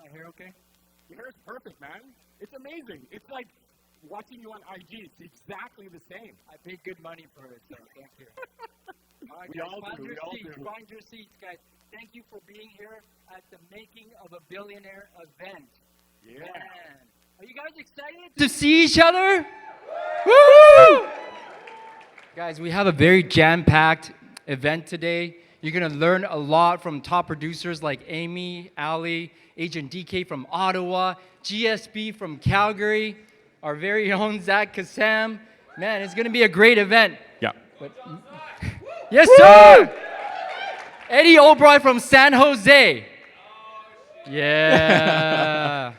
hair okay? Your hair's perfect, man. It's amazing. It's like watching you on IG. It's exactly the same. I paid good money for it, so thank you. All right, We guys, all find do, your we all seats. do. Find your seats, guys. Thank you for being here at the Making of a Billionaire event. Yeah. Man. Are you guys excited to see each other? Woo! Guys, we have a very jam-packed event today. You're going to learn a lot from top producers like Amy, Ali, Agent DK from Ottawa, GSB from Calgary, our very own Zach KASSAM. Man, it's going to be a great event. Yeah. But, yes, sir! Eddie O'Brien from San Jose. Yeah.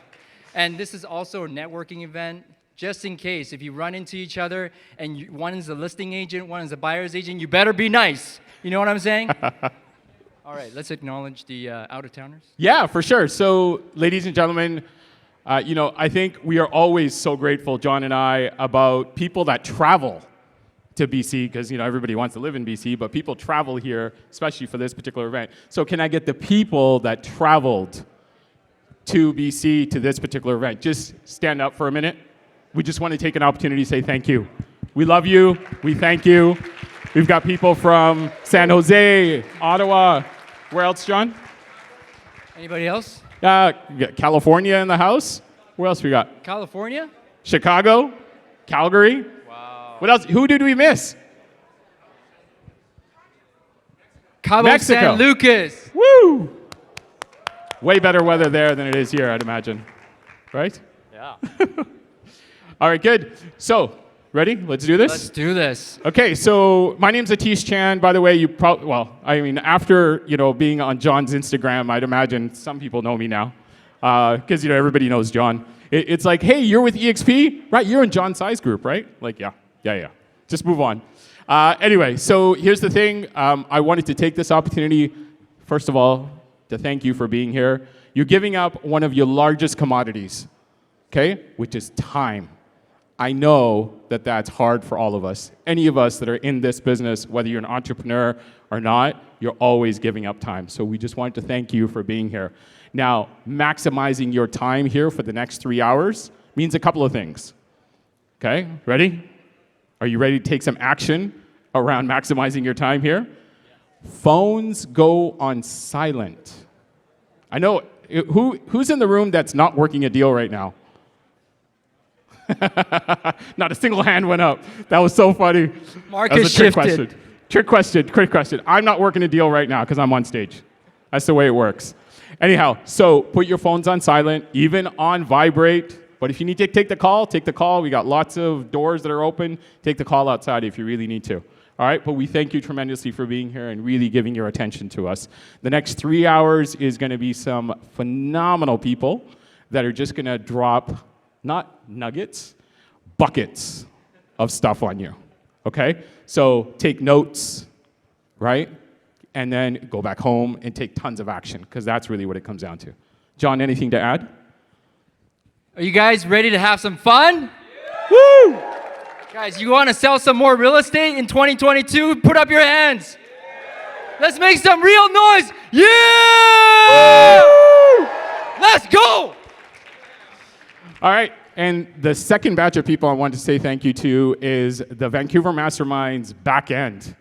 And this is also a networking event. Just in case, if you run into each other and one is a listing agent, one is a buyer's agent, you better be nice. You know what I'm saying? All right, let's acknowledge the out-of-towners. Yeah, for sure. So, ladies and gentlemen, I think we are always so grateful, John and I, about people that travel to BC, because everybody wants to live in BC, but people travel here, especially for this particular event. So can I get the people that traveled to BC to this particular event? Just stand up for a minute. We just want to take an opportunity to say thank you. We love you. We thank you. We've got people from San Jose, Ottawa. Where else, John? Anybody else? California in the house. Where else we got? California? Chicago, Calgary. Wow. What else? Who did we miss? Cabo Mexico. San Lucas. Woo! Way better weather there than it is here, I'd imagine. Right? Yeah. All right, good. So, ready? Let's do this? Let's do this. Okay, so my name's ATTESH Chan. By the way, after, being on John's Instagram, I'd imagine some people know me now. Because, everybody knows John. It's like, hey, you're with EXP? Right, you're in John Tsai's group, right? Like, yeah. Just move on. Anyway, so here's the thing. I wanted to take this opportunity, first of all, to thank you for being here. You're giving up one of your largest commodities, okay, which is time. I know that that's hard for all of us. Any of us that are in this business, whether you're an entrepreneur or not, you're always giving up time. So we just wanted to thank you for being here. Now, maximizing your time here for the next 3 hours means a couple of things. Okay, ready? Are you ready to take some action around maximizing your time here? Phones go on silent. I know, who's in the room that's not working a deal right now? Not a single hand went up. That was so funny. Marcus shifted. Trick question. I'm not working a deal right now because I'm on stage. That's the way it works. Anyhow, so put your phones on silent, even on vibrate. But if you need to take the call, take the call. We got lots of doors that are open. Take the call outside if you really need to. All right, but we thank you tremendously for being here and really giving your attention to us. The next 3 hours is going to be some phenomenal people that are just going to drop, not nuggets, buckets of stuff on you, okay? So take notes, right? And then go back home and take tons of action, because that's really what it comes down to. John, anything to add? Are you guys ready to have some fun? Yeah. Woo! Guys, you want to sell some more real estate in 2022? Put up your hands. Let's make some real noise. Yeah! Woo! Let's go! All right, and the second batch of people I want to say thank you to is the Vancouver Masterminds back end,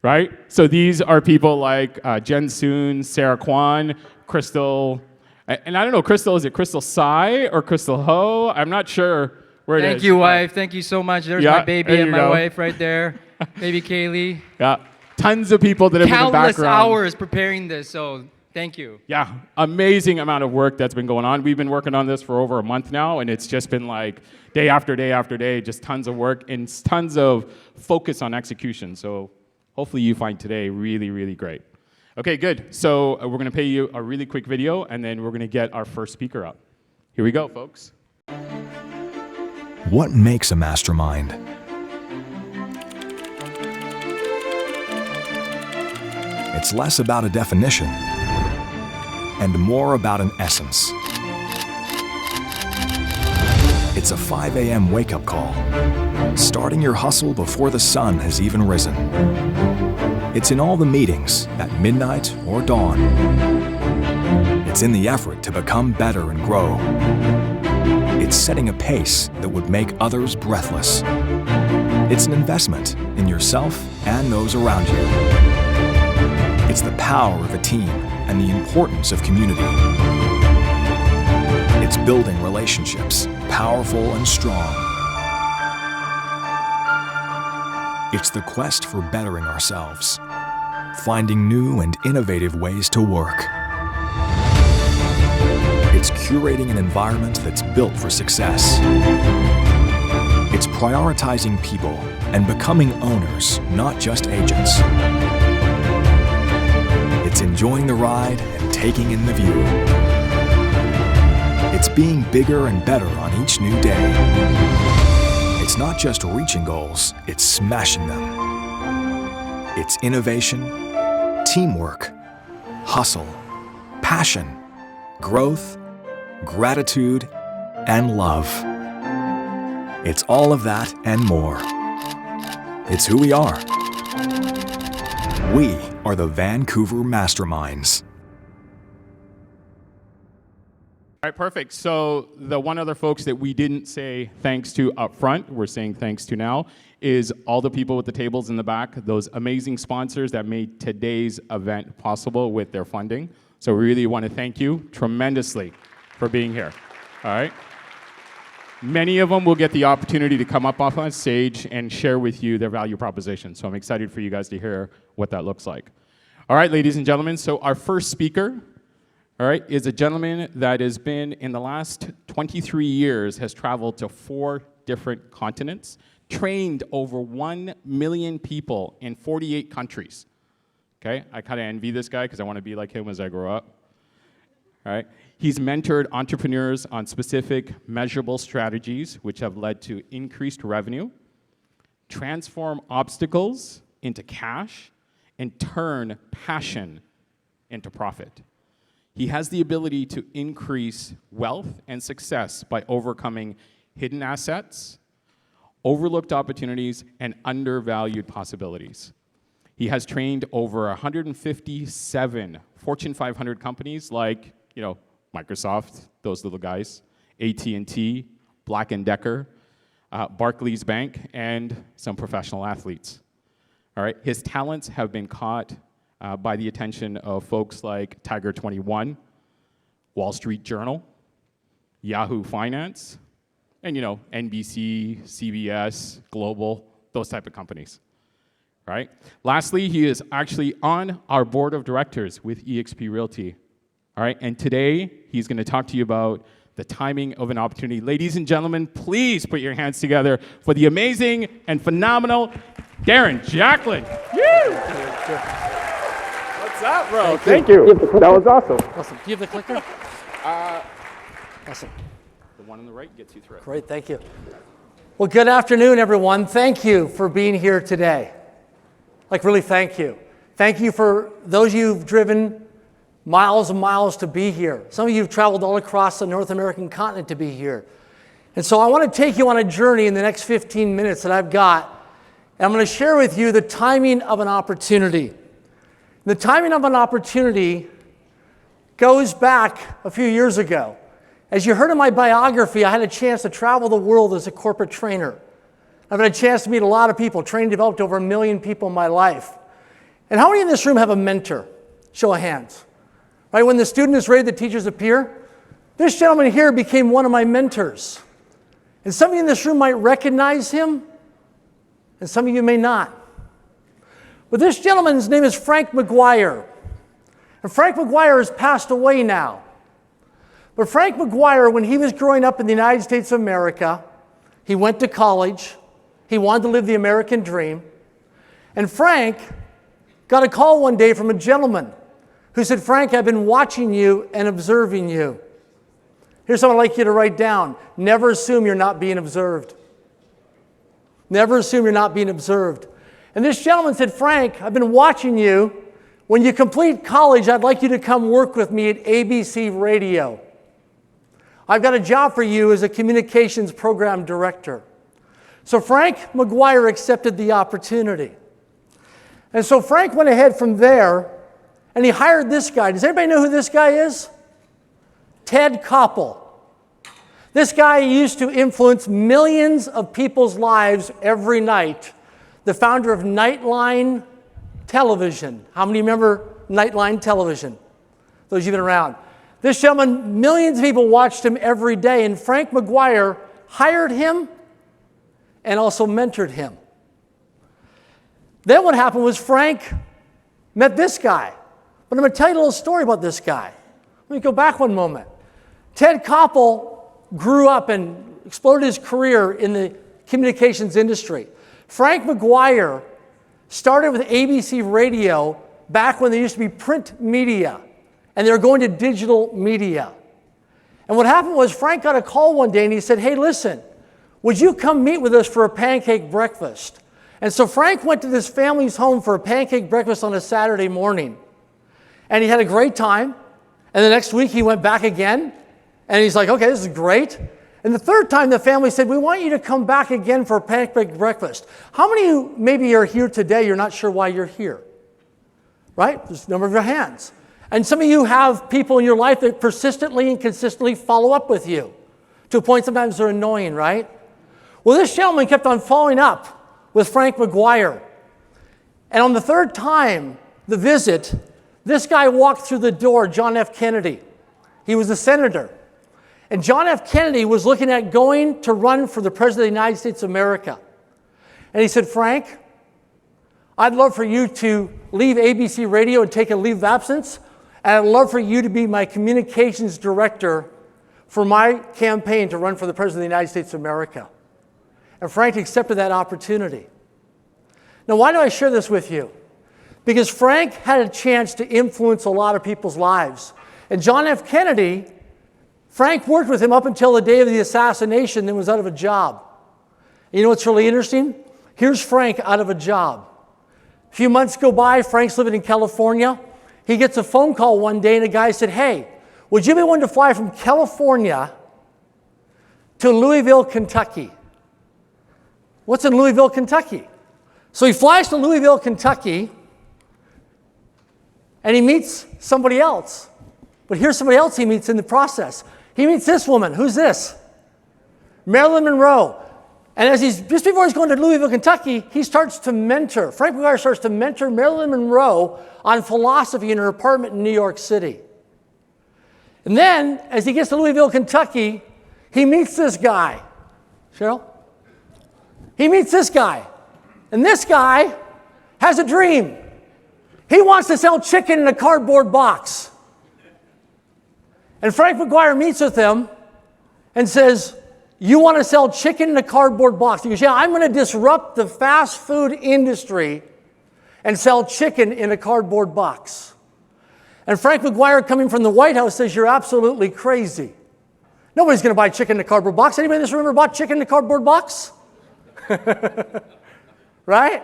right? So these are people like Jen Soon, Sarah Kwan, Crystal, and I don't know, Crystal, is it Crystal Tsai or Crystal Ho? I'm not sure where it is. Thank you, wife. Thank you so much. There's my baby and my wife right there. Baby Kaylee. Yeah, tons of people that have been in the background. Countless hours preparing this, so thank you. Yeah, amazing amount of work that's been going on. We've been working on this for over a month now, and it's just been like day after day after day, just tons of work and tons of focus on execution. So hopefully you find today really, really great. Okay, good. So we're going to play you a really quick video, and then we're going to get our first speaker up. Here we go, folks. What makes a mastermind? It's less about a definition and more about an essence. It's a 5 a.m. wake-up call, starting your hustle before the sun has even risen. It's in all the meetings at midnight or dawn. It's in the effort to become better and grow. It's setting a pace that would make others breathless. It's an investment in yourself and those around you. It's the power of a team and the importance of community. It's building relationships, powerful and strong. It's the quest for bettering ourselves, finding new and innovative ways to work. It's curating an environment that's built for success. It's prioritizing people and becoming owners, not just agents. It's enjoying the ride and taking in the view. It's being bigger and better on each new day. It's not just reaching goals, it's smashing them. It's innovation, teamwork, hustle, passion, growth, gratitude, and love. It's all of that and more. It's who we are. We are the Vancouver Masterminds. All right, perfect. So the one other folks that we didn't say thanks to up front, we're saying thanks to now, is all the people with the tables in the back, those amazing sponsors that made today's event possible with their funding. So we really want to thank you tremendously for being here. All right? Many of them will get the opportunity to come up off on stage and share with you their value proposition. So I'm excited for you guys to hear what that looks like. All right, ladies and gentlemen, so our first speaker, all right, is a gentleman that has been, in the last 23 years, has traveled to 4 different continents, trained over 1 million people in 48 countries. Okay, I kind of envy this guy because I want to be like him as I grow up. All right, he's mentored entrepreneurs on specific measurable strategies which have led to increased revenue, transform obstacles into cash, and turn passion into profit. He has the ability to increase wealth and success by overcoming hidden assets, overlooked opportunities, and undervalued possibilities. He has trained over 157 Fortune 500 companies like, Microsoft, those little guys, AT&T, Black & Decker, Barclays Bank, and some professional athletes. All right, his talents have been caught by the attention of folks like Tiger 21, Wall Street Journal, Yahoo Finance, and NBC, CBS, Global, those type of companies. All right. Lastly, he is actually on our board of directors with eXp Realty. All right, and today he's going to talk to you about the timing of an opportunity. Ladies and gentlemen, please put your hands together for the amazing and phenomenal DARREN JACKLIN. What's up, bro? Thank you. That was awesome. Awesome. Do you have the clicker? Awesome. The one on the right gets you through it. Great, thank you. Well, good afternoon, everyone. Thank you for being here today. Really, thank you. Thank you for those of you who've driven miles and miles to be here. Some of you have traveled all across the North American continent to be here. And so I want to take you on a journey in the next 15 minutes that I've got. And I'm going to share with you the timing of an opportunity. The timing of an opportunity goes back a few years ago. As you heard in my biography, I had a chance to travel the world as a corporate trainer. I've had a chance to meet a lot of people, trained and developed over 1 million people in my life. And how many in this room have a mentor? Show of hands. Right, when the student is ready, the teachers appear. This gentleman here became one of my mentors. And some of you in this room might recognize him, and some of you may not. But this gentleman's name is Frank McGuire. And Frank McGuire has passed away now. But Frank McGuire, when he was growing up in the United States of America, he went to college. He wanted to live the American dream. And Frank got a call one day from a gentleman who said, "Frank, I've been watching you and observing you." Here's something I'd like you to write down. Never assume you're not being observed. Never assume you're not being observed. And this gentleman said, "Frank, I've been watching you. When you complete college, I'd like you to come work with me at ABC Radio. I've got a job for you as a communications program director." So Frank McGuire accepted the opportunity. And so Frank went ahead from there And he hired this guy. Does anybody know who this guy is? Ted Koppel. This guy used to influence millions of people's lives every night. The founder of Nightline Television. How many remember Nightline Television? Those of you who've been around. This gentleman, millions of people watched him every day, and Frank McGuire hired him and also mentored him. Then what happened was Frank met this guy. But I'm going to tell you a little story about this guy. Let me go back one moment. Ted Koppel grew up and exploded his career in the communications industry. Frank McGuire started with ABC Radio back when there used to be print media, and they were going to digital media. And what happened was Frank got a call one day and he said, hey, listen, would you come meet with us for a pancake breakfast? And so Frank went to this family's home for a pancake breakfast on a Saturday morning. And he had a great time. And the next week he went back again. And he's like, okay, this is great. And the third time the family said, we want you to come back again for a pancake breakfast. How many of you maybe are here today, you're not sure why you're here? Right? Just a number of your hands. And some of you have people in your life that persistently and consistently follow up with you. To a point sometimes they're annoying, right? Well, this gentleman kept on following up with Frank McGuire. And on the third time, the visit, this guy walked through the door, John F. Kennedy. He was a senator. And John F. Kennedy was looking at going to run for the President of the United States of America. And he said, Frank, I'd love for you to leave ABC Radio and take a leave of absence. And I'd love for you to be my communications director for my campaign to run for the President of the United States of America. And Frank accepted that opportunity. Now, why do I share this with you? Because Frank had a chance to influence a lot of people's lives. And John F. Kennedy, Frank worked with him up until the day of the assassination and was out of a job. You know what's really interesting? Here's Frank out of a job. A few months go by, Frank's living in California. He gets a phone call one day and a guy said, hey, would you be willing to fly from California to Louisville, Kentucky? What's in Louisville, Kentucky? So he flies to Louisville, Kentucky, and he meets somebody else. But here's somebody else he meets in the process. He meets this woman. Who's this? Marilyn Monroe. And as just before he's going to Louisville, Kentucky, he starts to mentor. Frank McGuire starts to mentor Marilyn Monroe on philosophy in her apartment in New York City. And then, as he gets to Louisville, Kentucky, he meets this guy. Cheryl? He meets this guy. And this guy has a dream. He wants to sell chicken in a cardboard box. And Frank McGuire meets with him and says, you want to sell chicken in a cardboard box? He goes, yeah, I'm going to disrupt the fast food industry and sell chicken in a cardboard box. And Frank McGuire, coming from the White House, says, you're absolutely crazy. Nobody's going to buy chicken in a cardboard box. Anybody in this room ever bought chicken in a cardboard box? Right?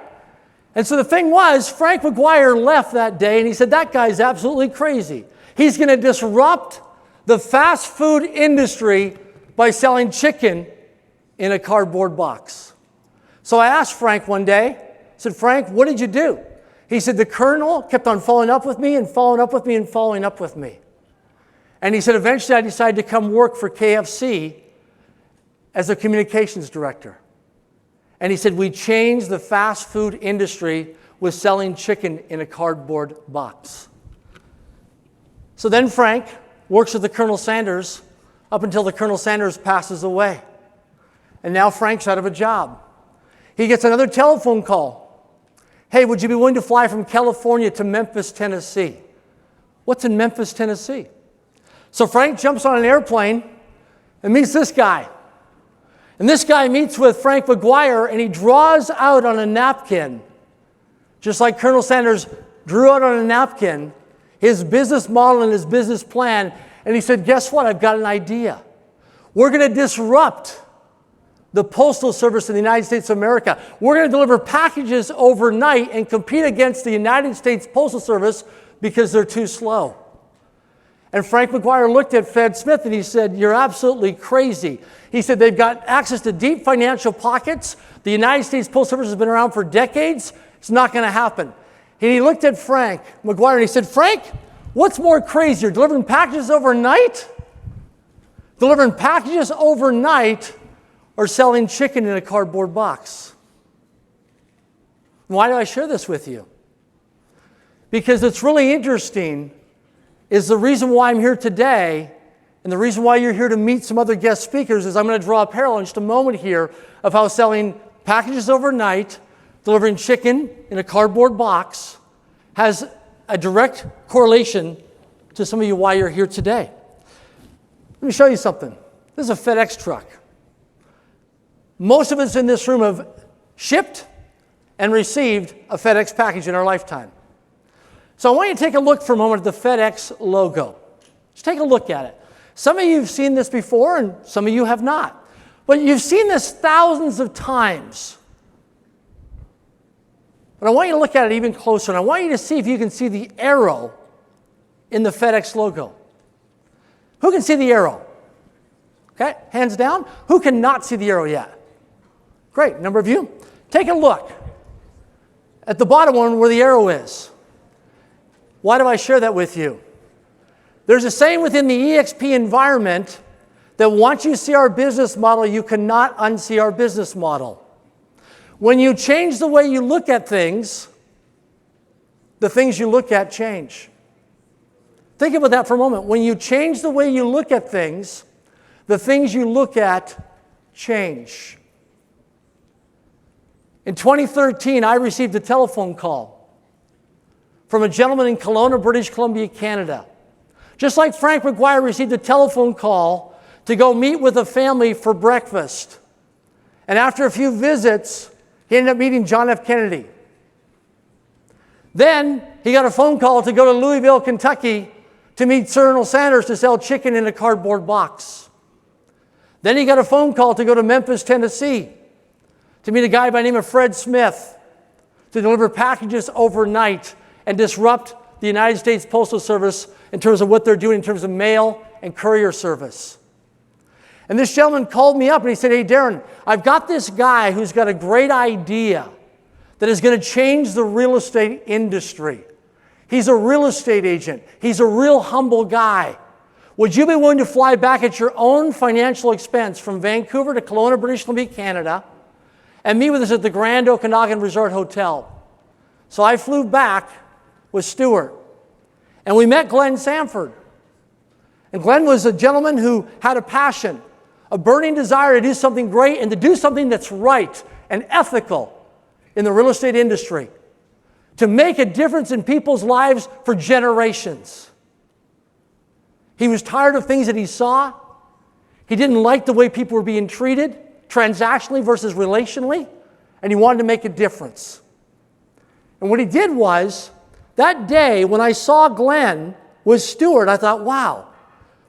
And so the thing was, Frank McGuire left that day and he said, that guy's absolutely crazy. He's going to disrupt the fast food industry by selling chicken in a cardboard box. So I asked Frank one day, I said, Frank, what did you do? He said, the colonel kept on following up with me and following up with me and following up with me. And he said, eventually I decided to come work for KFC as a communications director. And he said, we changed the fast food industry with selling chicken in a cardboard box. So then Frank works with the Colonel Sanders up until the Colonel Sanders passes away. And now Frank's out of a job. He gets another telephone call. Hey, would you be willing to fly from California to Memphis, Tennessee? What's in Memphis, Tennessee? So Frank jumps on an airplane and meets this guy. And this guy meets with Frank McGuire and he draws out on a napkin, just like Colonel Sanders drew out on a napkin, his business model and his business plan. And he said, guess what? I've got an idea. We're going to disrupt the Postal Service in the United States of America. We're going to deliver packages overnight and compete against the United States Postal Service because they're too slow. And Frank McGuire looked at Fred Smith and he said, you're absolutely crazy. He said, they've got access to deep financial pockets. The United States Postal Service has been around for decades. It's not going to happen. And he looked at Frank McGuire and he said, Frank, what's more crazier, delivering packages overnight? Delivering packages overnight or selling chicken in a cardboard box? Why do I share this with you? Because it's really interesting is the reason why I'm here today, and the reason why you're here to meet some other guest speakers is I'm going to draw a parallel in just a moment here of how selling packages overnight, delivering chicken in a cardboard box, has a direct correlation to some of you why you're here today. Let me show you something. This is a FedEx truck. Most of us in this room have shipped and received a FedEx package in our lifetime. So I want you to take a look for a moment at the FedEx logo. Just take a look at it. Some of you have seen this before and some of you have not. But you've seen this thousands of times. But I want you to look at it even closer, and I want you to see if you can see the arrow in the FedEx logo. Who can see the arrow? Okay, hands down. Who cannot see the arrow yet? Great, number of you. Take a look at the bottom one where the arrow is. Why do I share that with you? There's a saying within the EXP environment that once you see our business model, you cannot unsee our business model. When you change the way you look at things, the things you look at change. Think about that for a moment. When you change the way you look at things, the things you look at change. In 2013, I received a telephone call from a gentleman in Kelowna, British Columbia, Canada. Just like Frank McGuire received a telephone call to go meet with a family for breakfast. And after a few visits, he ended up meeting John F. Kennedy. Then he got a phone call to go to Louisville, Kentucky to meet Colonel Sanders to sell chicken in a cardboard box. Then he got a phone call to go to Memphis, Tennessee to meet a guy by the name of Fred Smith to deliver packages overnight and disrupt the United States Postal Service in terms of what they're doing in terms of mail and courier service. And this gentleman called me up and he said, hey, Darren, I've got this guy who's got a great idea that is going to change the real estate industry. He's a real estate agent. He's a real humble guy. Would you be willing to fly back at your own financial expense from Vancouver to Kelowna, British Columbia, Canada, and meet with us at the Grand Okanagan Resort Hotel? So I flew back with Stuart, and we met Glenn Sanford. And Glenn was a gentleman who had a passion, a burning desire to do something great and to do something that's right and ethical in the real estate industry, to make a difference in people's lives for generations. He was tired of things that he saw. He didn't like the way people were being treated, transactionally versus relationally, and he wanted to make a difference. And what he did was, that day when I saw Glenn with Stuart, I thought, wow.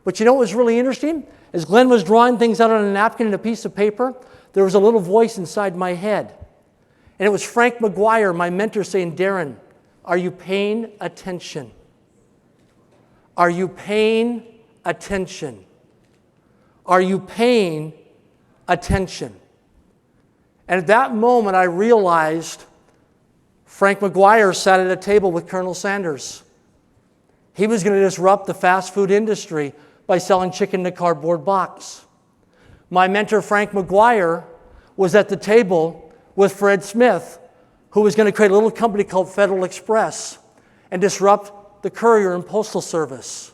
But you know what was really interesting? As Glenn was drawing things out on a napkin and a piece of paper, there was a little voice inside my head. And it was Frank McGuire, my mentor, saying, Darren, are you paying attention? Are you paying attention? Are you paying attention? And at that moment, I realized Frank McGuire sat at a table with Colonel Sanders. He was going to disrupt the fast food industry by selling chicken in a cardboard box. My mentor, Frank McGuire, was at the table with Fred Smith, who was going to create a little company called Federal Express and disrupt the courier and postal service.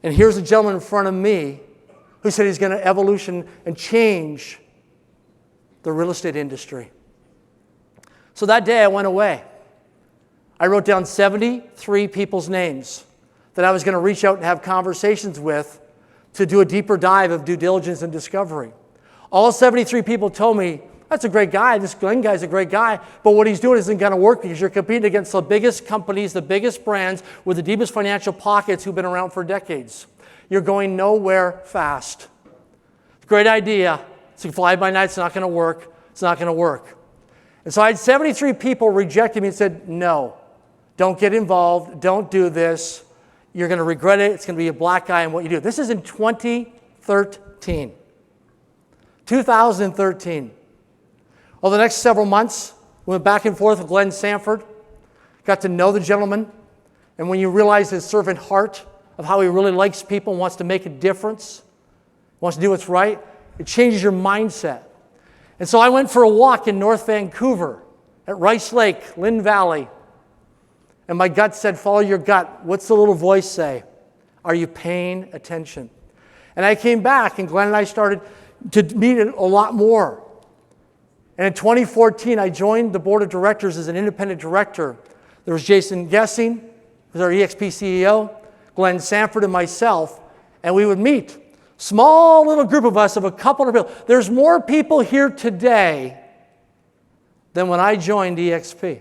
And here's a gentleman in front of me who said he's going to evolution and change the real estate industry. So that day I went away. I wrote down 73 people's names that I was going to reach out and have conversations with to do a deeper dive of due diligence and discovery. All 73 people told me, that's a great guy, this Glenn guy's a great guy, but what he's doing isn't going to work because you're competing against the biggest companies, the biggest brands with the deepest financial pockets who've been around for decades. You're going nowhere fast. Great idea. It's a fly-by-night, it's not going to work. It's not going to work. And so I had 73 people reject me and said, no, don't get involved, don't do this. You're going to regret it. It's going to be a black eye in what you do. This is in 2013. 2013. Over the next several months, we went back and forth with Glenn Sanford, got to know the gentleman, and when you realize his servant heart of how he really likes people and wants to make a difference, wants to do what's right, it changes your mindset. And so I went for a walk in North Vancouver at Rice Lake, Lynn Valley, and my gut said, follow your gut. What's the little voice say? Are you paying attention? And I came back, and Glenn and I started to meet a lot more. And in 2014, I joined the board of directors as an independent director. There was Jason Gessing, who was our EXP CEO, Glenn Sanford, and myself, and we would meet. Small little group of us of a couple of people. There's more people here today than when I joined EXP.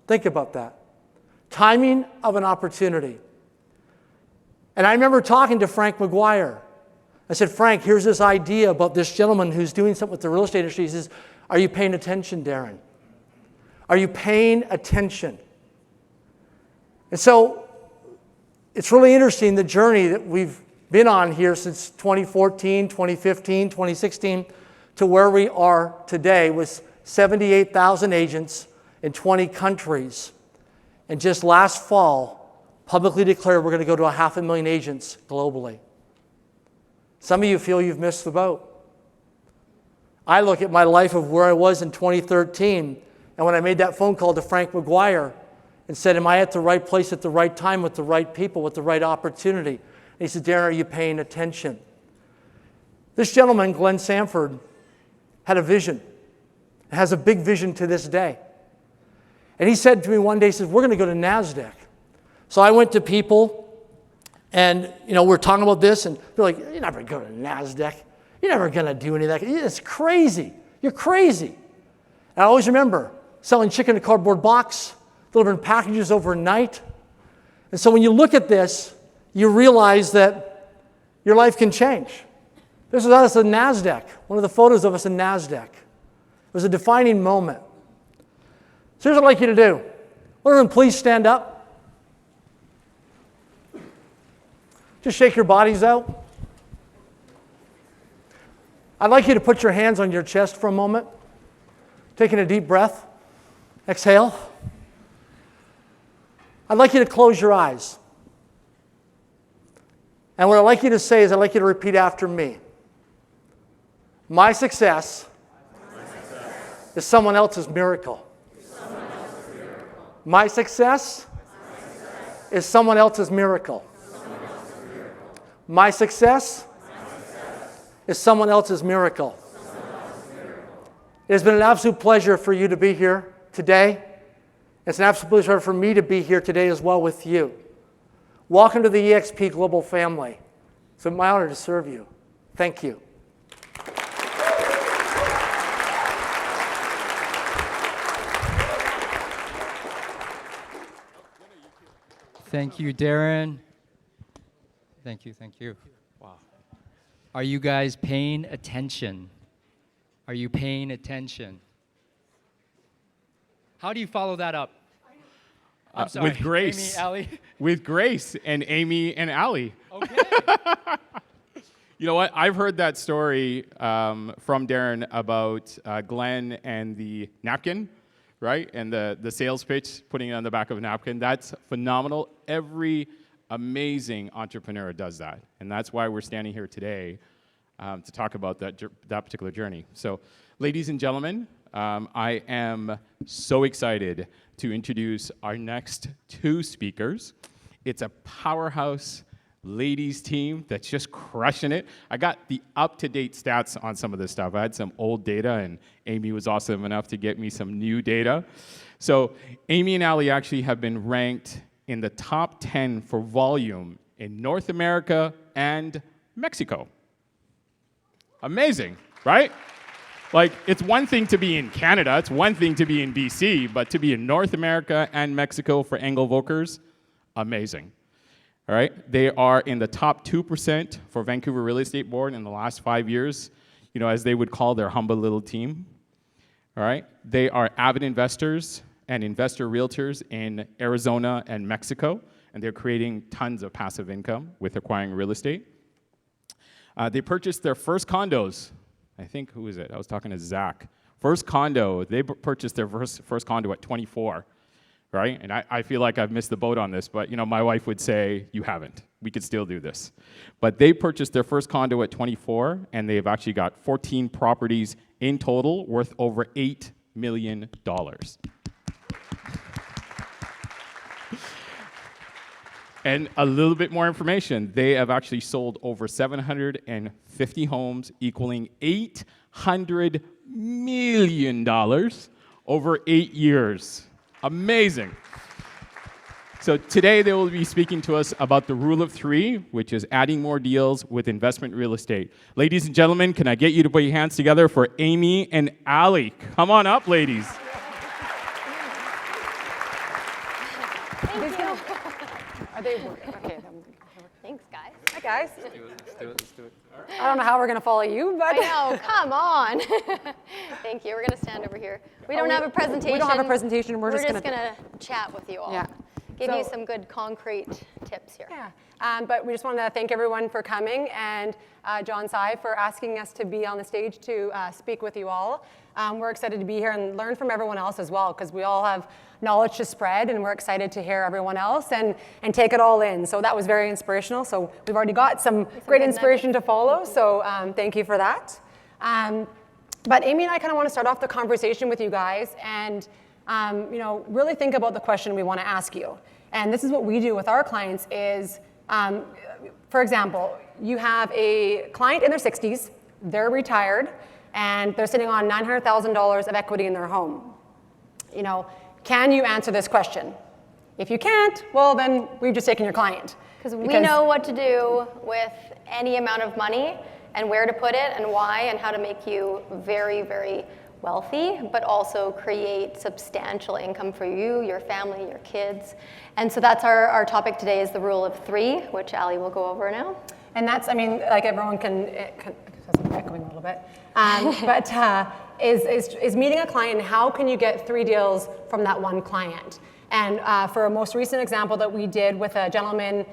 Think about that. Timing of an opportunity. And I remember talking to Frank McGuire. I said, Frank, here's this idea about this gentleman who's doing something with the real estate industry. He says, are you paying attention, Darren? Are you paying attention? And so it's really interesting, the journey that we've been on here since 2014, 2015, 2016, to where we are today with 78,000 agents in 20 countries. And just last fall, publicly declared we're going to go to 500,000 agents globally. Some of you feel you've missed the boat. I look at my life of where I was in 2013, and when I made that phone call to Frank McGuire and said, am I at the right place at the right time with the right people, with the right opportunity? And he said, Darren, are you paying attention? This gentleman, Glenn Sanford, had a vision. Has a big vision to this day. And he said to me one day, he says, we're going to go to NASDAQ. So I went to people, and we're talking about this, and they're like, you're never going to NASDAQ. You're never going to do any of that. It's crazy. You're crazy. And I always remember selling chicken in a cardboard box, delivering packages overnight. And so when you look at this, you realize that your life can change. This was us at NASDAQ, one of the photos of us in NASDAQ. It was a defining moment. So here's what I'd like you to do. Everyone, please stand up. Just shake your bodies out. I'd like you to put your hands on your chest for a moment. Taking a deep breath. Exhale. I'd like you to close your eyes. And what I'd like you to say is I'd like you to repeat after me. My success is someone else's miracle. My success is someone else's miracle. My success is someone else's miracle. It has been an absolute pleasure for you to be here today. It's an absolute pleasure for me to be here today as well with you. Welcome to the EXP Global family. It's my honor to serve you. Thank you. Thank you, Darren. Thank you, thank you. Wow. Are you guys paying attention? Are you paying attention? How do you follow that up? I'm sorry. With grace. Amy, Allie. With grace and Amy and Allie. Okay. You know what? I've heard that story from Darren about Glenn and the napkin, right? And the sales pitch, putting it on the back of a napkin. That's phenomenal. Every amazing entrepreneur does that. And that's why we're standing here today to talk about that particular journey. So, ladies and gentlemen, I am so excited to introduce our next two speakers. It's a powerhouse ladies team that's just crushing it. I got the up-to-date stats on some of this stuff. I had some old data, and Amy was awesome enough to get me some new data. So Amy and Allie actually have been ranked in the top 10 for volume in North America and Mexico. Amazing, right? Like, it's one thing to be in Canada, it's one thing to be in BC, but to be in North America and Mexico for Anglo-Vokers, amazing. All right, they are in the top 2% for Vancouver Real Estate Board in the last 5 years, as they would call their humble little team. All right, they are avid investors and investor realtors in Arizona and Mexico, and they're creating tons of passive income with acquiring real estate. They purchased their first condos. I think, who is it? I was talking to Zach. First condo, they purchased their first condo at 24. right? And I feel like I've missed the boat on this, but my wife would say, you haven't. We could still do this. But they purchased their first condo at 24, and they've actually got 14 properties in total worth over $8 million. And a little bit more information, they have actually sold over 750 homes, equaling $800 million over 8 years. Amazing. So today they will be speaking to us about the rule of 3, which is adding more deals with investment real estate. Ladies and gentlemen, can I get you to put your hands together for Amy and Ali? Come on up, ladies. Thank you. Are they working? Okay. Thanks, guys. Hi, guys. Let's do it. I don't know how we're going to follow you, but... I know, come on. Thank you. We're going to stand over here. We don't have a presentation. We don't have a presentation. We're just going to chat with you all. Yeah. Give you some good concrete tips here. Yeah. But we just want to thank everyone for coming, and John Tsai for asking us to be on the stage to speak with you all. We're excited to be here and learn from everyone else as well, because we all have knowledge to spread, and we're excited to hear everyone else and take it all in. So that was very inspirational. So we've already got some great inspiration to follow, so thank you for that. But Amy and I kind of want to start off the conversation with you guys and really think about the question we want to ask you. And this is what we do with our clients is, for example, you have a client in their 60s, they're retired, and they're sitting on $900,000 of equity in their home. Can you answer this question? If you can't, well, then we've just taken your client. Because we know what to do with any amount of money and where to put it and why and how to make you very, very wealthy, but also create substantial income for you, your family, your kids. And so that's our topic today is the rule of 3, which Ali will go over now. And that's, like everyone can I'm echoing a little bit, but is meeting a client, how can you get 3 deals from that one client? And for a most recent example that we did with a gentleman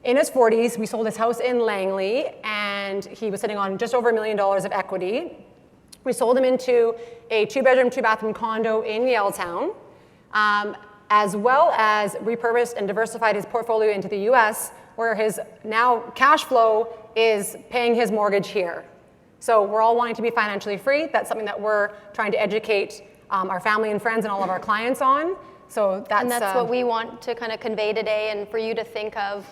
in his 40s, we sold his house in Langley, and he was sitting on just over $1 million of equity. We sold him into a 2-bedroom, 2-bathroom condo in Yaletown, as well as repurposed and diversified his portfolio into the US, where his now cash flow is paying his mortgage here. So we're all wanting to be financially free. That's something that we're trying to educate our family and friends and all of our clients on. So that's what we want to kind of convey today, and for you to think of,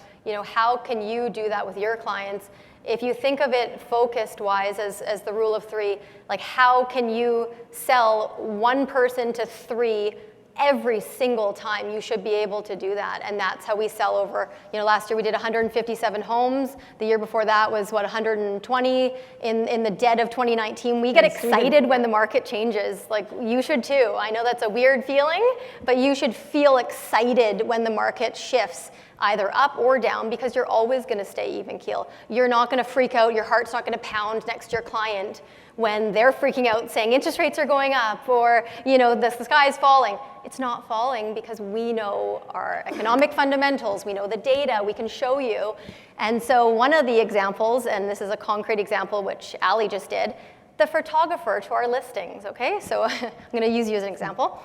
how can you do that with your clients? If you think of it focused-wise as the rule of 3, like how can you sell 1 person to 3 every single time? You should be able to do that, and that's how we sell over. Last year we did 157 homes. The year before that was 120. In the dead of 2019, we get excited when the market changes. Like you should too. I know that's a weird feeling, but you should feel excited when the market shifts, either up or down, because you're always going to stay even keel. You're not going to freak out. Your heart's not going to pound next to your client when they're freaking out saying interest rates are going up or the sky is falling. It's not falling because we know our economic fundamentals, we know the data, we can show you. And so one of the examples, and this is a concrete example which Ali just did, the photographer to our listings, okay? So I'm gonna use you as an example.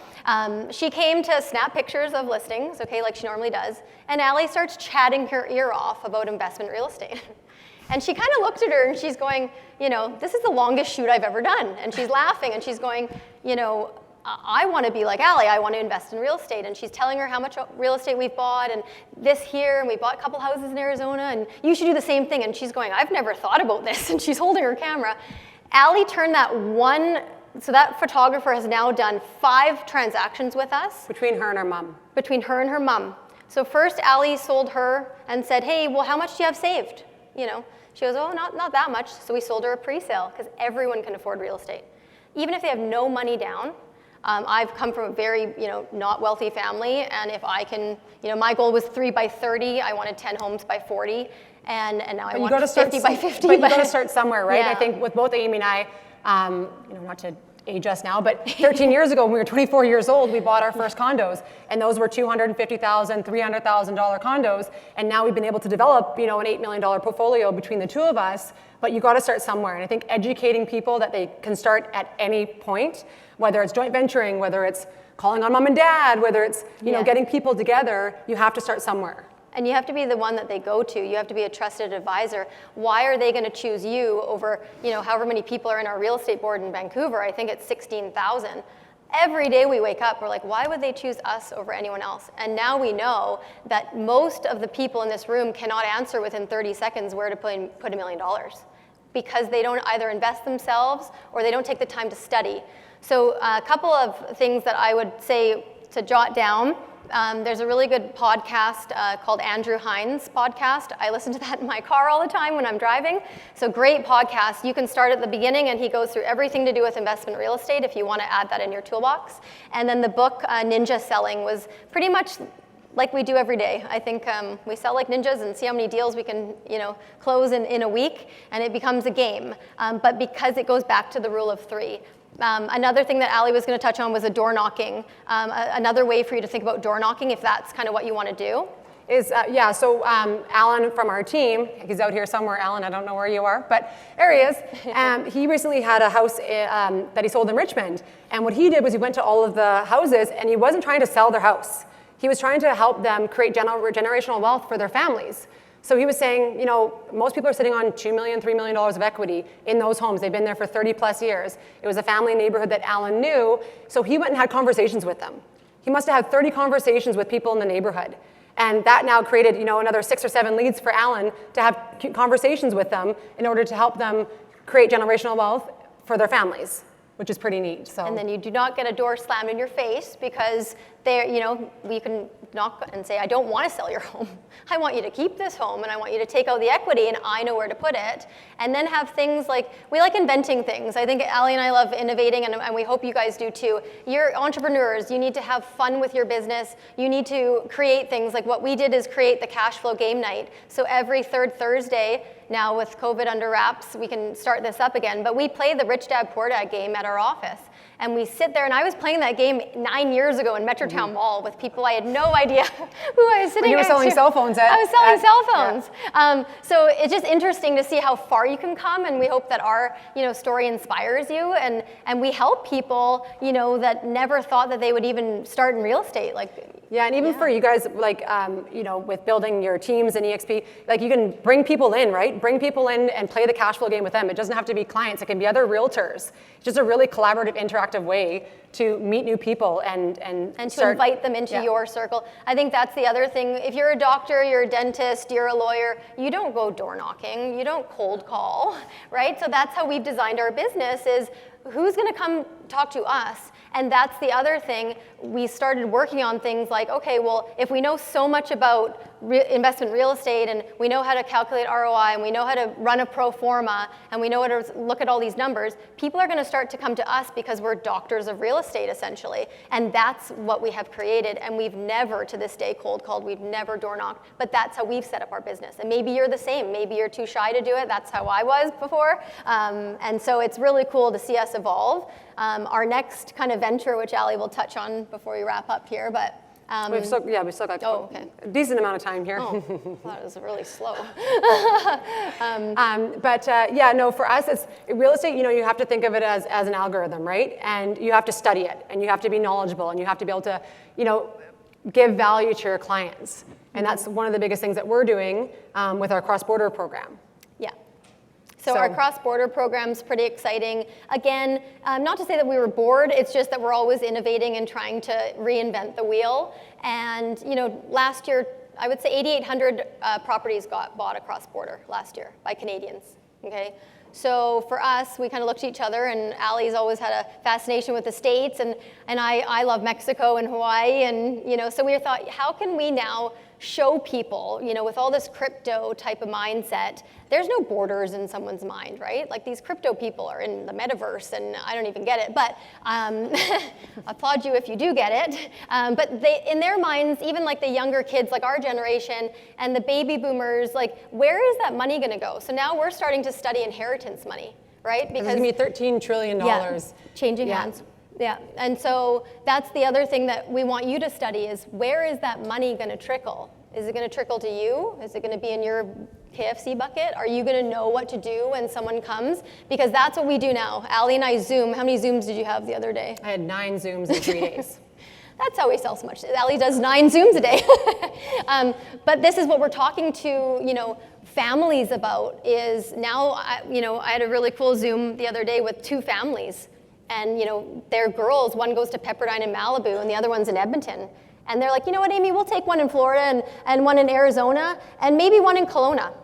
She came to snap pictures of listings, okay, like she normally does, and Ali starts chatting her ear off about investment real estate. And she kind of looked at her and she's going, this is the longest shoot I've ever done. And she's laughing and she's going, I want to be like Ali, I want to invest in real estate. And she's telling her how much real estate we've bought and this here, and we bought a couple houses in Arizona, and you should do the same thing. And she's going, I've never thought about this. And she's holding her camera. Ali turned so that photographer has now done 5 transactions with us. Between her and her mom. Between her and her mom. So first Ali sold her and said, hey, well, how much do you have saved? She goes, oh, not that much. So we sold her a pre-sale because everyone can afford real estate. Even if they have no money down. I've come from a very, not wealthy family, and if I can, my goal was 3 by 30. I wanted 10 homes by 40, and now I want 50 by 50. But you got to start somewhere, right? Yeah. I think with both Amy and I, not to age us now, but 13 years ago when we were 24 years old, we bought our first condos, and those were $250,000, $300,000 condos, and now we've been able to develop, an $8 million portfolio between the 2 of us. But you got to start somewhere, and I think educating people that they can start at any point, whether it's joint venturing, whether it's calling on mom and dad, whether it's, you know, Yes. getting people together, you have to start somewhere. And you have to be the one that they go to. You have to be a trusted advisor. Why are they going to choose you over, you know, however many people are in our real estate board in Vancouver? I think it's 16,000. Every day we wake up, we're like, why would they choose us over anyone else? And now we know that most of the people in this room cannot answer within 30 seconds where to put $1 million because they don't either invest themselves or they don't take the time to study. So a couple of things that I would say to jot down. There's a really good podcast called Andrew Hines podcast. I listen to that in my car all the time when I'm driving. So great podcast. You can start at the beginning and he goes through everything to do with investment real estate if you want to add that in your toolbox. And then the book Ninja Selling was pretty much like we do every day. I think we sell like ninjas and see how many deals we can, you know, close in a week, and it becomes a game. But because it goes back to the rule of 3. Another thing that Ali was going to touch on was a door knocking. Another way for you to think about door knocking, if that's kind of what you want to do. Is, yeah, so Alan from our team, he's out here somewhere, Alan, I don't know where you are, but there he is. He recently had a house that he sold in Richmond. And what he did was he went to all of the houses and he wasn't trying to sell their house. He was trying to help them create generational wealth for their families. So he was saying, you know, most people are sitting on $2 million, $3 million of equity in those homes. They've been there for 30 plus years. It was a family neighborhood that Alan knew, so he went and had conversations with them. He must have had 30 conversations with people in the neighborhood. And that now created, you know, another 6 or 7 leads for Alan to have conversations with them in order to help them create generational wealth for their families, which is pretty neat. So. And then you do not get a door slammed in your face because there, you know, we can knock and say, I don't want to sell your home. I want you to keep this home and I want you to take out the equity and I know where to put it. And then have things like, we like inventing things. I think Ali and I love innovating and we hope you guys do too. You're entrepreneurs, you need to have fun with your business. You need to create things like what we did is create the cash flow game night. So every third Thursday, now with COVID under wraps, we can start this up again, but we play the Rich Dad Poor Dad game at our office. And we sit there, and I was playing that game 9 years ago in Metrotown Mall with people I had no idea who I was sitting when you were selling cell phones I was selling cell phones. Yeah. So it's just interesting to see how far you can come, and we hope that our, you know, story inspires you, and we help people, you know, that never thought that they would even start in real estate. Like, yeah, and even for you guys, like, you know, with building your teams and EXP, like you can bring people in, right? Bring people in and play the cash flow game with them. It doesn't have to be clients. It can be other realtors. It's just a really collaborative, interactive way to meet new people and to invite them into your circle. I think that's the other thing. If you're a doctor, you're a dentist, you're a lawyer, you don't go door knocking, you don't cold call, right? So that's how we've designed our business is who's going to come talk to us? And that's the other thing. We started working on things like, okay, well, if we know so much about investment real estate and we know how to calculate ROI and we know how to run a pro forma and we know how to look at all these numbers, people are going to start to come to us because we're doctors of real estate, essentially. And that's what we have created. And we've never, to this day, cold called. We've never door knocked. But that's how we've set up our business. And maybe you're the same. Maybe you're too shy to do it. That's how I was before. And so it's really cool to see us evolve. Our next kind of venture, which Ali will touch on before we wrap up here, but we've still got a decent amount of time here. Oh, that was really slow. Yeah, no, for us, it's real estate. You know, you have to think of it as an algorithm, right? And you have to study it, and you have to be knowledgeable, and you have to be able to, you know, give value to your clients. And that's one of the biggest things that we're doing with our cross-border program. So our cross-border program's pretty exciting. Again, not to say that we were bored, it's just that we're always innovating and trying to reinvent the wheel. And, you know, last year, I would say 8,800 properties got bought across border last year by Canadians, okay? So for us, we kind of looked at each other, and Ali's always had a fascination with the States, and I love Mexico and Hawaii, and, you know, so we thought, how can we now show people, you know, with all this crypto type of mindset, there's no borders in someone's mind, right? Like these crypto people are in the metaverse and I don't even get it, but I applaud you if you do get it. But they, in their minds, even like the younger kids, like our generation and the baby boomers, like where is that money gonna go? So now we're starting to study inheritance money, right? Because it's gonna be $13 trillion. Yeah, changing hands. Yeah, and so that's the other thing that we want you to study is where is that money going to trickle? Is it going to trickle to you? Is it going to be in your KFC bucket? Are you going to know what to do when someone comes? Because that's what we do now. Ali and I Zoom. How many Zooms did you have the other day? I had 9 Zooms in 3 days. That's how we sell so much. Ali does 9 Zooms a day. But this is what we're talking to, families about is now, I had a really cool Zoom the other day with 2 families. And, they're girls. One goes to Pepperdine in Malibu and the other one's in Edmonton. And they're like, you know what, Amy, we'll take one in Florida and one in Arizona and maybe one in Kelowna.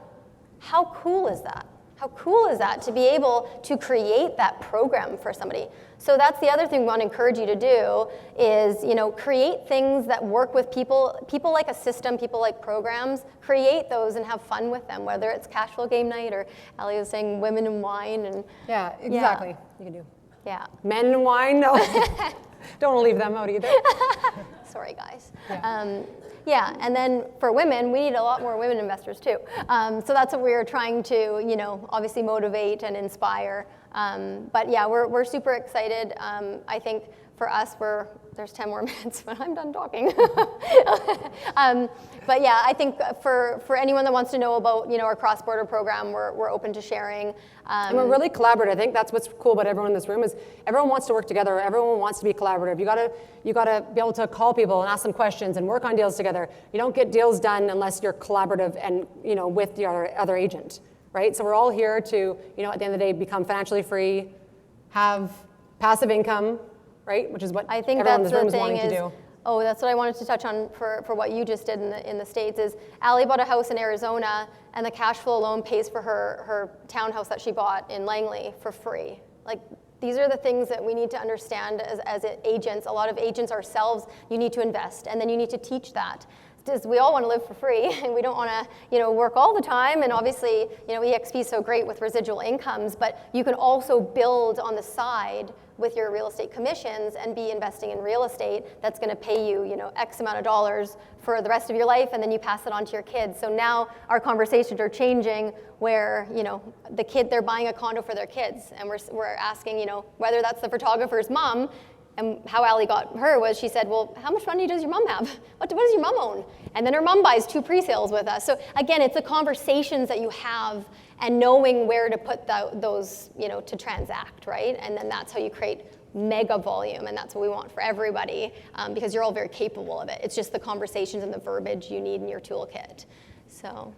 How cool is that? How cool is that to be able to create that program for somebody? So that's the other thing we want to encourage you to do is, create things that work with people. People like a system, people like programs. Create those and have fun with them, whether it's cash flow game night or Ali was saying women and wine. And yeah, exactly. You can do. Yeah. Men and wine, no. Don't want to leave them out either. Sorry, guys. Yeah. And then for women, we need a lot more women investors too. So that's what we're trying to, obviously motivate and inspire. But yeah, we're super excited. I think for us, there's 10 more minutes, but I'm done talking. But yeah, I think for anyone that wants to know about, our cross-border program, we're open to sharing. And we're really collaborative. I think that's what's cool about everyone in this room is everyone wants to work together. Everyone wants to be collaborative. You gotta be able to call people and ask them questions and work on deals together. You don't get deals done unless you're collaborative and with your other agent, right? So we're all here to at the end of the day become financially free, have passive income, right? Which is what I think everyone in that's this room the is thing wanting to do. Oh, that's what I wanted to touch on for what you just did in the States is Ali bought a house in Arizona and the cash flow loan pays for her townhouse that she bought in Langley for free. Like, these are the things that we need to understand as agents. A lot of agents ourselves, you need to invest and then you need to teach that. Because we all want to live for free and we don't want to work all the time, and obviously EXP is so great with residual incomes, but you can also build on the side with your real estate commissions and be investing in real estate that's going to pay you X amount of dollars for the rest of your life, and then you pass it on to your kids. So now our conversations are changing where they're buying a condo for their kids, and we're asking whether that's the photographer's mom. And how Ali got her was she said, well, how much money does your mom have? What does your mom own? And then her mom buys 2 pre-sales with us. So again, it's the conversations that you have and knowing where to put those, to transact, right? And then that's how you create mega volume, and that's what we want for everybody because you're all very capable of it. It's just the conversations and the verbiage you need in your toolkit. So.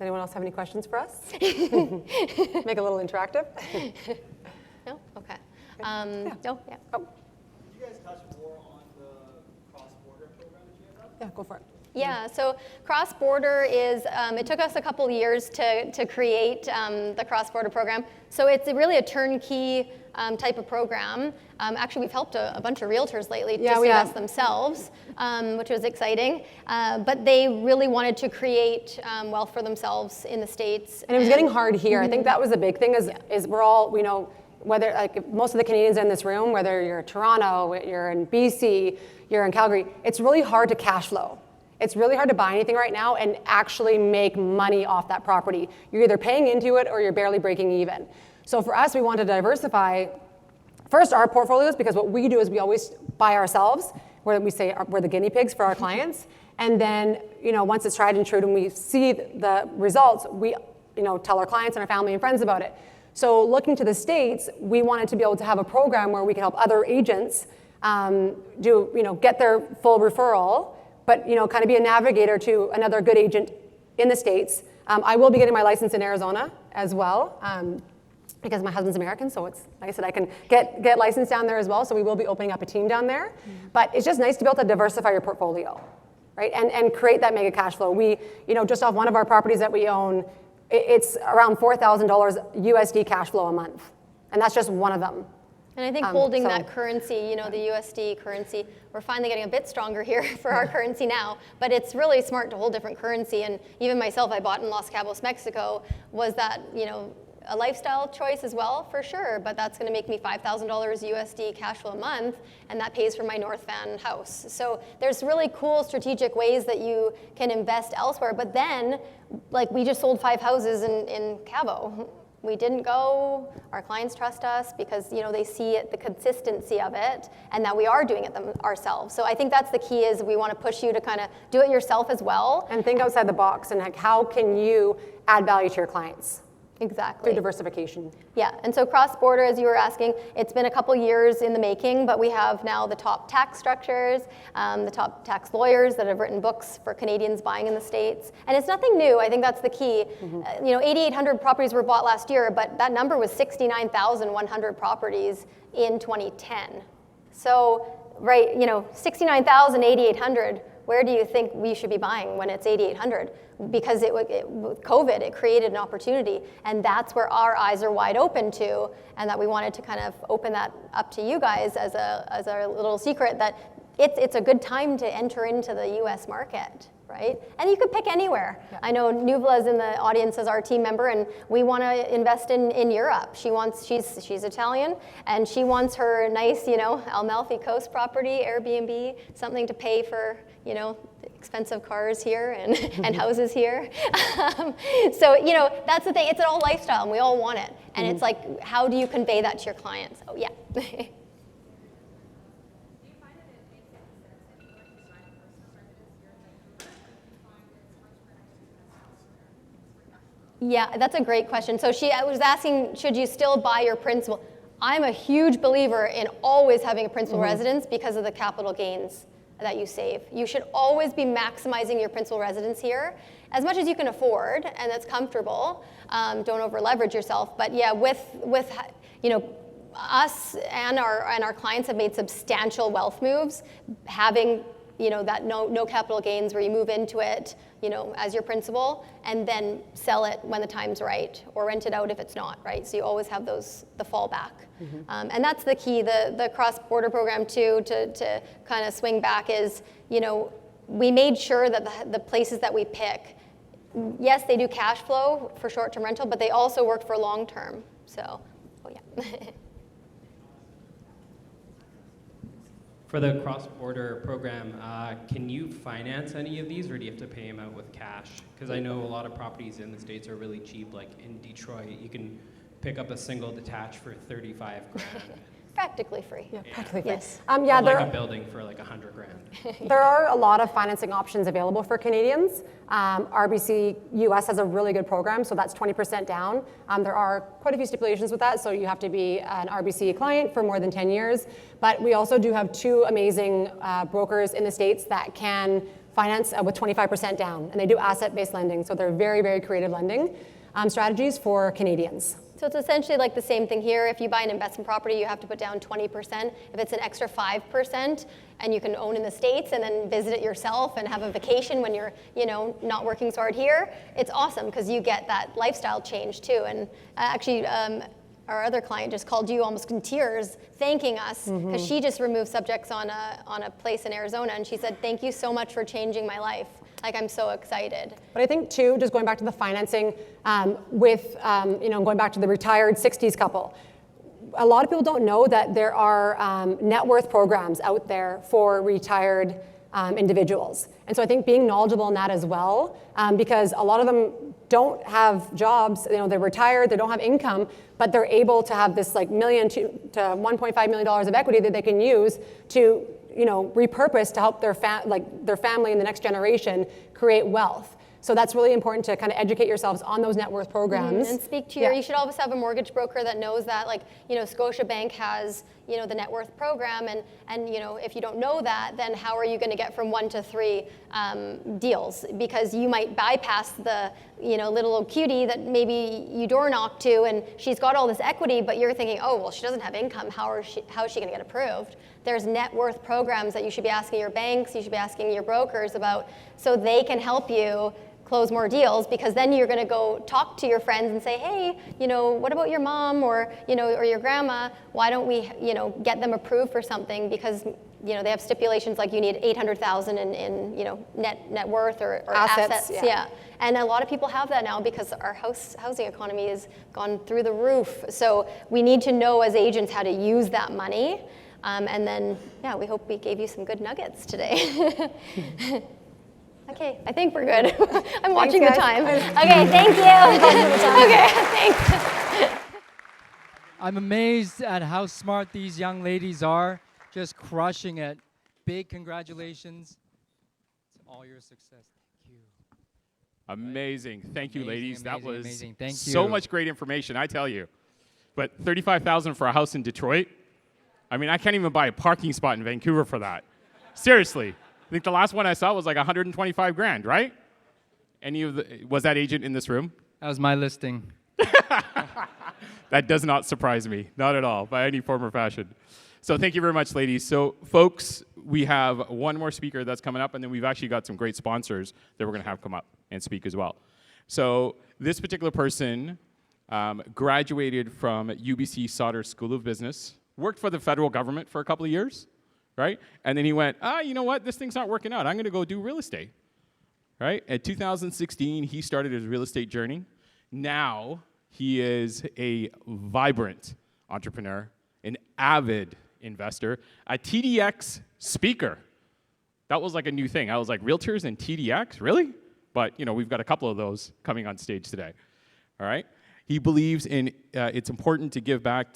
Anyone else have any questions for us? Make it a little interactive. No? Okay. No? Yeah. Oh. Could you guys touch more on the cross-border program that you guys have? Yeah, go for it. Yeah, so cross-border is, it took us a couple years to create the cross-border program. So it's really a turnkey type of program. Actually, we've helped a bunch of realtors lately just invest themselves, which was exciting. But they really wanted to create wealth for themselves in the States. And it was getting hard here. I think that was the big thing is we're all, whether like most of the Canadians in this room, whether you're in Toronto, you're in BC, you're in Calgary, it's really hard to cash flow. It's really hard to buy anything right now and actually make money off that property. You're either paying into it or you're barely breaking even. So for us, we want to diversify first our portfolios, because what we do is we always buy ourselves, where we say we're the guinea pigs for our clients. And then, once it's tried and true and we see the results, we, tell our clients and our family and friends about it. So looking to the States, we wanted to be able to have a program where we could help other agents get their full referral, but kind of be a navigator to another good agent in the States. I will be getting my license in Arizona as well, because my husband's American, so it's, like I said, I can get licensed down there as well, so we will be opening up a team down there. But it's just nice to be able to diversify your portfolio, right? And create that mega cash flow. We, just off one of our properties that we own, it's around $4,000 USD cash flow a month. And that's just one of them. And I think holding that currency, the USD currency, we're finally getting a bit stronger here for our currency now, but it's really smart to hold different currency. And even myself, I bought in Los Cabos, Mexico, was that, a lifestyle choice as well, for sure, but that's gonna make me $5,000 USD cash flow a month, and that pays for my North Van house. So there's really cool strategic ways that you can invest elsewhere, but then, like we just sold 5 houses in Cabo. We didn't go, our clients trust us because they see it, the consistency of it, and that we are doing it ourselves. So I think that's the key, is we want to push you to kind of do it yourself as well. And think outside the box, and like, how can you add value to your clients? Exactly. through diversification. Yeah, and so cross-border, as you were asking, it's been a couple years in the making, but we have now the top tax structures, the top tax lawyers that have written books for Canadians buying in the States. And it's nothing new, I think that's the key. 8,800 properties were bought last year, but that number was 69,100 properties in 2010. So, right, 69,000, 8,800, where do you think we should be buying when it's 8,800? Because with COVID, it created an opportunity, and that's where our eyes are wide open to, and that we wanted to kind of open that up to you guys as a little secret that it's a good time to enter into the U.S. market, right? And you could pick anywhere. Yeah. I know Nuvla's in the audience as our team member, and we want to invest in Europe. She's Italian, and she wants her nice, Amalfi Coast property, Airbnb, something to pay for, expensive cars here and houses here. So, that's the thing. It's an all lifestyle, and we all want it. And it's like, how do you convey that to your clients? Oh, yeah. Yeah, that's a great question. So I was asking, should you still buy your principal? I'm a huge believer in always having a principal residence because of the capital gains that you save. You should always be maximizing your principal residence here as much as you can afford, and that's comfortable. Don't over leverage yourself. But yeah, with us and our clients have made substantial wealth moves, having that no capital gains where you move into it, as your principal, and then sell it when the time's right, or rent it out if it's not, right? So you always have the fallback. And that's the key. The cross-border program too, to kind of swing back is, we made sure that the places that we pick, yes, they do cash flow for short-term rental, but they also work for long-term. So, yeah. For the cross-border program, can you finance any of these, or do you have to pay them out with cash? Because I know a lot of properties in the States are really cheap. Like in Detroit, you can pick up a single detached for 35 grand. Practically free. Yeah, practically free. Yes. Yeah, like a building for like 100 grand. There are a lot of financing options available for Canadians. RBC US has a really good program, so that's 20% down. There are quite a few stipulations with that, so you have to be an RBC client for more than 10 years. But we also do have two amazing brokers in the States that can finance with 25% down, and they do asset-based lending, so they're very, very creative lending strategies for Canadians. So it's essentially like the same thing here. If you buy an investment property, you have to put down 20%. If it's an extra 5%, and you can own in the States and then visit it yourself and have a vacation when you're, not working so hard here, it's awesome because you get that lifestyle change too. And actually, our other client just called you almost in tears, thanking us because she just removed subjects on a place in Arizona, and she said, "Thank you so much for changing my life. Like, I'm so excited." But I think too, just going back to the financing, going back to the retired 60s couple, a lot of people don't know that there are net worth programs out there for retired individuals. And so I think being knowledgeable in that as well, because a lot of them don't have jobs, they're retired, they don't have income, but they're able to have this like $1 million to $1.5 million of equity that they can use to repurpose to help their family and the next generation create wealth. So that's really important to kind of educate yourselves on those net worth programs. And speak to you should always have a mortgage broker that knows that, Scotiabank has, the net worth program, and if you don't know that, then how are you going to get from 1 to 3 deals? Because you might bypass the, little old cutie that maybe you door knock to, and she's got all this equity, but you're thinking, oh, well, she doesn't have income. How is she going to get approved? There's net worth programs that you should be asking your banks, you should be asking your brokers about, so they can help you close more deals, because then you're going to go talk to your friends and say, hey, what about your mom or your grandma? Why don't we, get them approved for something? Because they have stipulations like you need 800,000 in net worth or assets. Yeah. And a lot of people have that now because our housing economy has gone through the roof. So we need to know as agents how to use that money. And then, we hope we gave you some good nuggets today. Okay, I think we're good. I'm watching the time. Okay, thank you. Okay, thanks. I'm amazed at how smart these young ladies are, just crushing it. Big congratulations. It's all your success. Thank you. Amazing. Thank you, Amazing, ladies. That amazing, was amazing. Thank so you. much great information, I tell you. But $35,000 for a house in Detroit? I mean, I can't even buy a parking spot in Vancouver for that. Seriously. I think the last one I saw was like 125 grand, right? Was that agent in this room? That was my listing. That does not surprise me, not at all, by any form or fashion. So thank you very much, ladies. So folks, we have one more speaker that's coming up, and then we've actually got some great sponsors that we're gonna have come up and speak as well. So this particular person graduated from UBC Sauder School of Business, worked for the federal government for a couple of years, right? And then he went, you know what, this thing's not working out. I'm gonna go do real estate, right? At 2016, he started his real estate journey. Now, he is a vibrant entrepreneur, an avid investor, a TDX speaker. That was like a new thing. I was like, realtors and TDX, really? But you know, we've got a couple of those coming on stage today. All right. He believes in it's important to give back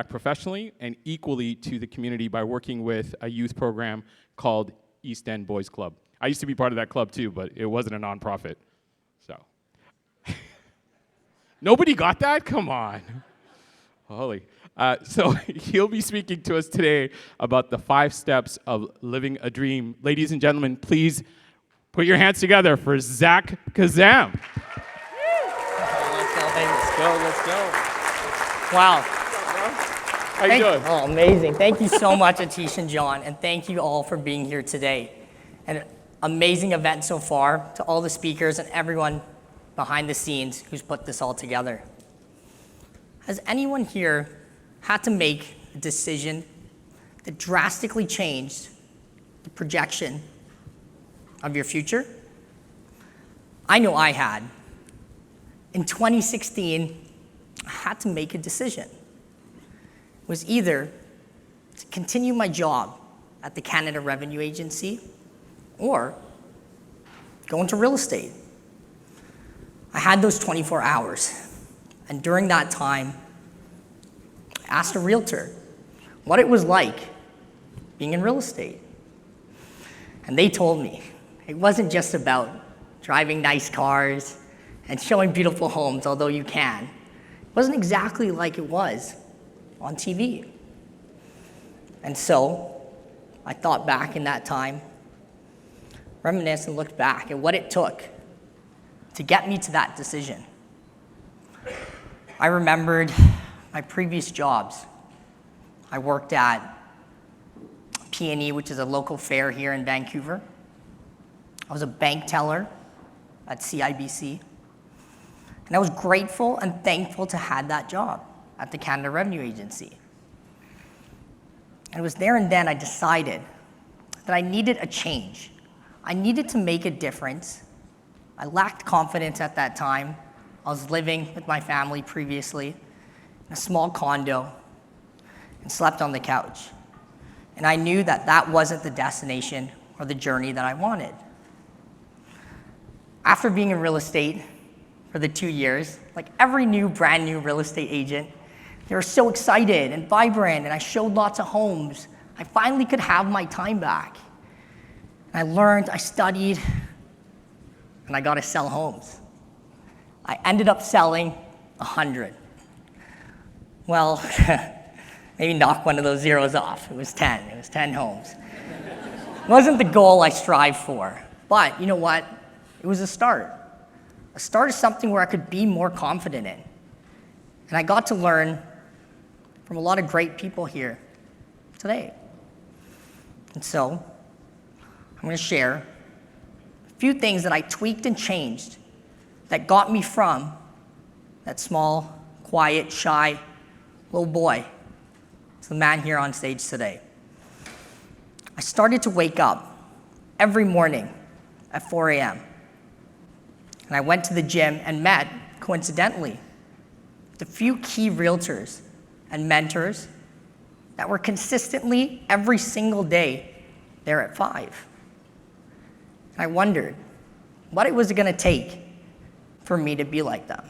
professionally and equally to the community by working with a youth program called East End Boys Club. I used to be part of that club too, but it wasn't a nonprofit. So. Nobody got that? Come on. Holy. So he'll be speaking to us today about the 5 steps of living a dream. Ladies and gentlemen, please put your hands together for Zach KASSAM. Let's go. Wow. How you doing? Oh, amazing. Thank you so much, ATTESH and John, and thank you all for being here today. An amazing event so far, to all the speakers and everyone behind the scenes who's put this all together. Has anyone here had to make a decision that drastically changed the projection of your future? I know I had. In 2016, I had to make a decision. It was either to continue my job at the Canada Revenue Agency or go into real estate. I had those 24 hours, and during that time, I asked a realtor what it was like being in real estate. And they told me it wasn't just about driving nice cars and showing beautiful homes, although you can. It wasn't exactly like it was on TV. And so I thought back in that time, reminisced and looked back at what it took to get me to that decision. I remembered my previous jobs. I worked at P&E, which is a local fair here in Vancouver. I was a bank teller at CIBC. And I was grateful and thankful to have that job at the Canada Revenue Agency. And it was there and then I decided that I needed a change. I needed to make a difference. I lacked confidence at that time. I was living with my family previously in a small condo and slept on the couch. And I knew that that wasn't the destination or the journey that I wanted. After being in real estate for the 2 years, like every brand new real estate agent, they were so excited and vibrant, and I showed lots of homes. I finally could have my time back. And I learned, I studied, and I got to sell homes. I ended up selling 100. Well, maybe knock one of those zeros off. It was 10. It was 10 homes. It wasn't the goal I strived for, but you know what? It was a start. A start is something where I could be more confident in. And I got to learn from a lot of great people here today. And so, I'm going to share a few things that I tweaked and changed that got me from that small, quiet, shy little boy to the man here on stage today. I started to wake up every morning at 4 a.m. And I went to the gym and met, coincidentally, the few key realtors and mentors that were consistently every single day there at 5. And I wondered what it was going to take for me to be like them.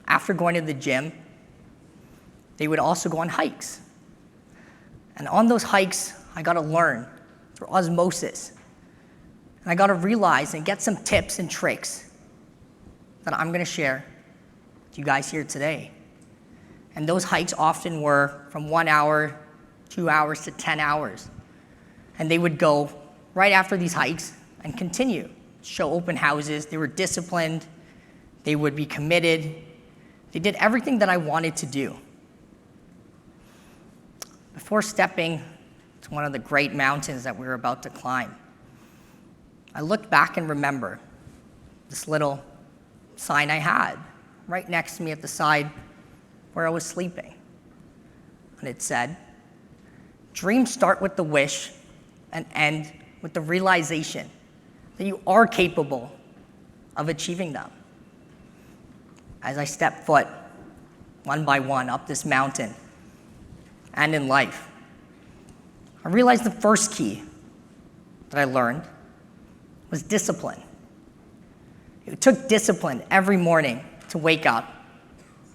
After going to the gym, they would also go on hikes. And on those hikes, I got to learn through osmosis And I got to realize and get some tips and tricks that I'm going to share with you guys here today. And those hikes often were from 1 hour, 2 hours to 10 hours. And they would go right after these hikes and continue, show open houses. They were disciplined. They would be committed. They did everything that I wanted to do. Before stepping to one of the great mountains that we were about to climb, I looked back and remember this little sign I had right next to me at the side where I was sleeping. And it said, "Dreams start with the wish and end with the realization that you are capable of achieving them." As I stepped foot, one by one, up this mountain and in life, I realized the first key that I learned was discipline. It took discipline every morning to wake up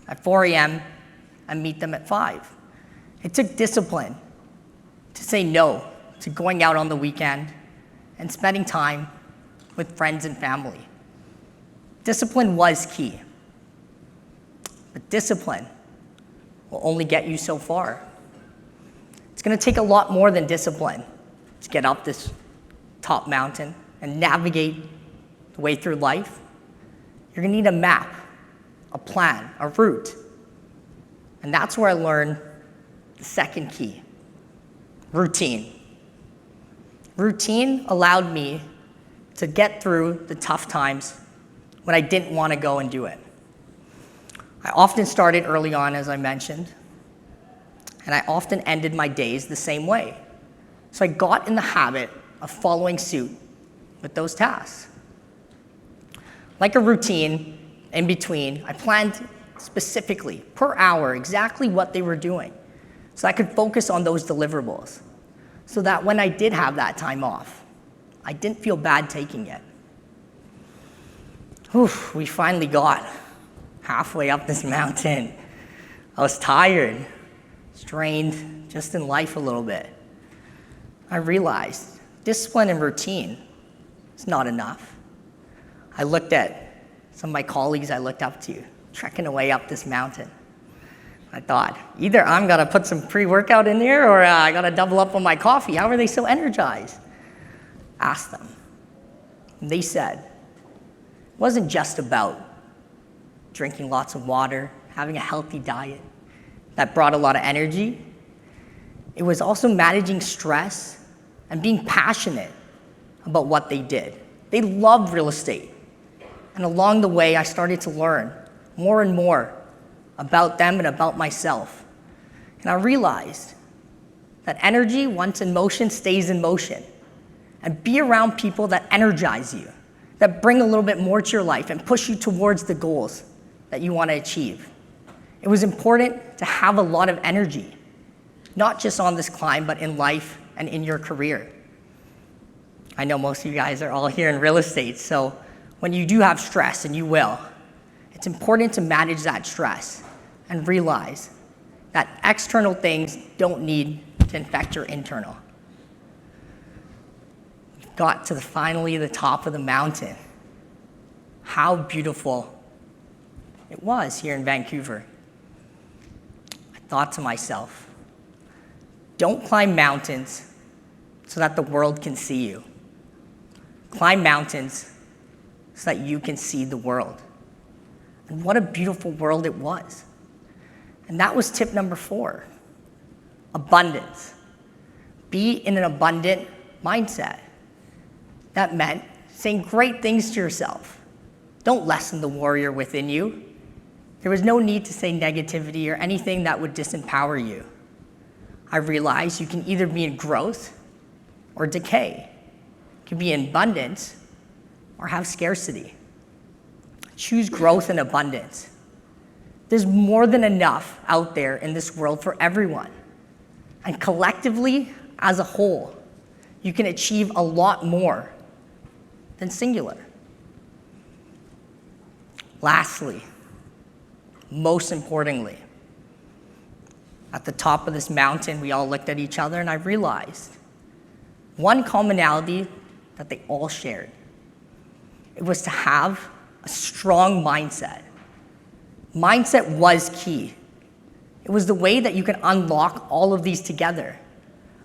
at 4 a.m. and meet them at 5. It took discipline to say no to going out on the weekend and spending time with friends and family. Discipline was key. But discipline will only get you so far. It's going to take a lot more than discipline to get up this top mountain and navigate the way through life. You're going to need a map, a plan, a route. And that's where I learned the second key, routine. Routine allowed me to get through the tough times when I didn't want to go and do it. I often started early on, as I mentioned, and I often ended my days the same way. So I got in the habit of following suit with those tasks. Like a routine in between, I planned specifically per hour exactly what they were doing so I could focus on those deliverables so that when I did have that time off, I didn't feel bad taking it. We finally got halfway up this mountain. I was tired, strained just in life a little bit. I realized discipline and routine is not enough. I looked at some of my colleagues I looked up to, trekking away up this mountain. I thought, either I'm gonna put some pre-workout in there or I gotta double up on my coffee. How are they so energized? Asked them. And they said, it wasn't just about drinking lots of water, having a healthy diet that brought a lot of energy. It was also managing stress and being passionate about what they did. They loved real estate. And along the way, I started to learn more and more about them and about myself. And I realized that energy, once in motion, stays in motion. And be around people that energize you, that bring a little bit more to your life and push you towards the goals that you want to achieve. It was important to have a lot of energy, not just on this climb, but in life and in your career. I know most of you guys are all here in real estate, so when you do have stress, and you will, it's important to manage that stress and realize that external things don't need to infect your internal. We've got to finally the top of the mountain. How beautiful it was here in Vancouver. I thought to myself, don't climb mountains so that the world can see you. Climb mountains so that you can see the world. And what a beautiful world it was. And that was tip number 4, abundance. Be in an abundant mindset. That meant saying great things to yourself. Don't lessen the warrior within you. There was no need to say negativity or anything that would disempower you. I realized you can either be in growth or decay. You can be in abundance or have scarcity. Choose growth and abundance. There's more than enough out there in this world for everyone. And collectively, as a whole, you can achieve a lot more than singular. Lastly, most importantly, at the top of this mountain, we all looked at each other and I realized one commonality that they all shared. It was to have a strong mindset. Mindset was key. It was the way that you can unlock all of these together.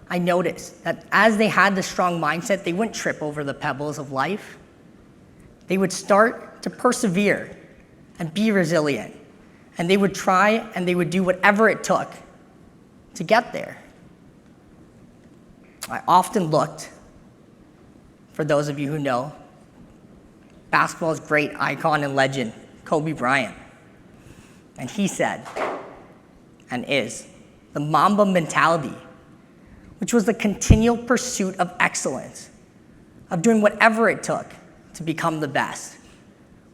I noticed that as they had the strong mindset, they wouldn't trip over the pebbles of life. They would start to persevere and be resilient. And they would try and they would do whatever it took to get there. I often looked, for those of you who know, basketball's great icon and legend, Kobe Bryant. And he said, and is, the Mamba mentality, which was the continual pursuit of excellence, of doing whatever it took to become the best.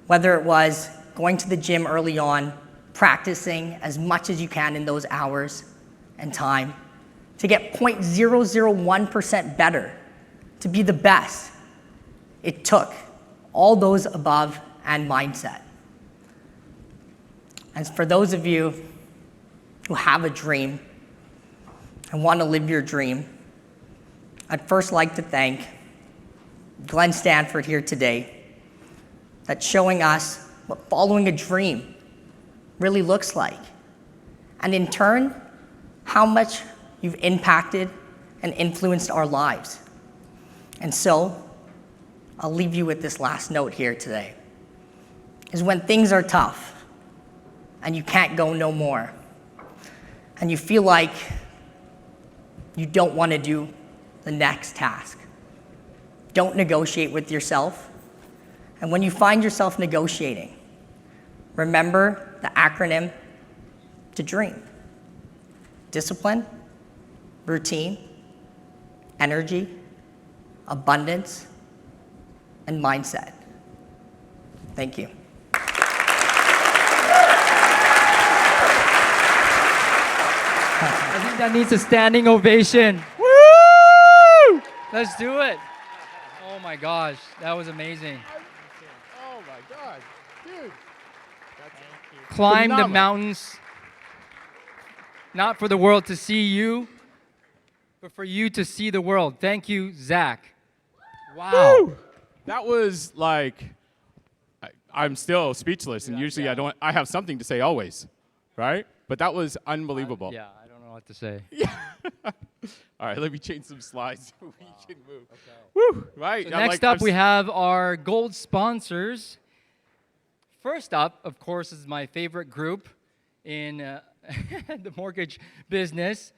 Whether it was going to the gym early on, practicing as much as you can in those hours and time, to get 0.001% better, to be the best. It took all those above and mindset. And for those of you who have a dream and want to live your dream, I'd first like to thank Glenn Sanford here today, that's showing us what following a dream really looks like. And in turn, how much you've impacted and influenced our lives. And so, I'll leave you with this last note here today, is when things are tough and you can't go no more, and you feel like you don't want to do the next task, don't negotiate with yourself. And when you find yourself negotiating, remember the acronym to dream: discipline, routine, energy, abundance, and mindset. Thank you. I think that needs a standing ovation. Woo! Let's do it. Oh my gosh, that was amazing. Oh my God, dude. Climb the Phenomenal. mountains, not for the world to see you, but for you to see the world. Thank you, Zach. Wow. Woo! That was like, I'm still speechless, and usually I have something to say always, right? But that was unbelievable. Yeah, I don't know what to say. All right, let me change some slides so we can move. Okay. Woo! Right. So next up, we have our gold sponsors. First up, of course, is my favorite group in the mortgage business,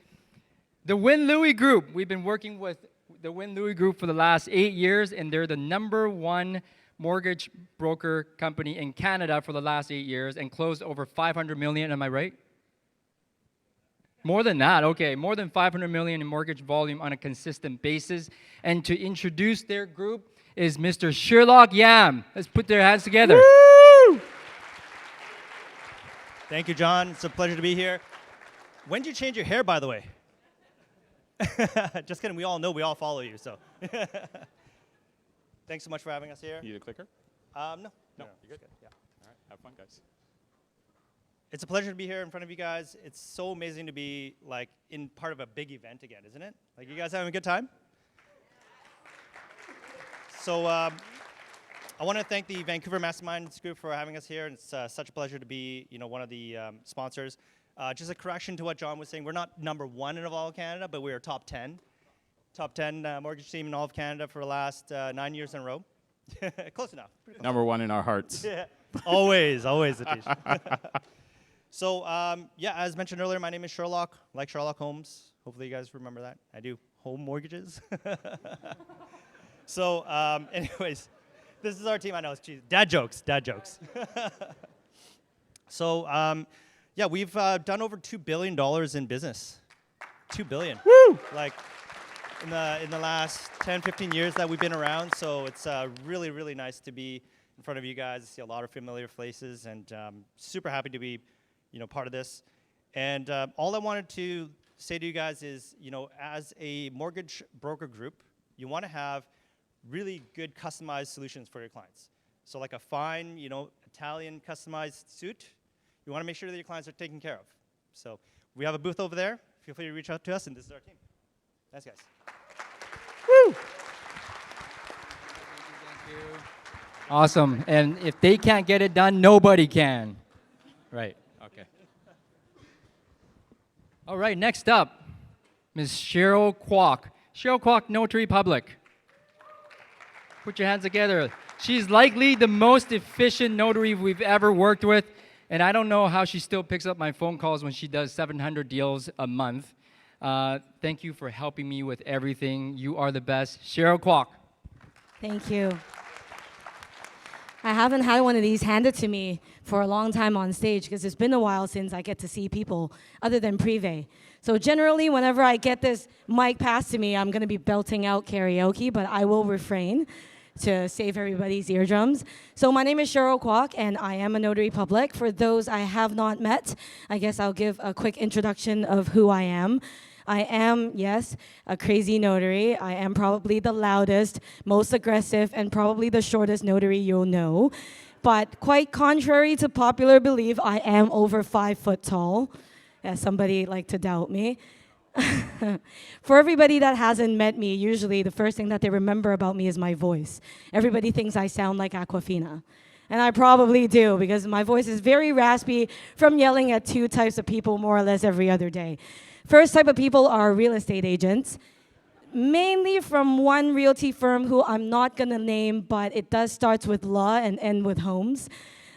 the LUI Group. We've been working with the LUI Group for the last 8 years, and they're the #1 mortgage broker company in Canada for the last 8 years and closed over 500 million, am I right? More than that, okay. More than 500 million in mortgage volume on a consistent basis. And to introduce their group is Mr. Sherlock Yam. Let's put their hands together. Woo! Thank you, John. It's a pleasure to be here. When did you change your hair, by the way? Just kidding. We all know. We all follow you. So, thanks so much for having us here. You need a clicker? No. No, you're good. Yeah. All right, have fun, guys. It's a pleasure to be here in front of you guys. It's so amazing to be like in part of a big event again, isn't it? Like, you guys having a good time? So I want to thank the Vancouver Masterminds group for having us here. It's such a pleasure to be, one of the sponsors. Just a correction to what John was saying. We're not #1 in all of Canada, but we are top 10. Top 10 mortgage team in all of Canada for the last 9 years in a row. Close enough. #1 in our hearts. Yeah. Always, Atish. So, as mentioned earlier, my name is Sherlock, like Sherlock Holmes. Hopefully you guys remember that. I do home mortgages. So, anyways, this is our team. I know, geez, dad jokes. So, we've done over $2 billion in business. $2 billion. Woo! Like, in the last 10, 15 years that we've been around. So it's really, really nice to be in front of you guys. I see a lot of familiar faces, and super happy to be, part of this. And all I wanted to say to you guys is, as a mortgage broker group, you want to have really good customized solutions for your clients. So like a fine, Italian customized suit, you want to make sure that your clients are taken care of. So we have a booth over there. Feel free to reach out to us, and this is our team. Thanks, guys. Woo! Awesome. And if they can't get it done, nobody can. Right. Okay. All right, next up, Ms. CHERYL KWOK. CHERYL KWOK, Notary Public. Put your hands together. She's likely the most efficient notary we've ever worked with, and I don't know how she still picks up my phone calls when she does 700 deals a month. Thank you for helping me with everything. You are the best. CHERYL KWOK. Thank you. I haven't had one of these handed to me for a long time on stage because it's been a while since I get to see people other than Privé. So generally, whenever I get this mic passed to me, I'm going to be belting out karaoke, but I will refrain to save everybody's eardrums. So my name is CHERYL KWOK, and I am a notary public. For those I have not met, I guess I'll give a quick introduction of who I am. I am, yes, a crazy notary. I am probably the loudest, most aggressive, and probably the shortest notary you'll know. But quite contrary to popular belief, I am over 5 foot tall. Yeah, somebody like to doubt me. For everybody that hasn't met me, usually the first thing that they remember about me is my voice. Everybody thinks I sound like Aquafina. And I probably do, because my voice is very raspy from yelling at 2 types of people more or less every other day. First type of people are real estate agents, mainly from one realty firm who I'm not gonna name, but it does start with law and end with homes.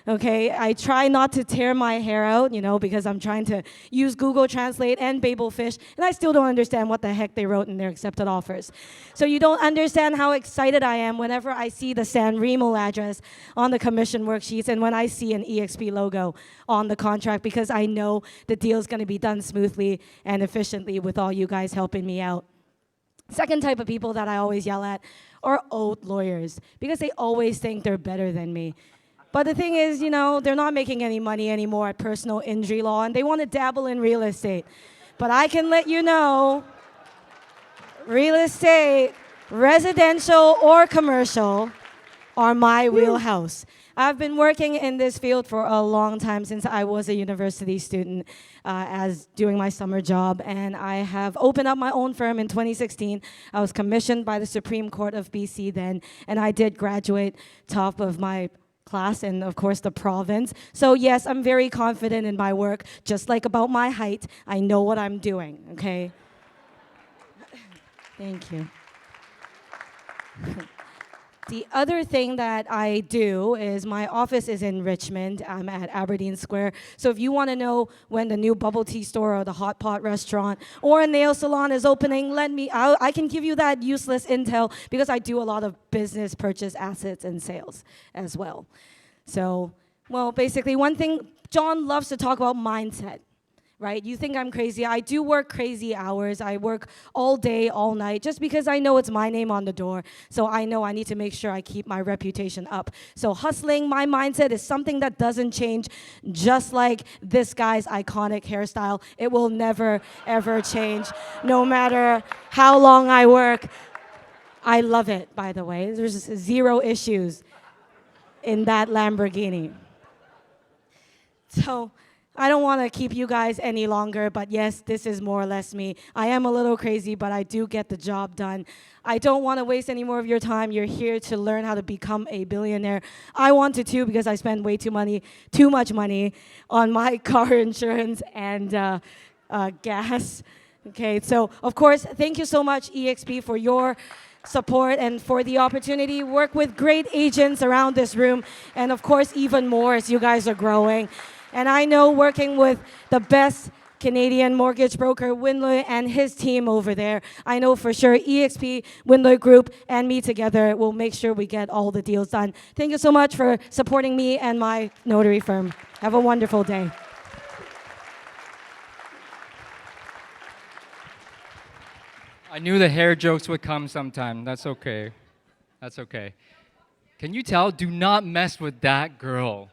Okay, I try not to tear my hair out, you know, because I'm trying to use Google Translate and Babelfish, and I still don't understand what the heck they wrote in their accepted offers. So you don't understand how excited I am whenever I see the San Remo address on the commission worksheets and when I see an EXP logo on the contract, because I know the deal's gonna be done smoothly and efficiently with all you guys helping me out. Second type of people that I always yell at are old lawyers, because they always think they're better than me. But the thing is, you know, they're not making any money anymore at personal injury law, and they want to dabble in real estate. But I can let you know, real estate, residential or commercial, are my wheelhouse. I've been working in this field for a long time, since I was a university student, as doing my summer job, and I have opened up my own firm in 2016. I was commissioned by the Supreme Court of BC then, and I did graduate top of my class and of course the province. So yes, I'm very confident in my work, just like about my height. I know what I'm doing, okay? Thank you. The other thing that I do is my office is in Richmond. I'm at Aberdeen Square. So if you want to know when the new bubble tea store or the hot pot restaurant or a nail salon is opening, let me out. I can give you that useless intel because I do a lot of business purchase, assets, and sales as well. So, well, basically one thing, John loves to talk about mindset. Right? You think I'm crazy. I do work crazy hours. I work all day, all night, just because I know it's my name on the door. So I know I need to make sure I keep my reputation up. So hustling, my mindset is something that doesn't change, just like this guy's iconic hairstyle. It will never, ever change, no matter how long I work. I love it, by the way. There's 0 issues in that Lamborghini. So I don't want to keep you guys any longer, but yes, this is more or less me. I am a little crazy, but I do get the job done. I don't want to waste any more of your time. You're here to learn how to become a billionaire. I wanted to because I spend way too much money on my car insurance and gas. Okay, so of course, thank you so much, EXP, for your support and for the opportunity. Work with great agents around this room, and of course, even more as you guys are growing. And I know working with the best Canadian mortgage broker, Winloy, and his team over there, I know for sure EXP, Winloy Group, and me together will make sure we get all the deals done. Thank you so much for supporting me and my notary firm. Have a wonderful day. I knew the hair jokes would come sometime. That's okay. That's okay. Can you tell? Do not mess with that girl.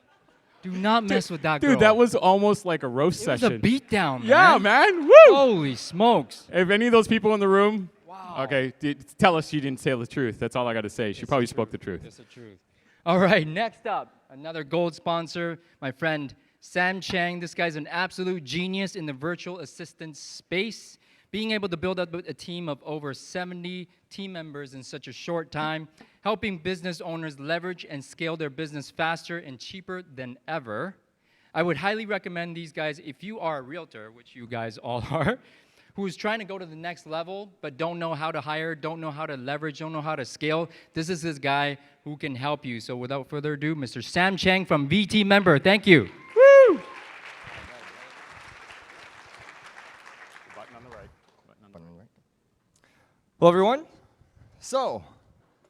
Do not mess with that girl. Dude, that was almost like a roast session. It was a beatdown, man. Yeah, man. Woo! Holy smokes. If any of those people in the room, wow. Okay, tell us she didn't tell the truth. That's all I got to say. She probably spoke the truth. It's the truth. All right, next up, another gold sponsor, my friend Sam Chang. This guy's an absolute genius in the virtual assistant space. being able to build up a team of over 70 team members in such a short time, helping business owners leverage and scale their business faster and cheaper than ever. I would highly recommend these guys if you are a realtor, which you guys all are, who's trying to go to the next level but don't know how to hire, don't know how to leverage, don't know how to scale. This is this guy who can help you. So without further ado, Mr. Sam Chang from VT Member. Thank you. Woo! Button on the right. Button on the right. Hello, everyone. So,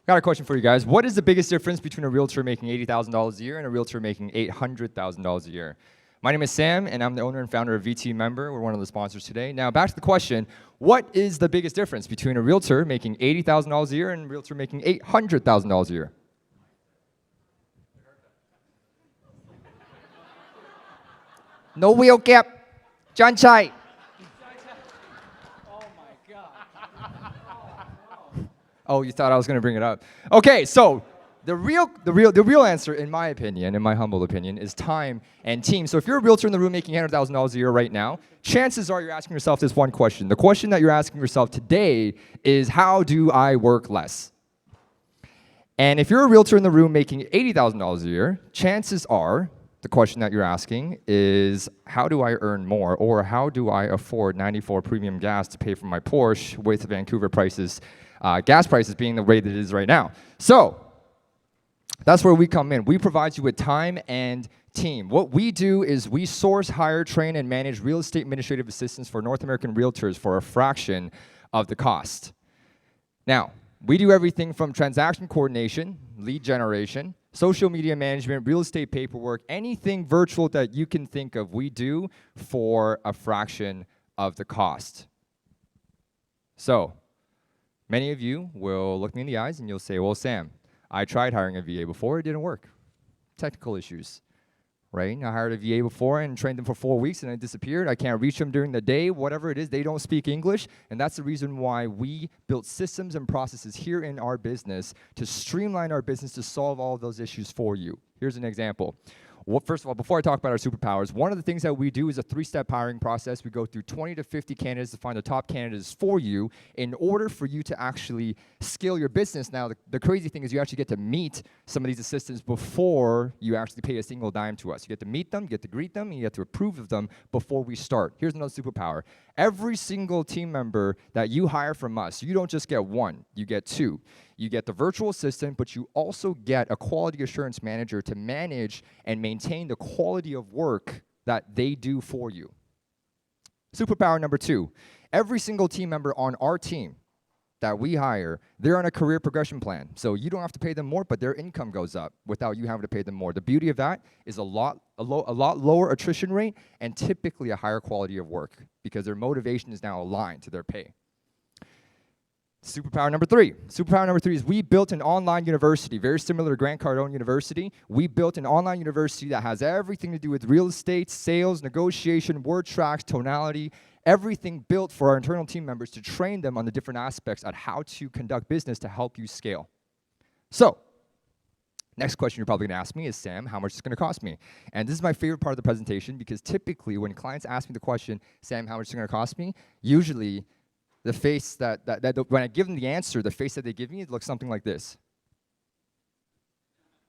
got a question for you guys. What is the biggest difference between a realtor making $80,000 a year and a realtor making $800,000 a year? My name is Sam, and I'm the owner and founder of VT Member. We're one of the sponsors today. Now, back to the question, what is the biggest difference between a realtor making $80,000 a year and a realtor making $800,000 a year? No wheel gap. John Tsai. Oh, you thought I was going to bring it up. Okay, so the real answer, in my opinion, in my humble opinion, is time and team. So if you're a realtor in the room making $800,000 a year right now, chances are you're asking yourself this one question. The question that you're asking yourself today is, how do I work less? And if you're a realtor in the room making $80,000 a year, chances are the question that you're asking is, how do I earn more? Or how do I afford 94 premium gas to pay for my Porsche with Vancouver prices, gas prices being the way that it is right now? So that's where we come in. We provide you with time and team. What we do is we source, hire, train, and manage real estate administrative assistants for North American realtors for a fraction of the cost. Now, we do everything from transaction coordination, lead generation, social media management, real estate paperwork, anything virtual that you can think of, we do for a fraction of the cost. So, many of you will look me in the eyes and you'll say, well, Sam, I tried hiring a VA before, it didn't work. Technical issues, right? I hired a VA before and trained them for 4 weeks and it disappeared. I can't reach them during the day, whatever it is, they don't speak English. And that's the reason why we built systems and processes here in our business to streamline our business to solve all of those issues for you. Here's an example. Well, first of all, before I talk about our superpowers, one of the things that we do is a 3-step hiring process. We go through 20 to 50 candidates to find the top candidates for you in order for you to actually scale your business. Now, the crazy thing is you actually get to meet some of these assistants before you actually pay a single dime to us. You get to meet them, you get to greet them, and you get to approve of them before we start. Here's another superpower. Every single team member that you hire from us, you don't just get one, you get two. You get the virtual assistant, but you also get a quality assurance manager to manage and maintain the quality of work that they do for you. Superpower number 2, every single team member on our team that we hire, they're on a career progression plan. So you don't have to pay them more, but their income goes up without you having to pay them more. The beauty of that is a lot lower attrition rate and typically a higher quality of work because their motivation is now aligned to their pay. Superpower number 3. Superpower number 3 is we built an online university, very similar to Grant Cardone University. We built an online university that has everything to do with real estate, sales, negotiation, word tracks, tonality, everything built for our internal team members to train them on the different aspects on how to conduct business to help you scale. So, next question you're probably going to ask me is, Sam, how much is it going to cost me? And this is my favorite part of the presentation because typically when clients ask me the question, Sam, how much is it going to cost me? Usually, the face when I give them the answer, the face that they give me, it looks something like this.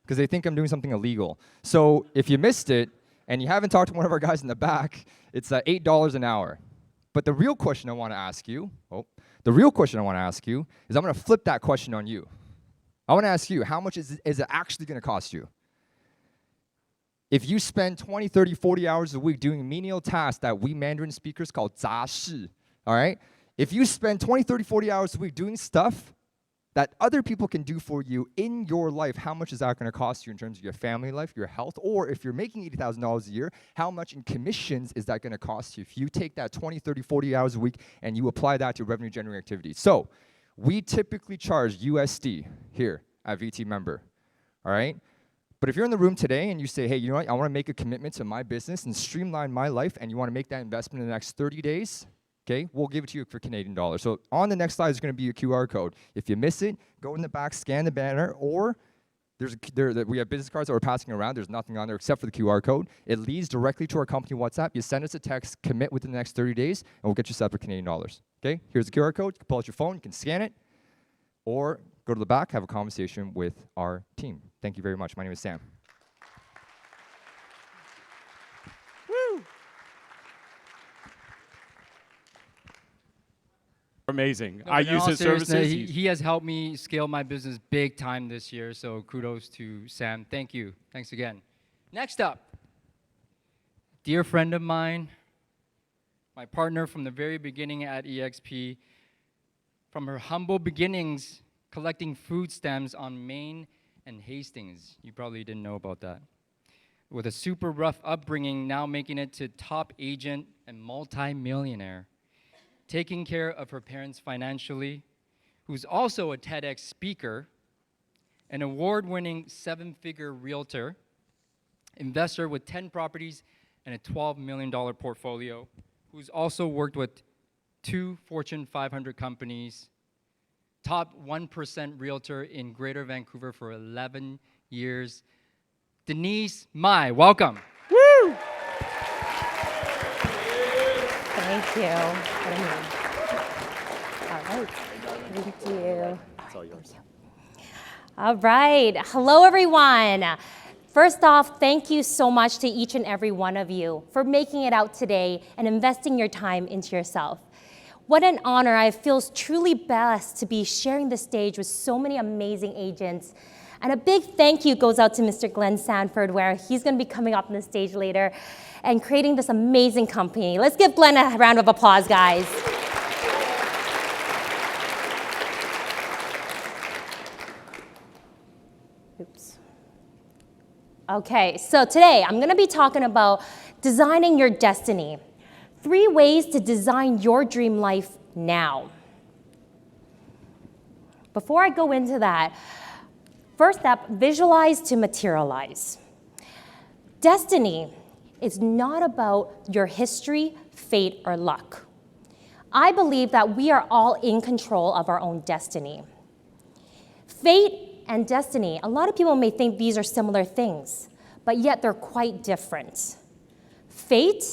Because they think I'm doing something illegal. So if you missed it, and you haven't talked to one of our guys in the back, it's $8 an hour. But the real question I want to ask you, is I'm going to flip that question on you. I want to ask you, how much is it actually going to cost you? If you spend 20, 30, 40 hours a week doing menial tasks that we Mandarin speakers call 杂事, all right? If you spend 20, 30, 40 hours a week doing stuff that other people can do for you in your life, how much is that going to cost you in terms of your family life, your health? Or if you're making $80,000 a year, how much in commissions is that going to cost you if you take that 20, 30, 40 hours a week and you apply that to revenue generating activities? So we typically charge USD here at VT Member, all right? But if you're in the room today and you say, hey, you know what, I want to make a commitment to my business and streamline my life, and you want to make that investment in the next 30 days, okay, we'll give it to you for Canadian dollars. So on the next slide is going to be a QR code. If you miss it, go in the back, scan the banner, or we have business cards that we're passing around. There's nothing on there except for the QR code. It leads directly to our company WhatsApp. You send us a text, commit within the next 30 days, and we'll get you set up for Canadian dollars. Okay, here's the QR code. You can pull out your phone, you can scan it, or go to the back, have a conversation with our team. Thank you very much. My name is Sam. Amazing. No, I but in use all his services. seriousness, He has helped me scale my business big time this year, so kudos to Sam. Thank you. Thanks again. Next up, dear friend of mine, my partner from the very beginning at EXP, from her humble beginnings collecting food stamps on Main and Hastings. You probably didn't know about that. With a super rough upbringing, now making it to top agent and multi-millionaire. Taking care of her parents financially, who's also a TEDx speaker, an award-winning 7-figure realtor, investor with 10 properties and a $12 million portfolio, who's also worked with 2 Fortune 500 companies, top 1% realtor in Greater Vancouver for 11 years. Denise Mai, welcome. Woo! Thank you. All right. Thank you. It's all yours. All right. Hello, everyone. First off, thank you so much to each and every one of you for making it out today and investing your time into yourself. What an honor. I feel truly blessed to be sharing the stage with so many amazing agents. And a big thank you goes out to Mr. Glenn Sanford, where he's going to be coming up on the stage later and creating this amazing company. Let's give Glenn a round of applause, guys. Oops. Okay, so today I'm going to be talking about designing your destiny. 3 ways to design your dream life now. Before I go into that, first step, visualize to materialize. Destiny is not about your history, fate, or luck. I believe that we are all in control of our own destiny. Fate and destiny, a lot of people may think these are similar things, but yet they're quite different. Fate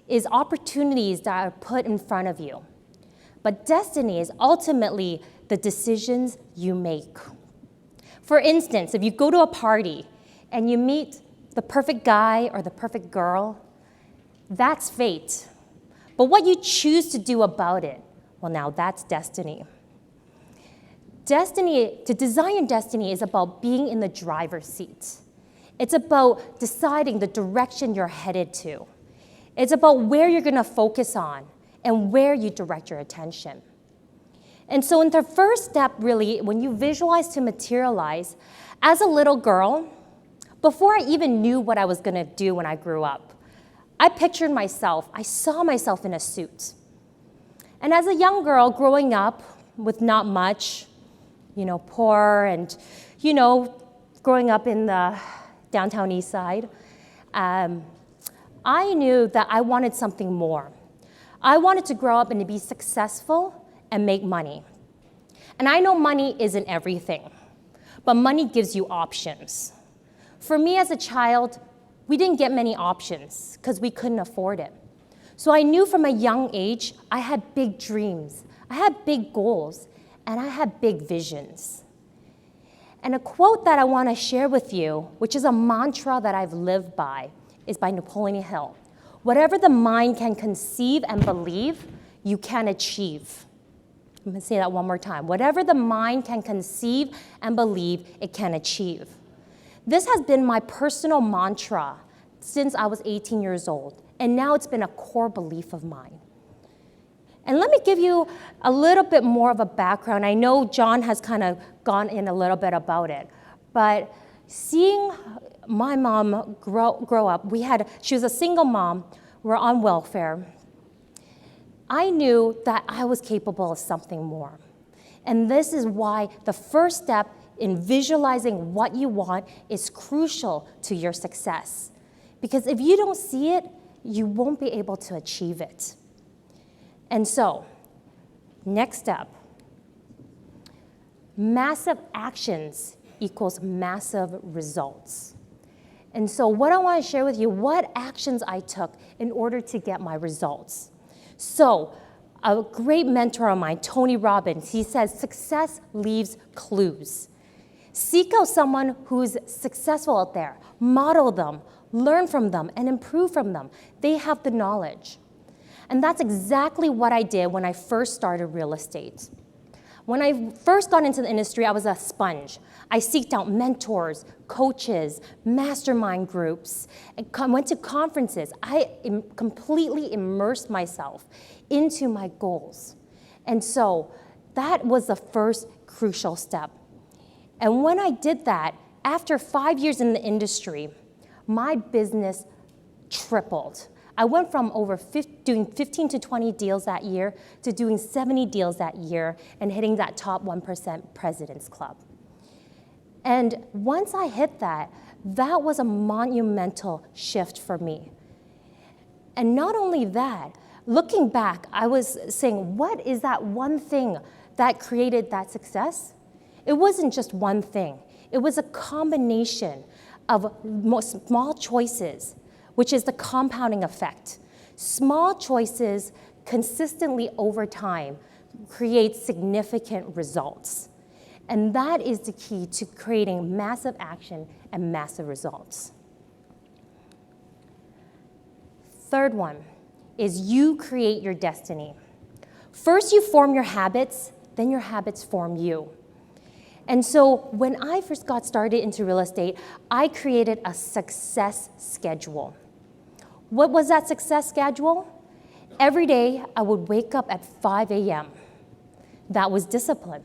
is opportunities that are put in front of you, but destiny is ultimately the decisions you make. For instance, if you go to a party and you meet the perfect guy or the perfect girl, that's fate. But what you choose to do about it, well, now that's destiny. Destiny, to design your destiny is about being in the driver's seat. It's about deciding the direction you're headed to. It's about where you're gonna focus on and where you direct your attention. And so in the first step, really, when you visualize to materialize, as a little girl, before I even knew what I was gonna do when I grew up, I pictured myself, I saw myself in a suit. And as a young girl growing up with not much, poor and, growing up in the downtown east side, I knew that I wanted something more. I wanted to grow up and to be successful and make money. And I know money isn't everything, but money gives you options. For me as a child, we didn't get many options because we couldn't afford it. So I knew from a young age, I had big dreams, I had big goals, and I had big visions. And a quote that I want to share with you, which is a mantra that I've lived by, is by Napoleon Hill. Whatever the mind can conceive and believe, you can achieve. I'm going to say that one more time. Whatever the mind can conceive and believe, it can achieve. This has been my personal mantra since I was 18 years old, and now it's been a core belief of mine. And let me give you a little bit more of a background. I know John has kind of gone in a little bit about it, but seeing my mom grow up, she was a single mom, we're on welfare. I knew that I was capable of something more. And this is why the first step in visualizing what you want is crucial to your success. Because if you don't see it, you won't be able to achieve it. And so, next step, massive actions equals massive results. And so what I want to share with you, what actions I took in order to get my results. So A great mentor of mine, Tony Robbins, he says, success leaves clues. Seek out someone who's successful out there, model them, learn from them, and improve from them. They have the knowledge. And that's exactly what I did when I first started real estate. When I first got into the industry, I was a sponge. I seeked out mentors, coaches, mastermind groups, and went to conferences. I completely immersed myself into my goals. And so that was the first crucial step. And when I did that, after 5 years in the industry, my business tripled. I went from doing 15 to 20 deals that year to doing 70 deals that year and hitting that top 1% President's Club. And once I hit that, that was a monumental shift for me. And not only that, looking back, I was saying, what is that one thing that created that success? It wasn't just one thing. It was a combination of small choices, which is the compounding effect. Small choices consistently over time create significant results. And that is the key to creating massive action and massive results. Third one is you create your destiny. First you form your habits, then your habits form you. And so when I first got started into real estate, I created a success schedule. What was that success schedule? Every day I would wake up at 5 a.m. That was discipline.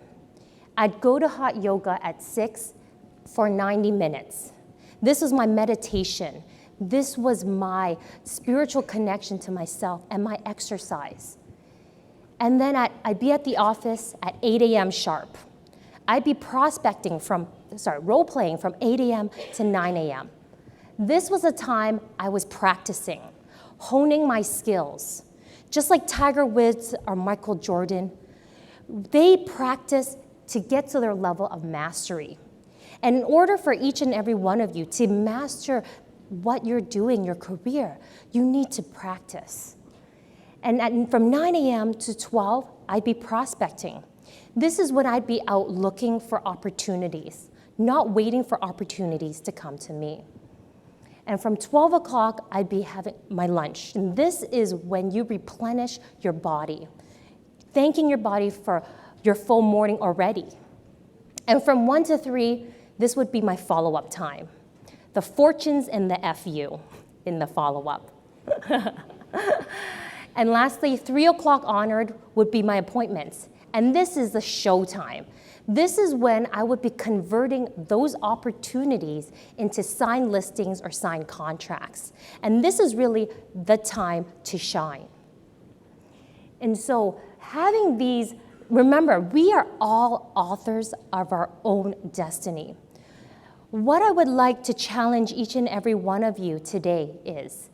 I'd go to hot yoga at 6 for 90 minutes. This was my meditation. This was my spiritual connection to myself and my exercise. And then I'd be at the office at 8 a.m. sharp. I'd be role-playing from 8 a.m. to 9 a.m. This was a time I was practicing, honing my skills. Just like Tiger Woods or Michael Jordan, they practice to get to their level of mastery. And in order for each and every one of you to master what you're doing, your career, you need to practice. And from 9 a.m. to 12, I'd be prospecting. This is when I'd be out looking for opportunities, not waiting for opportunities to come to me. And from 12 o'clock, I'd be having my lunch. And this is when you replenish your body, thanking your body for your full morning already. And from 1 to 3, this would be my follow-up time. The fortunes and the FU in the follow-up. And lastly, 3 o'clock onward would be my appointments. And this is the show time. This is when I would be converting those opportunities into signed listings or signed contracts. And this is really the time to shine. And so having these, remember, we are all authors of our own destiny. What I would like to challenge each and every one of you today is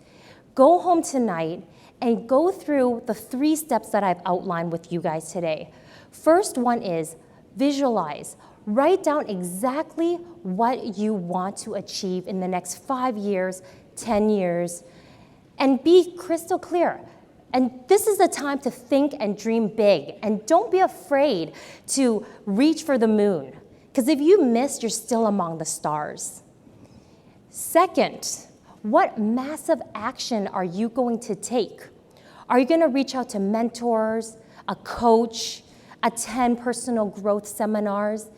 go home tonight and go through the 3 steps that I've outlined with you guys today. First one is visualize. Write down exactly what you want to achieve in the next 5 years, 10 years, and be crystal clear. And this is the time to think and dream big. And don't be afraid to reach for the moon. Because if you miss, you're still among the stars. Second, what massive action are you going to take? Are you going to reach out to mentors, a coach, attend personal growth seminars?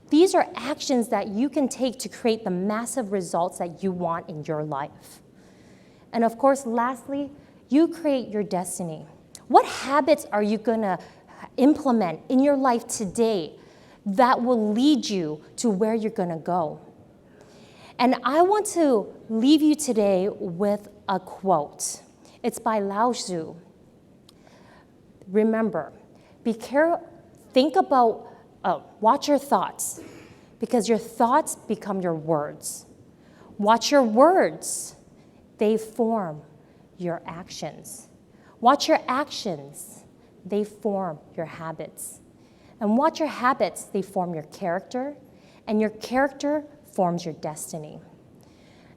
These are actions that you can take to create the massive results that you want in your life. And of course, lastly, you create your destiny. What habits are you going to implement in your life today that will lead you to where you're going to go? And I want to leave you today with a quote. It's by Lao Tzu. Remember, be careful, think about, watch your thoughts, because your thoughts become your words. Watch your words, they form your actions. Watch your actions, they form your habits. And watch your habits, they form your character, and your character forms your destiny.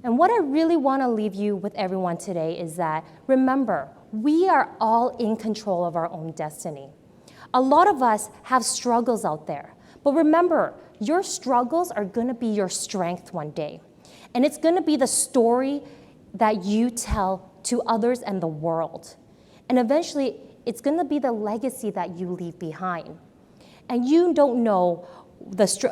And what I really want to leave you with everyone today is that, remember, we are all in control of our own destiny. A lot of us have struggles out there, but remember, your struggles are gonna be your strength one day. And it's gonna be the story that you tell to others and the world. And eventually, it's gonna be the legacy that you leave behind. And you don't know,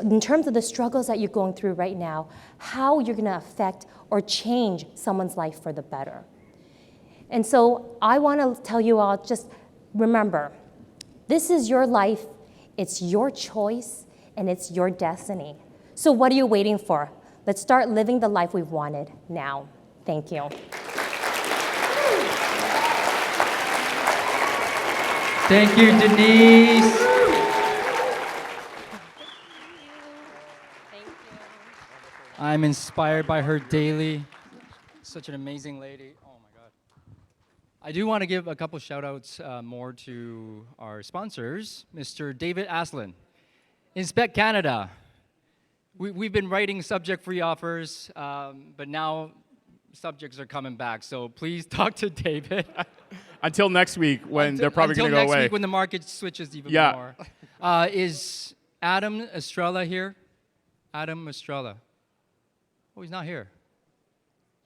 in terms of the struggles that you're going through right now, how you're gonna affect or change someone's life for the better. And so I wanna tell you all, just remember, this is your life, it's your choice, and it's your destiny. So what are you waiting for? Let's start living the life we've wanted now. Thank you. Thank you, Denise. I'm inspired by her daily. Such an amazing lady. Oh my God. I do want to give a couple shout outs more to our sponsors, Mr. David Aslin. Inspect Canada. We've been writing subject-free offers, but now subjects are coming back. So please talk to David. Until next week, when they're probably going to go away. Until next week, when the market switches even more. Is Adam Estrella here? Adam Estrella. Oh, he's not here.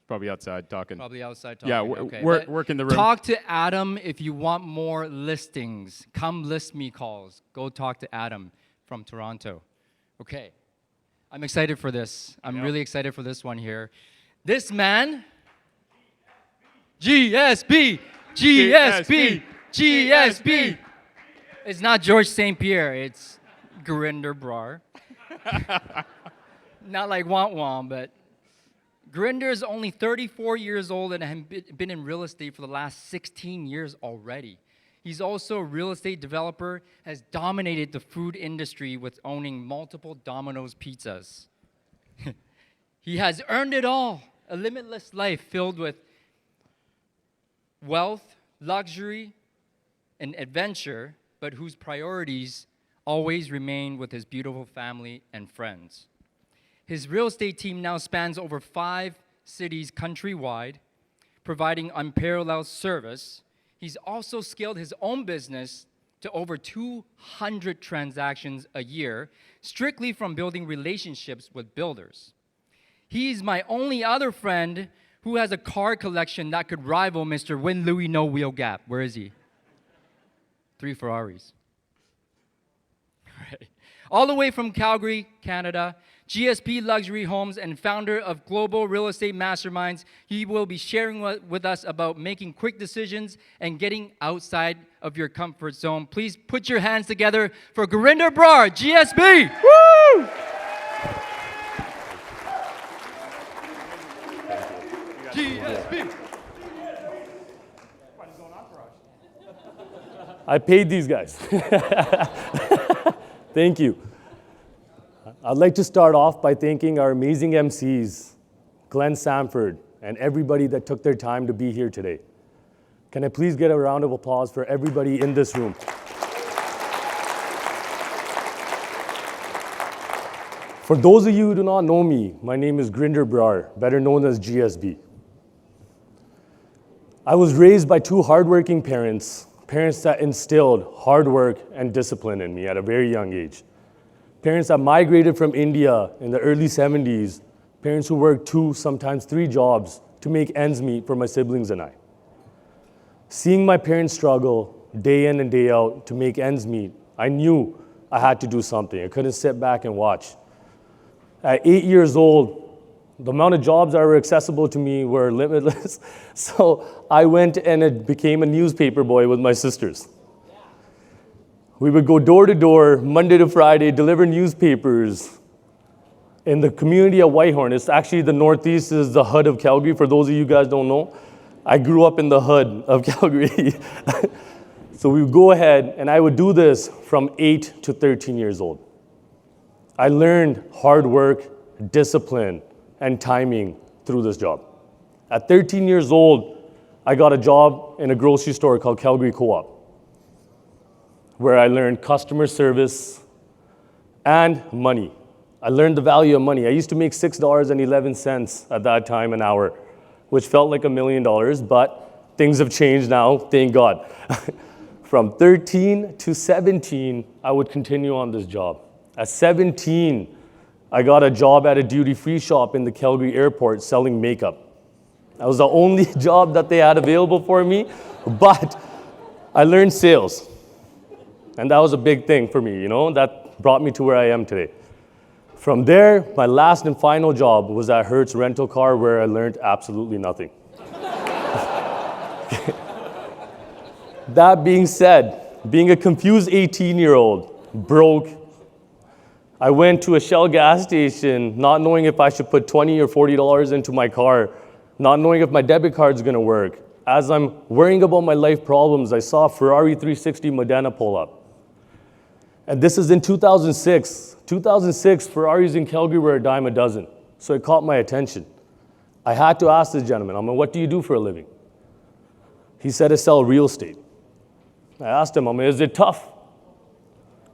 Probably outside talking. Probably outside talking. Yeah, okay. work in the room. Talk to Adam if you want more listings. Come list me calls. Go talk to Adam from Toronto. Okay. I'm excited for this. I'm really excited for this one here. This man, GSP, GSP, GSP. It's not George St. Pierre, it's Gurinder BRAR. Not like Want, but Gurinder is only 34 years old and has been in real estate for the last 16 years already. He's also a real estate developer, has dominated the food industry with owning multiple Domino's pizzas. He has earned it all, a limitless life filled with wealth, luxury, and adventure, but whose priorities always remain with his beautiful family and friends. His real estate team now spans over 5 cities countrywide, providing unparalleled service. He's also scaled his own business to over 200 transactions a year, strictly from building relationships with builders. He's my only other friend who has a car collection that could rival Mr. Win Louis No Wheel Gap. Where is he? 3 Ferraris. Right. All the way from Calgary, Canada, GSP Luxury Homes and founder of Global Real Estate Masterminds, he will be sharing with us about making quick decisions and getting outside of your comfort zone. Please put your hands together for Gurinder BRAR, GSP. Woo! GSP. I paid these guys. Thank you. I'd like to start off by thanking our amazing MCs, Glenn Sanford, and everybody that took their time to be here today. Can I please get a round of applause for everybody in this room? For those of you who do not know me, my name is Gurinder BRAR, better known as GSB. I was raised by 2 hardworking parents that instilled hard work and discipline in me at a very young age. Parents that migrated from India in the early 70s, parents who worked 2, sometimes 3 jobs to make ends meet for my siblings and I. Seeing my parents struggle day in and day out to make ends meet, I knew I had to do something. I couldn't sit back and watch. At 8 years old, the amount of jobs that were accessible to me were limitless. So I went and became a newspaper boy with my sisters. We would go door to door, Monday to Friday, deliver newspapers in the community of Whitehorn. It's actually the Northeast is the hood of Calgary. For those of you guys don't know, I grew up in the hood of Calgary. So we would go ahead, and I would do this from 8 to 13 years old. I learned hard work, discipline, and timing through this job. At 13 years old, I got a job in a grocery store called Calgary KWOK, where I learned customer service and money. I learned the value of money. I used to make $6.11 at that time an hour, which felt like $1 million, but things have changed now, thank God. From 13 to 17, I would continue on this job. At 17, I got a job at a duty-free shop in the Calgary airport selling makeup. That was the only job that they had available for me, but I learned sales. And that was a big thing for me, you know, that brought me to where I am today. From there, my last and final job was at Hertz Rental Car, where I learned absolutely nothing. That being said, being a confused 18-year-old, broke, I went to a Shell gas station not knowing if I should put $20 or $40 into my car, not knowing if my debit card's gonna work. As I'm worrying about my life problems, I saw a Ferrari 360 Modena pull up. And this is in 2006. 2006, Ferraris in Calgary were a dime a dozen. So it caught my attention. I had to ask this gentleman, I'm like, what do you do for a living? He said, I sell real estate. I asked him, is it tough?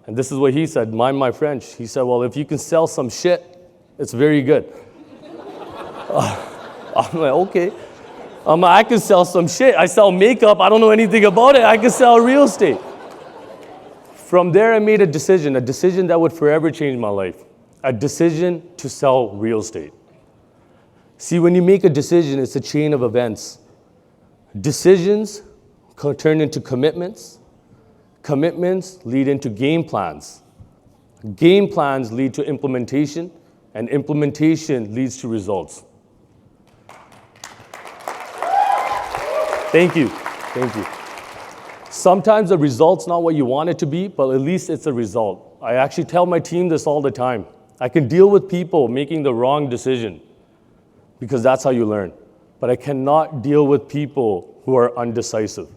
And this is what he said, mind my French. He said, well, if you can sell some shit, it's very good. I'm like, okay. I can sell some shit. I sell makeup. I don't know anything about it. I can sell real estate. From there, I made a decision that would forever change my life. A decision to sell real estate. See, when you make a decision, it's a chain of events. Decisions turn into commitments. Commitments lead into game plans. Game plans lead to implementation, and implementation leads to results. Thank you. Thank you. Sometimes the result's not what you want it to be, but at least it's a result. I actually tell my team this all the time. I can deal with people making the wrong decision because that's how you learn. But I cannot deal with people who are undecisive.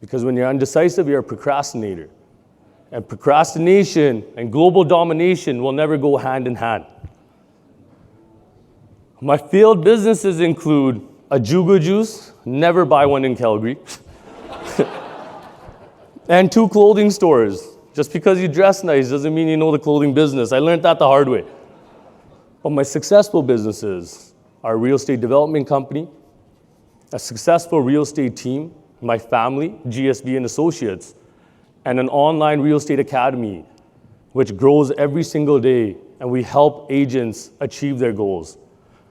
Because when you're undecisive, you're a procrastinator. And procrastination and global domination will never go hand in hand. My failed businesses include a Jugo Juice, never buy one in Calgary, and 2 clothing stores. Just because you dress nice doesn't mean you know the clothing business. I learned that the hard way. But my successful businesses are a real estate development company, a successful real estate team, my family, GSB and Associates, and an online real estate academy, which grows every single day, and we help agents achieve their goals,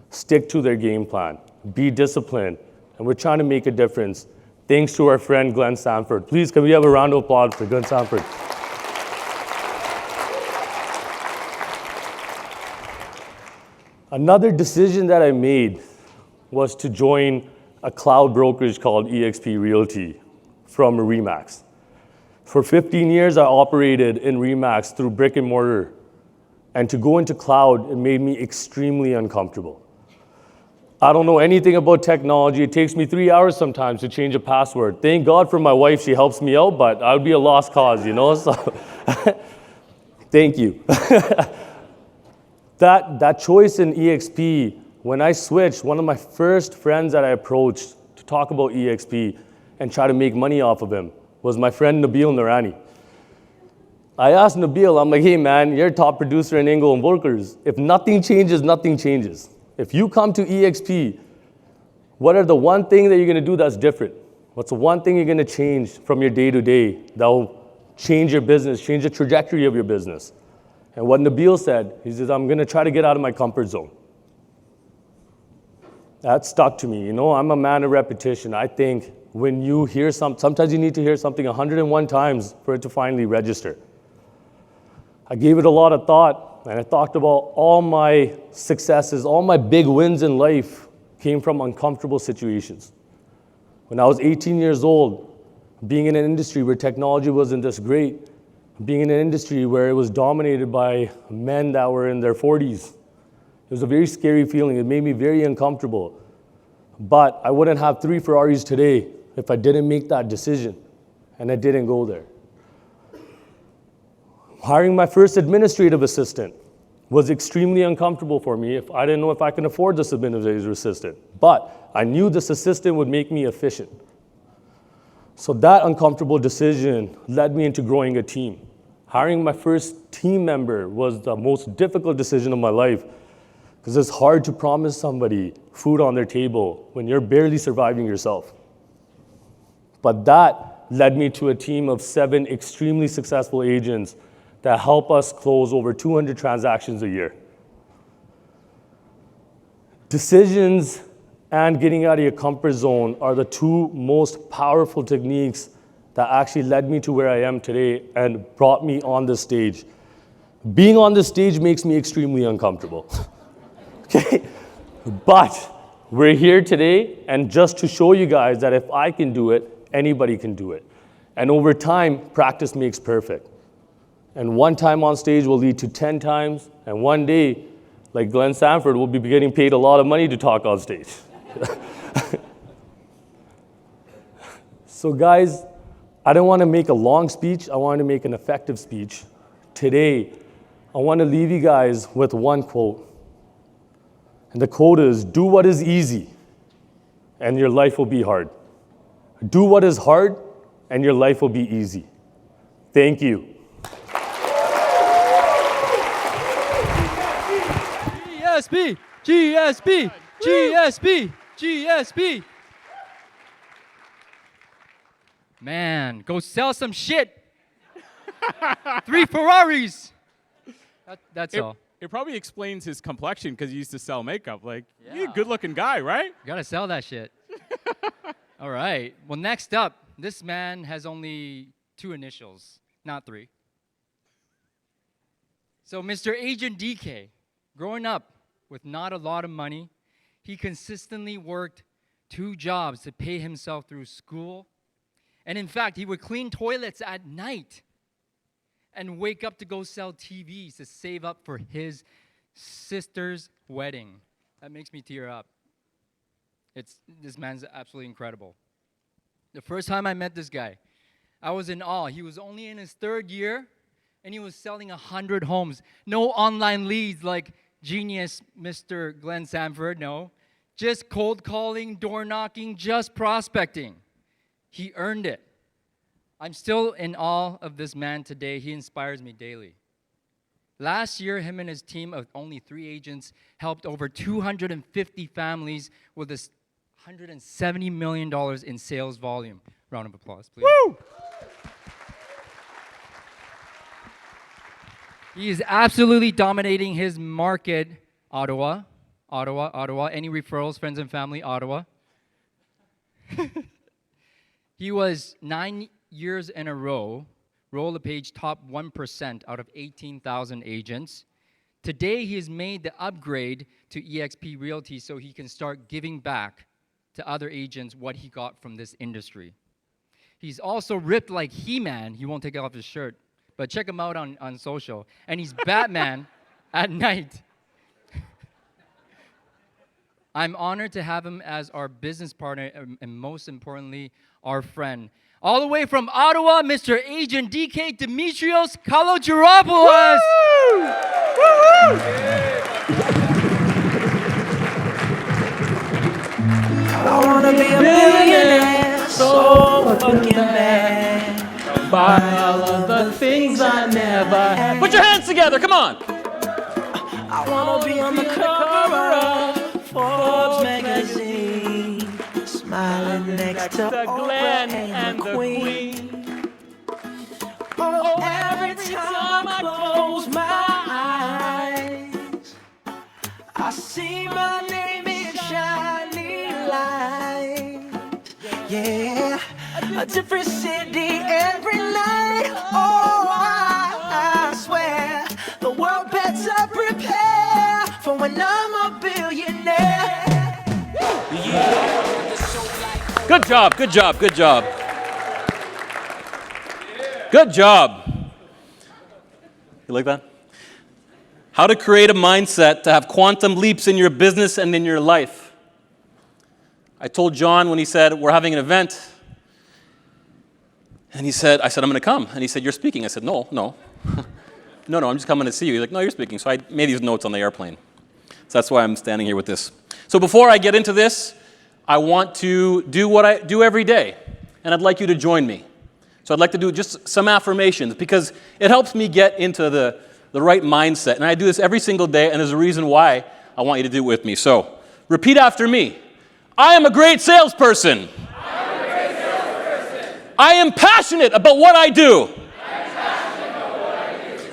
stick to their game plan, be disciplined, and we're trying to make a difference. Thanks to our friend, GLENN SANFORD. Please, can we have a round of applause for GLENN SANFORD? Another decision that I made was to join a cloud brokerage called eXp Realty from RE/MAX. For 15 years, I operated in RE/MAX through brick and mortar. And to go into cloud, it made me extremely uncomfortable. I don't know anything about technology. It takes me 3 hours sometimes to change a password. Thank God for my wife, she helps me out, but I would be a lost cause, you know? So thank you. That choice in eXp, when I switched, one of my first friends that I approached to talk about eXp and try to make money off of him was my friend Nabil Noorani. I asked Nabil, I'm like, hey man, you're a top producer in Ingle and Workers. If nothing changes, nothing changes. If you come to eXp, what are the one thing that you're gonna do that's different? What's the one thing you're gonna change from your day-to-day that will change your business, change the trajectory of your business? And what Nabil said, he says, I'm gonna try to get out of my comfort zone. That stuck to me. You know, I'm a man of repetition. I think when you hear sometimes you need to hear something 101 times for it to finally register. I gave it a lot of thought, and I talked about all my successes, all my big wins in life came from uncomfortable situations. When I was 18 years old, being in an industry where technology wasn't this great, being in an industry where it was dominated by men that were in their 40s, it was a very scary feeling. It made me very uncomfortable. But I wouldn't have 3 Ferraris today if I didn't make that decision, and I didn't go there. Hiring my first administrative assistant was extremely uncomfortable for me if I didn't know if I can afford this administrative assistant. But I knew this assistant would make me efficient. So that uncomfortable decision led me into growing a team. Hiring my first team member was the most difficult decision of my life because it's hard to promise somebody food on their table when you're barely surviving yourself. But that led me to a team of 7 extremely successful agents that help us close over 200 transactions a year. Decisions and getting out of your comfort zone are the 2 most powerful techniques that actually led me to where I am today and brought me on the stage. Being on the stage makes me extremely uncomfortable. Okay? But we're here today, and just to show you guys that if I can do it, anybody can do it. And over time, practice makes perfect. And 1 time on stage will lead to 10 times, and one day, like Glenn Sanford, will be getting paid a lot of money to talk on stage. So guys, I don't want to make a long speech, I want to make an effective speech. Today, I want to leave you guys with one quote. And the quote is, do what is easy, and your life will be hard. Do what is hard, and your life will be easy. Thank you. GSB, GSB, GSB, GSB. Man, go sell some shit. 3 Ferraris. That's all. It probably explains his complexion because he used to sell makeup. Like, you're a good-looking guy, right? You gotta sell that shit. All right. Well, next up, this man has only 2 initials, not 3. So, Mr. Agent DK, growing up with not a lot of money, he consistently worked 2 jobs to pay himself through school. And in fact, he would clean toilets at night and wake up to go sell TVs to save up for his sister's wedding. That makes me tear up. This man's absolutely incredible. The first time I met this guy, I was in awe. He was only in his 3rd year, and he was selling 100 homes. No online leads like genius Mr. Glenn Sanford, no. Just cold calling, door knocking, just prospecting. He earned it. I'm still in awe of this man today. He inspires me daily. Last year, him and his team of only 3 agents helped over 250 families with this $170 million in sales volume. Round of applause, please. Woo! He is absolutely dominating his market. Ottawa. Any referrals, friends and family? Ottawa. He was 9 years in a row, Roll the Page top 1% out of 18,000 agents. Today, he has made the upgrade to eXp Realty so he can start giving back to other agents what he got from this industry. He's also ripped like He-Man. He won't take off his shirt, but check him out on social. And he's Batman at night. I'm honored to have him as our business partner and most importantly, our friend. All the way from Ottawa, Mr. Agent DK Dimitrios Kalogeropoulos. I wanna be a billionaire, so fucking bad. Buy all of the things I never had. Put your hands together, come on. I wanna be on the cover of Forbes magazine, smiling next to Glenn and the Queen. Oh, every time I close my eyes, I see my name in shining light. Yeah, a different city every night. Oh, I swear the world better prepare for when I'm a billionaire. Good job, good job, good job. Good job. You like that? How to create a mindset to have quantum leaps in your business and in your life. I told John when he said, we're having an event, and I said, I'm going to come. And he said, you're speaking. I said, no. No, I'm just coming to see you. He's like, no, you're speaking. So I made these notes on the airplane. So that's why I'm standing here with this. So before I get into this, I want to do what I do every day, and I'd like you to join me. So I'd like to do just some affirmations because it helps me get into the right mindset. And I do this every single day, and there's a reason why I want you to do it with me. So repeat after me. I am a great salesperson. I am passionate about what I do.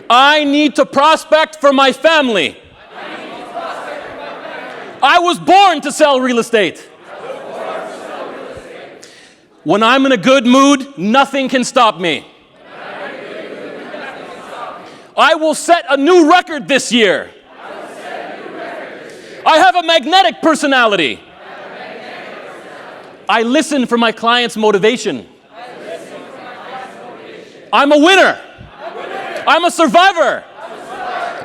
I need to prospect for my family. I was born to sell real estate. When I'm in a good mood, nothing can stop me. I will set a new record this year. I have a magnetic personality. I listen for my clients' motivation. I'm a winner. I'm a survivor.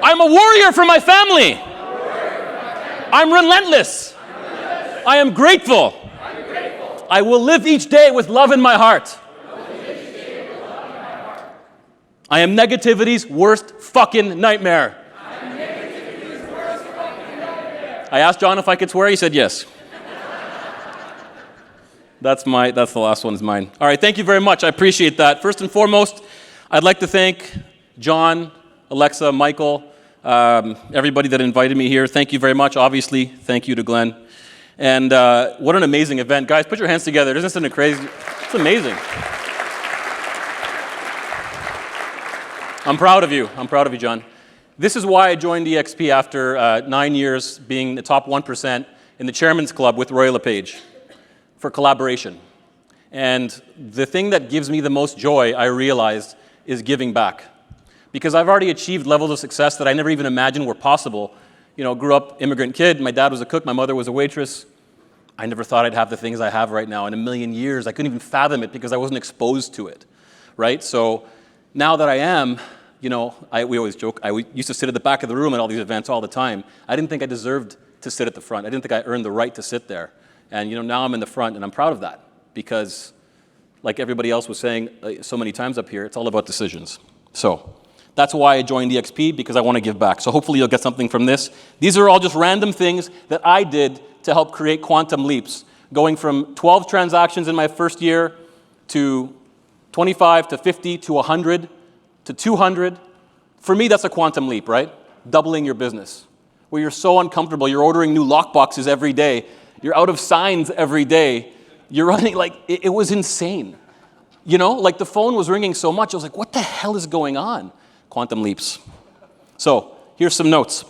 I'm a warrior for my family. I'm relentless. I am grateful. I will live each day with love in my heart. I am negativity's worst fucking nightmare. I asked John if I could swear. He said yes. That's the last one is mine. All right, thank you very much. I appreciate that. First and foremost, I'd like to thank John, Alexa, Michael, everybody that invited me here. Thank you very much. Obviously, thank you to Glenn. And what an amazing event. Guys, put your hands together. Isn't this something crazy? It's amazing. I'm proud of you. I'm proud of you, John. This is why I joined EXP after 9 years being the top 1% in the Chairman's Club with Roy LePage for collaboration. And the thing that gives me the most joy, I realized, is giving back. Because I've already achieved levels of success that I never even imagined were possible. You know, grew up immigrant kid. My dad was a cook. My mother was a waitress. I never thought I'd have the things I have right now in a million years. I couldn't even fathom it because I wasn't exposed to it, right? So now that I am, you know, we always joke, I used to sit at the back of the room at all these events all the time. I didn't think I deserved to sit at the front. I didn't think I earned the right to sit there. And, you know, now I'm in the front, and I'm proud of that because, like everybody else was saying so many times up here, it's all about decisions. So that's why I joined EXP, because I want to give back. So hopefully you'll get something from this. These are all just random things that I did to help create quantum leaps, going from 12 transactions in my first year to 25 to 50 to 100 to 200. For me, that's a quantum leap, right? Doubling your business, where you're so uncomfortable. You're ordering new lockboxes every day. You're out of signs every day. You're running like, it was insane. You know, like the phone was ringing so much. I was like, what the hell is going on? Quantum leaps. So here's some notes.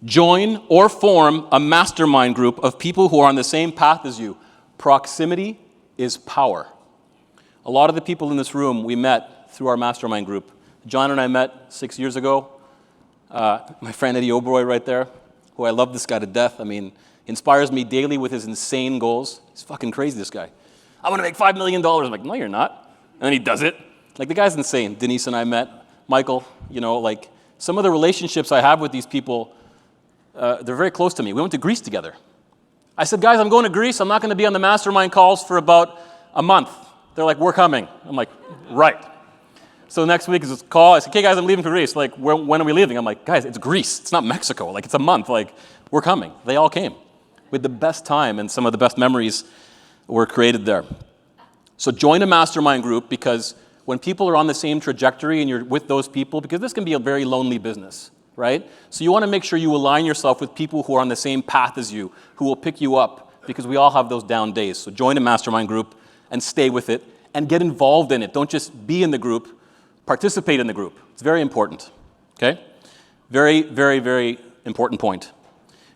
Join or form a mastermind group of people who are on the same path as you. Proximity is power. A lot of the people in this room we met through our mastermind group. John and I met 6 years ago. My friend Eddie Oberoi right there, who I love this guy to death. I mean, inspires me daily with his insane goals. He's fucking crazy, this guy. I want to make $5 million. I'm like, no, you're not. And then he does it. Like, the guy's insane. Denise and I met. Michael, you know, like, some of the relationships I have with these people, they're very close to me. We went to Greece together. I said, guys, I'm going to Greece. I'm not going to be on the mastermind calls for about a month. They're like, we're coming. I'm like, right. So next week is this call. I said, okay, guys, I'm leaving for Greece. Like, when are we leaving? I'm like, guys, it's Greece. It's not Mexico. Like, it's a month. Like, we're coming. They all came. We had the best time, and some of the best memories were created there. So join a mastermind group, because when people are on the same trajectory and you're with those people, because this can be a very lonely business, right? So you want to make sure you align yourself with people who are on the same path as you, who will pick you up, because we all have those down days. So join a mastermind group and stay with it and get involved in it. Don't just be in the group, participate in the group. It's very important, okay? Very, very, very important point.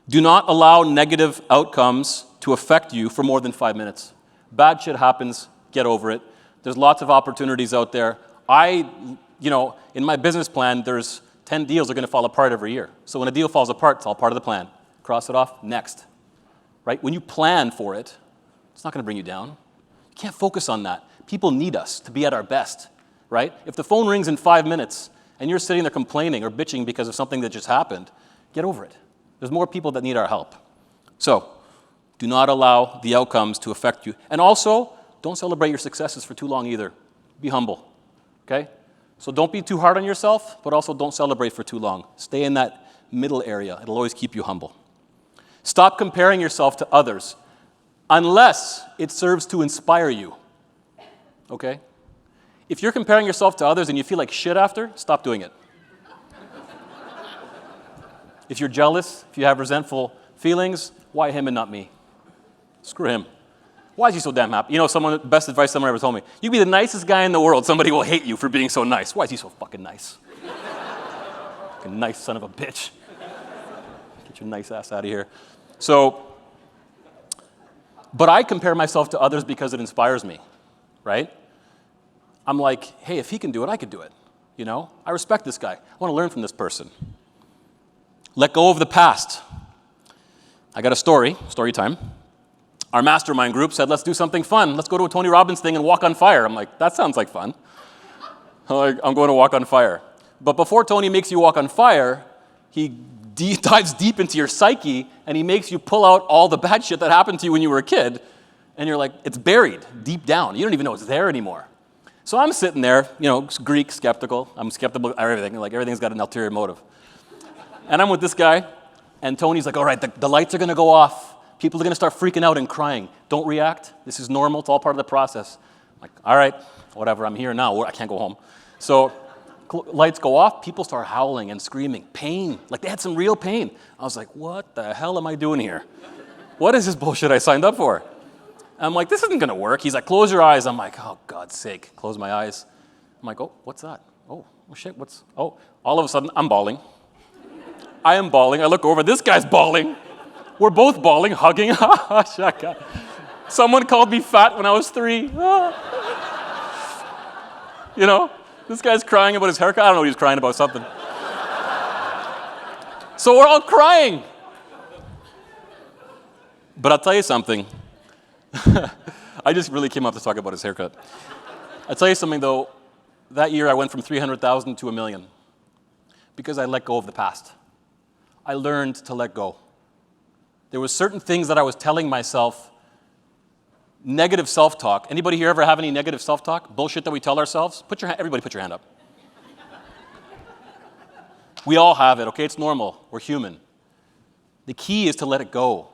Do not allow negative outcomes to affect you for more than 5 minutes. Bad shit happens, get over it. There's lots of opportunities out there. You know, in my business plan, there's 10 deals that are going to fall apart every year. So when a deal falls apart, it's all part of the plan. Cross it off, next. Right? When you plan for it, it's not going to bring you down. You can't focus on that. People need us to be at our best, right? If the phone rings in 5 minutes and you're sitting there complaining or bitching because of something that just happened, get over it. There's more people that need our help. So do not allow the outcomes to affect you. And also, don't celebrate your successes for too long either. Be humble, okay? So don't be too hard on yourself, but also don't celebrate for too long. Stay in that middle area. It'll always keep you humble. Stop comparing yourself to others unless it serves to inspire you, okay? If you're comparing yourself to others and you feel like shit after, stop doing it. If you're jealous, if you have resentful feelings, why him and not me? Screw him. Why is he so damn happy? You know, best advice someone ever told me. You be the nicest guy in the world, somebody will hate you for being so nice. Why is he so fucking nice? Fucking nice son of a bitch. Get your nice ass out of here. So, but I compare myself to others because it inspires me, right? I'm like, hey, if he can do it, I could do it. You know, I respect this guy. I want to learn from this person. Let go of the past. I got a story time. Our mastermind group said, let's do something fun. Let's go to a Tony Robbins thing and walk on fire. I'm like, that sounds like fun. I'm going to walk on fire. But before Tony makes you walk on fire, he dives deep into your psyche and he makes you pull out all the bad shit that happened to you when you were a kid. And you're like, it's buried deep down. You don't even know it's there anymore. So I'm sitting there, you know, Greek, skeptical. I'm skeptical of everything. Like, everything's got an ulterior motive. And I'm with this guy, and Tony's like, all right, the lights are going to go off. People are going to start freaking out and crying. Don't react. This is normal. It's all part of the process. I'm like, all right, whatever. I'm here now. I can't go home. So lights go off. People start howling and screaming. Pain. Like, they had some real pain. I was like, what the hell am I doing here? What is this bullshit I signed up for? I'm like, this isn't going to work. He's like, close your eyes. I'm like, oh, God's sake. Close my eyes. I'm like, oh, what's that? Oh shit, all of a sudden, I'm bawling. I am bawling. I look over. This guy's bawling. We're both bawling, hugging. Shaka. Someone called me fat when I was 3. You know, this guy's crying about his haircut. I don't know, he was crying about something. So we're all crying. But I'll tell you something. I just really came up to talk about his haircut. I'll tell you something, though. That year, I went from 300,000 to $1 million because I let go of the past. I learned to let go. There were certain things that I was telling myself, negative self-talk. Anybody here ever have any negative self-talk? Bullshit that we tell ourselves? Everybody put your hand up. We all have it, okay? It's normal. We're human. The key is to let it go.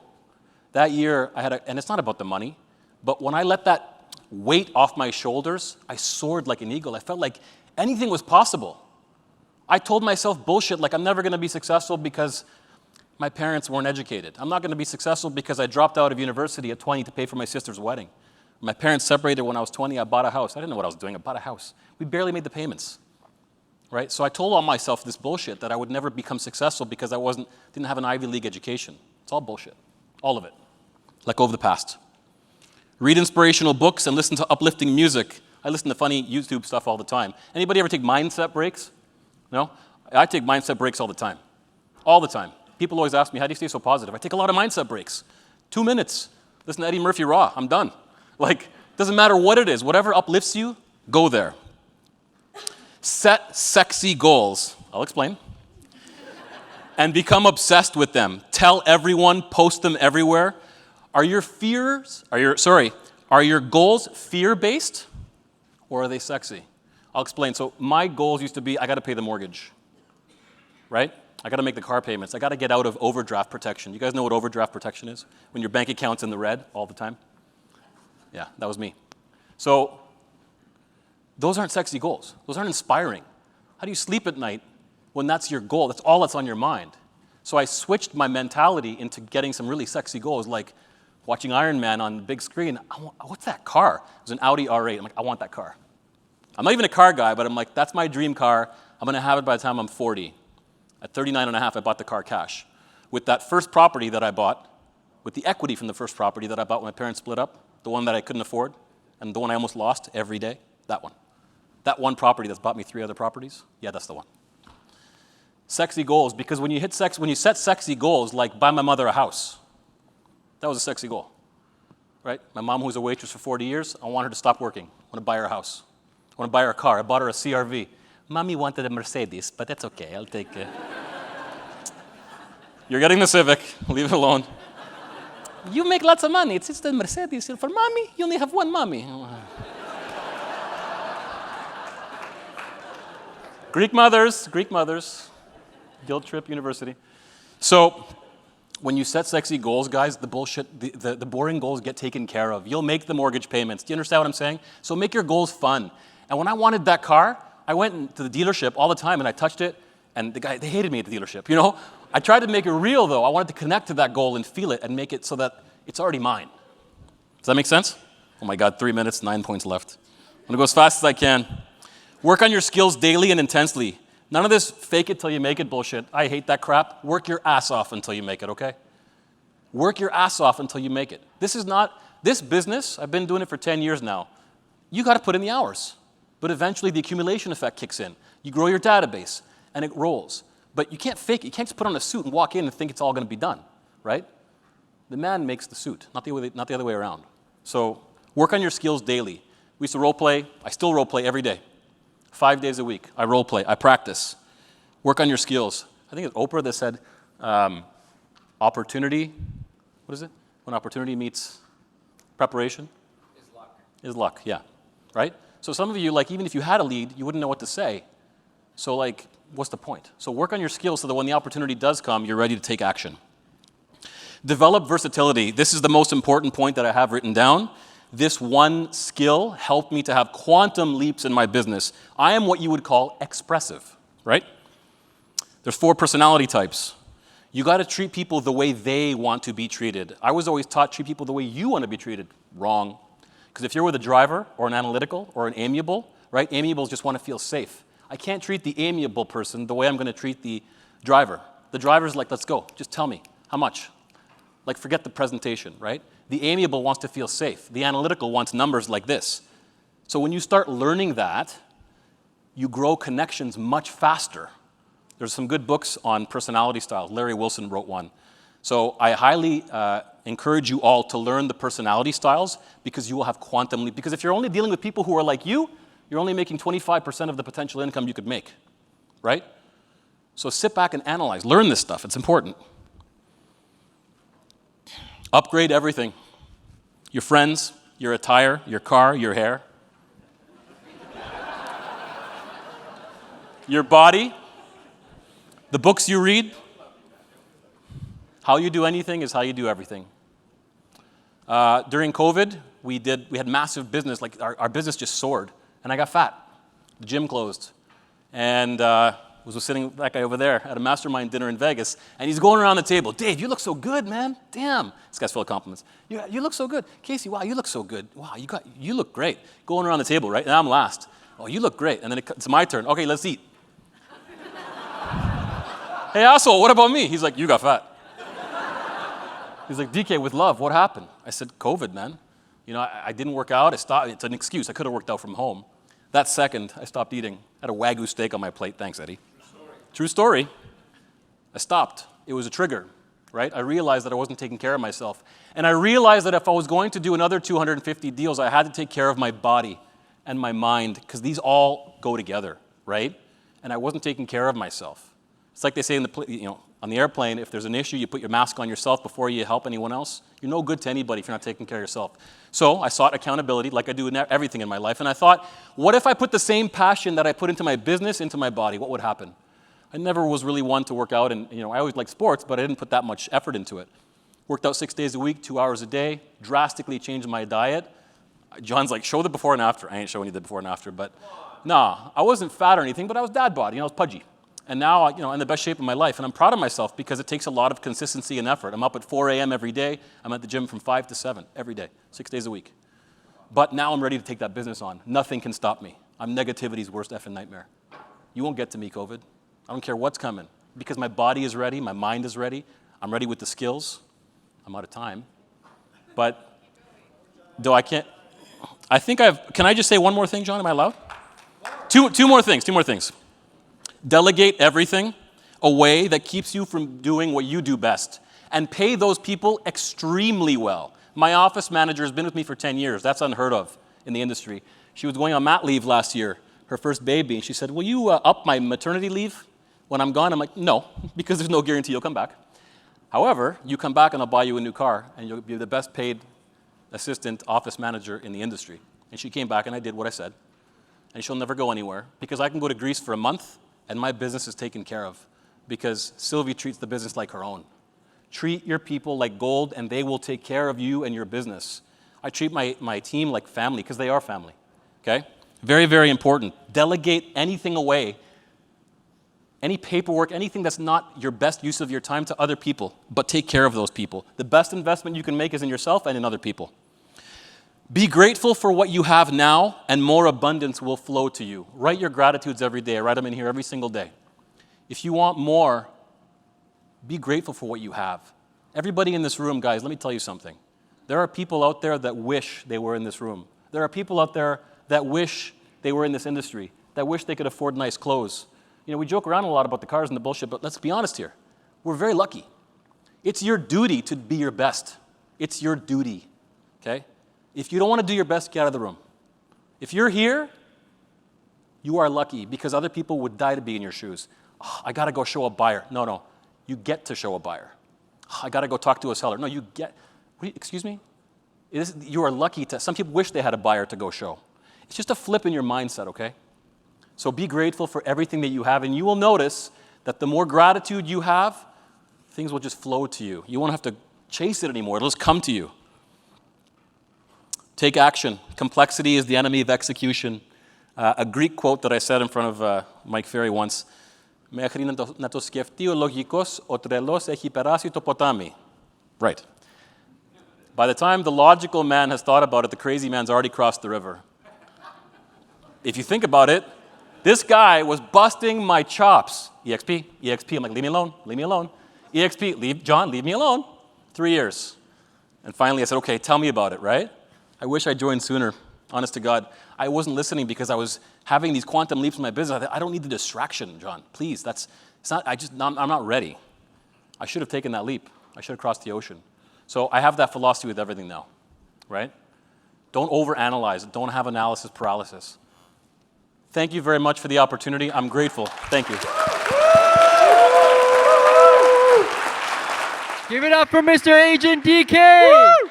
That year, and it's not about the money, but when I let that weight off my shoulders, I soared like an eagle. I felt like anything was possible. I told myself bullshit like I'm never going to be successful because my parents weren't educated. I'm not going to be successful because I dropped out of university at 20 to pay for my sister's wedding. My parents separated when I was 20. I bought a house. I didn't know what I was doing. I bought a house. We barely made the payments, right? So I told on myself this bullshit that I would never become successful because I didn't have an Ivy League education. It's all bullshit, all of it. Let go of the past. Read inspirational books and listen to uplifting music. I listen to funny YouTube stuff all the time. Anybody ever take mindset breaks? No? I take mindset breaks all the time. All the time. People always ask me, how do you stay so positive? I take a lot of mindset breaks. 2 minutes. Listen to Eddie Murphy Raw. I'm done. Like, doesn't matter what it is. Whatever uplifts you, go there. Set sexy goals. I'll explain. And become obsessed with them. Tell everyone, post them everywhere. Are your goals fear-based or are they sexy? I'll explain. So my goals used to be, I got to pay the mortgage, right? I got to make the car payments. I got to get out of overdraft protection. You guys know what overdraft protection is? When your bank account's in the red all the time? Yeah, that was me. So those aren't sexy goals. Those aren't inspiring. How do you sleep at night when that's your goal? That's all that's on your mind. So I switched my mentality into getting some really sexy goals, like watching Iron Man on the big screen. What's that car? It was an Audi R8. I'm like, I want that car. I'm not even a car guy, but I'm like, that's my dream car. I'm going to have it by the time I'm 40. At 39 and a half, I bought the car cash. With that first property that I bought, with the equity from the first property that I bought when my parents split up, the one that I couldn't afford, and the one I almost lost every day, that one. That one property that's bought me 3 other properties, yeah, that's the one. Sexy goals, because when you set sexy goals, like buy my mother a house, that was a sexy goal, right? My mom, who was a waitress for 40 years, I want her to stop working. I want to buy her a house. I want to buy her a car. I bought her a CRV. Mommy wanted a Mercedes, but that's okay. I'll take it. You're getting the Civic. Leave it alone. You make lots of money. It's the Mercedes. For mommy, you only have one mommy. Greek mothers. Guilt Trip University. So when you set sexy goals, guys, the boring goals get taken care of. You'll make the mortgage payments. Do you understand what I'm saying? So make your goals fun. And when I wanted that car, I went to the dealership all the time and I touched it, and they hated me at the dealership, you know? I tried to make it real, though. I wanted to connect to that goal and feel it and make it so that it's already mine. Does that make sense? Oh my God, 3 minutes, 9 points left. I'm gonna go as fast as I can. Work on your skills daily and intensely. None of this fake it till you make it bullshit. I hate that crap. Work your ass off until you make it, okay? Work your ass off until you make it. This business, I've been doing it for 10 years now. You gotta put in the hours. But eventually the accumulation effect kicks in. You grow your database and it rolls. But you can't fake it. You can't just put on a suit and walk in and think it's all gonna be done, right? The man makes the suit, not the other way around. So work on your skills daily. We used to role play. I still role play every day. 5 days a week. I role play. I practice. Work on your skills. I think it's Oprah that said opportunity, what is it? When opportunity meets preparation? Is luck, yeah, right? So some of you, like, even if you had a lead, you wouldn't know what to say. So, like, what's the point? So work on your skills so that when the opportunity does come, you're ready to take action. Develop versatility. This is the most important point that I have written down. This one skill helped me to have quantum leaps in my business. I am what you would call expressive, right? There's 4 personality types. You got to treat people the way they want to be treated. I was always taught treat people the way you want to be treated. Wrong. Because if you're with a driver or an analytical or an amiable, right? Amiables just want to feel safe. I can't treat the amiable person the way I'm going to treat the driver. The driver's like, let's go. Just tell me. How much? Like, forget the presentation, right? The amiable wants to feel safe. The analytical wants numbers like this. So when you start learning that, you grow connections much faster. There's some good books on personality styles. Larry Wilson wrote one. So I highly encourage you all to learn the personality styles because you will have quantum leap. Because if you're only dealing with people who are like you, you're only making 25% of the potential income you could make, right? So sit back and analyze. Learn this stuff. It's important. Upgrade everything. Your friends, your attire, your car, your hair. Your body, the books you read. How you do anything is how you do everything. During COVID, we had massive business. Like our business just soared, and I got fat. The gym closed, and was sitting with that guy over there at a mastermind dinner in Vegas, and he's going around the table. Dave, you look so good, man. Damn, this guy's full of compliments. You look so good. Casey, wow, you look so good. Wow, you look great. Going around the table, right? And I'm last. Oh, you look great. And then it's my turn. Okay, let's eat. Hey, asshole, what about me? He's like, you got fat. He's like, DK, with love, what happened? I said, COVID, man. You know, I didn't work out. I stopped. It's an excuse. I could have worked out from home. That second, I stopped eating. I had a Wagyu steak on my plate. Thanks, Eddie. True story. I stopped. It was a trigger, right? I realized that I wasn't taking care of myself. And I realized that if I was going to do another 250 deals, I had to take care of my body and my mind, because these all go together, right? And I wasn't taking care of myself. It's like they say on the airplane, if there's an issue, you put your mask on yourself before you help anyone else. You're no good to anybody if you're not taking care of yourself. So I sought accountability like I do in everything in my life. And I thought, what if I put the same passion that I put into my business into my body? What would happen? I never was really one to work out, and I always liked sports, but I didn't put that much effort into it. Worked out 6 days a week, 2 hours a day, drastically changed my diet. John's like, show the before and after. I ain't showing you the before and after, but nah, I wasn't fat or anything, but I was dad bod, I was pudgy. And now, I'm in the best shape of my life, and I'm proud of myself because it takes a lot of consistency and effort. I'm up at 4 a.m. every day. I'm at the gym from 5 to 7 every day, 6 days a week. But now I'm ready to take that business on. Nothing can stop me. I'm negativity's worst effing nightmare. You won't get to me, COVID. I don't care what's coming because my body is ready, my mind is ready. I'm ready with the skills. I'm out of time. But though I can't, can I just say one more thing, John? Am I allowed? Two more things. Delegate everything a way that keeps you from doing what you do best, and pay those people extremely well. My office manager has been with me for 10 years. That's unheard of in the industry. She was going on mat leave last year, her first baby, and she said, will you up my maternity leave when I'm gone? I'm like, no, because there's no guarantee you'll come back. However, you come back and I'll buy you a new car, and you'll be the best paid assistant office manager in the industry. And she came back and I did what I said. And she'll never go anywhere because I can go to Greece for a month and my business is taken care of because Sylvie treats the business like her own. Treat your people like gold and they will take care of you and your business. I treat my team like family because they are family, okay? Very, very important. Delegate anything away, any paperwork, anything that's not your best use of your time to other people, but take care of those people. The best investment you can make is in yourself and in other people. Be grateful for what you have now, and more abundance will flow to you. Write your gratitudes every day. Write them in here every single day. If you want more, be grateful for what you have. Everybody in this room, guys, let me tell you something. There are people out there that wish they were in this room. There are people out there that wish they were in this industry, that wish they could afford nice clothes. You know, we joke around a lot about the cars and the bullshit, but let's be honest here. We're very lucky. It's your duty to be your best. It's your duty, okay? If you don't want to do your best, get out of the room. If you're here, you are lucky because other people would die to be in your shoes. Oh, I got to go show a buyer. No. You get to show a buyer. Oh, I got to go talk to a seller. No, you get, excuse me? You are lucky to, some people wish they had a buyer to go show. It's just a flip in your mindset, okay? So be grateful for everything that you have, and you will notice that the more gratitude you have, things will just flow to you. You won't have to chase it anymore. It'll just come to you. Take action. Complexity is the enemy of execution. A Greek quote that I said in front of Mike Ferry once, «Μέχρι να το σκεφτεί ο λογικός, ο τρελός έχει περάσει το ποτάμι». Right. By the time the logical man has thought about it, the crazy man's already crossed the river. If you think about it, this guy was busting my chops. EXP, EXP. I'm like, leave me alone, leave me alone. EXP, John, leave me alone. 3 years. And finally I said, okay, tell me about it, right? I wish I joined sooner, honest to God. I wasn't listening because I was having these quantum leaps in my business. I don't need the distraction, John. Please, I'm not ready. I should have taken that leap. I should have crossed the ocean. So I have that philosophy with everything now, right? Don't overanalyze it. Don't have analysis paralysis. Thank you very much for the opportunity. I'm grateful. Thank you. Give it up for Mr. Agent DK. Woo!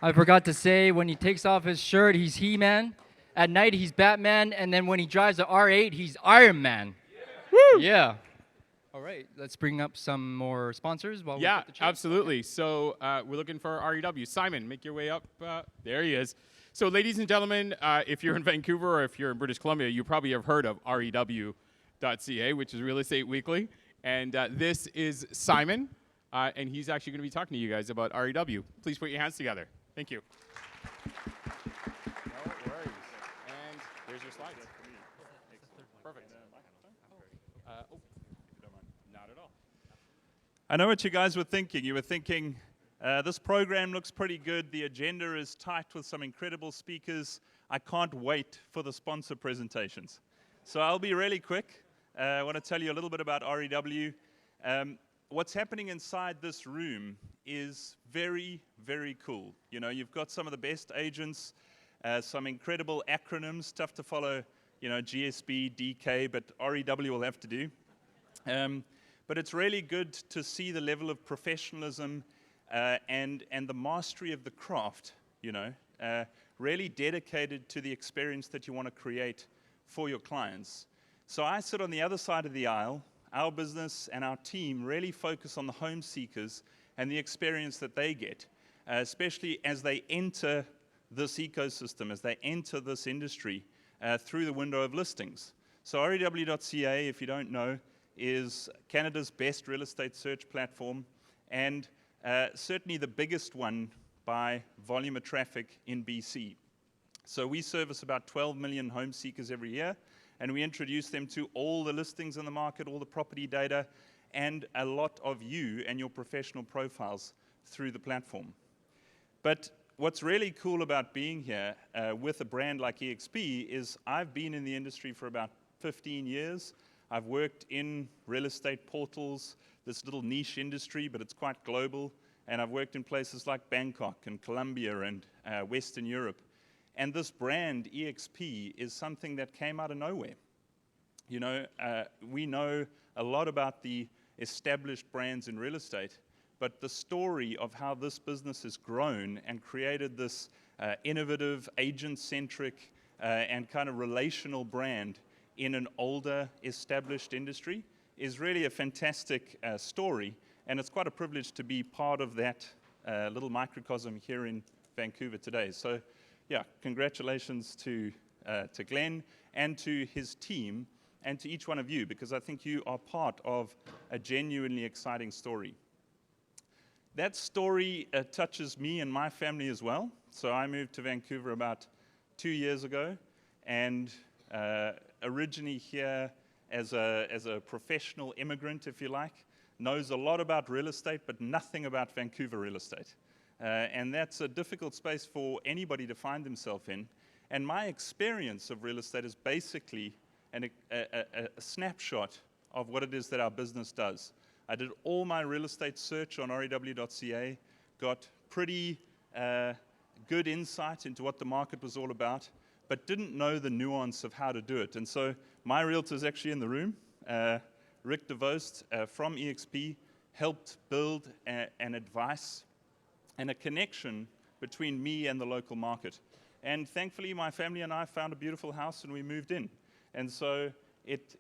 I forgot to say, when he takes off his shirt, he's He-Man. At night, he's Batman. And then when he drives the R8, he's Iron Man. Woo! Yeah. All right, let's bring up some more sponsors while we put the chat. Absolutely. So we're looking for REW. Simon, make your way up. There he is. So ladies and gentlemen, if you're in Vancouver or if you're in British Columbia, you probably have heard of REW.ca, which is Real Estate Weekly. And this is Simon, and he's actually going to be talking to you guys about REW. Please put your hands together. Thank you. No worries. And there's your slides. Perfect. Not at all. I know what you guys were thinking. You were thinking, this program looks pretty good. The agenda is tight with some incredible speakers. I can't wait for the sponsor presentations. So I'll be really quick. I want to tell you a little bit about REW. What's happening inside this room is very, very cool. You know, you've got some of the best agents, some incredible acronyms, tough to follow, you know, GSB, DK, but REW will have to do. But it's really good to see the level of professionalism and the mastery of the craft, you know, really dedicated to the experience that you want to create for your clients. So I sit on the other side of the aisle. Our business and our team really focus on the home seekers and the experience that they get, especially as they enter this ecosystem, as they enter this industry through the window of listings. So REW.ca, if you don't know, is Canada's best real estate search platform, and certainly the biggest one by volume of traffic in BC. So we service about 12 million home seekers every year, and we introduce them to all the listings in the market, all the property data, and a lot of you and your professional profiles through the platform. But what's really cool about being here with a brand like EXP is I've been in the industry for about 15 years. I've worked in real estate portals, this little niche industry, but it's quite global. And I've worked in places like Bangkok and Colombia and Western Europe. And this brand, EXP, is something that came out of nowhere. You know, we know a lot about the established brands in real estate, but the story of how this business has grown and created this innovative, agent-centric, and kind of relational brand in an older, established industry is really a fantastic story, and it's quite a privilege to be part of that little microcosm here in Vancouver today. So, yeah, congratulations to Glenn and to his team and to each one of you, because I think you are part of a genuinely exciting story. that story touches me and my family as well. So I moved to Vancouver about 2 years ago, and originally here as a professional immigrant, if you like, knows a lot about real estate, but nothing about Vancouver real estate. And that's a difficult space for anybody to find themselves in. And my experience of real estate is basically a snapshot of what it is that our business does. I did all my real estate search on rew.ca, got pretty good insight into what the market was all about, but didn't know the nuance of how to do it. And so my realtor is actually in the room. Rick DeVost from EXP helped build an advice and a connection between me and the local market. And thankfully, my family and I found a beautiful house and we moved in. And so it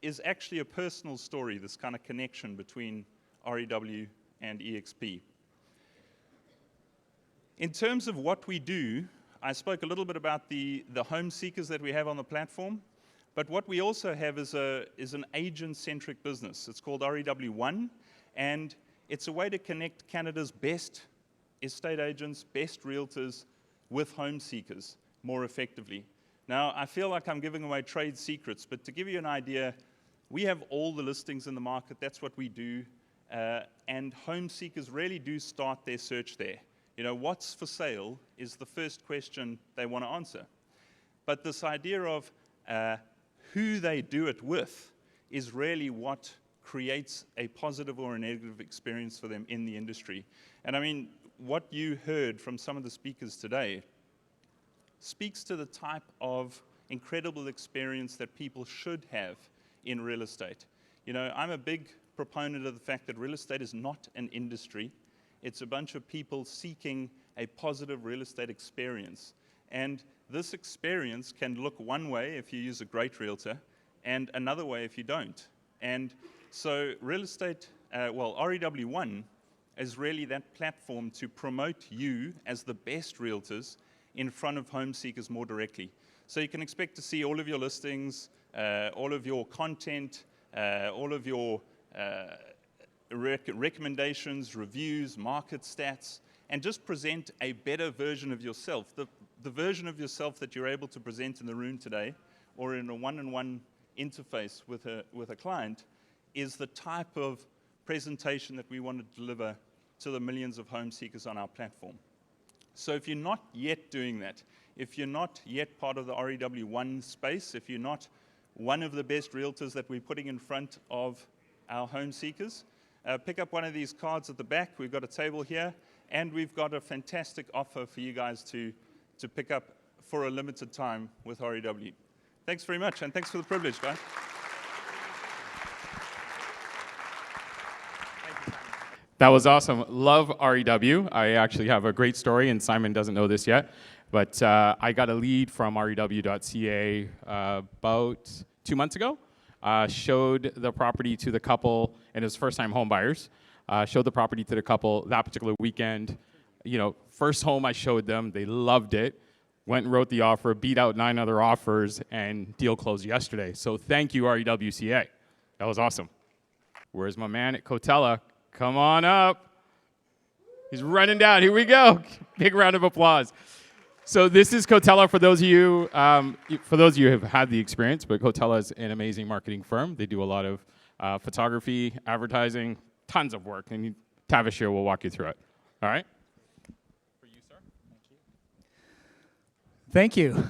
is actually a personal story, this kind of connection between REW and EXP. In terms of what we do, I spoke a little bit about the home seekers that we have on the platform, but what we also have is an agent-centric business. It's called REW One, and it's a way to connect Canada's best estate agents, best realtors with home seekers more effectively. Now, I feel like I'm giving away trade secrets, but to give you an idea, we have all the listings in the market. That's what we do, and home seekers really do start their search there. You know, what's for sale is the first question they want to answer. But this idea of who they do it with is really what creates a positive or a negative experience for them in the industry. And I mean, what you heard from some of the speakers today speaks to the type of incredible experience that people should have in real estate. You know, I'm a big proponent of the fact that real estate is not an industry. It's a bunch of people seeking a positive real estate experience. And this experience can look one way if you use a great realtor, and another way if you don't. And so real estate, REW One is really that platform to promote you as the best realtors in front of home seekers more directly. So you can expect to see all of your listings, all of your content, all of your recommendations, reviews, market stats, and just present a better version of yourself. The version of yourself that you're able to present in the room today or in a one-on-one interface with a client is the type of presentation that we want to deliver to the millions of home seekers on our platform. So if you're not yet doing that, if you're not yet part of the REW One space, if you're not one of the best realtors that we're putting in front of our home seekers, pick up one of these cards at the back. We've got a table here, and we've got a fantastic offer for you guys to pick up for a limited time with REW. Thanks very much, and thanks for the privilege, guys. That was awesome. Love REW. I actually have a great story, and Simon doesn't know this yet, but I got a lead from rew.ca about 2 months ago. Showed the property to the couple, and it was first-time home buyers. Showed the property to the couple that particular weekend. You know, first home I showed them, they loved it. Went and wrote the offer, beat out 9 other offers, and deal closed yesterday. So thank you, REWCA. That was awesome. Where's my man at Cotala? Come on up. He's running down. Here we go. Big round of applause. So this is Cotala for those of you who have had the experience, but Cotala is an amazing marketing firm. They do a lot of photography, advertising, tons of work, and Tavish here will walk you through it. All right? For you, sir. Thank you.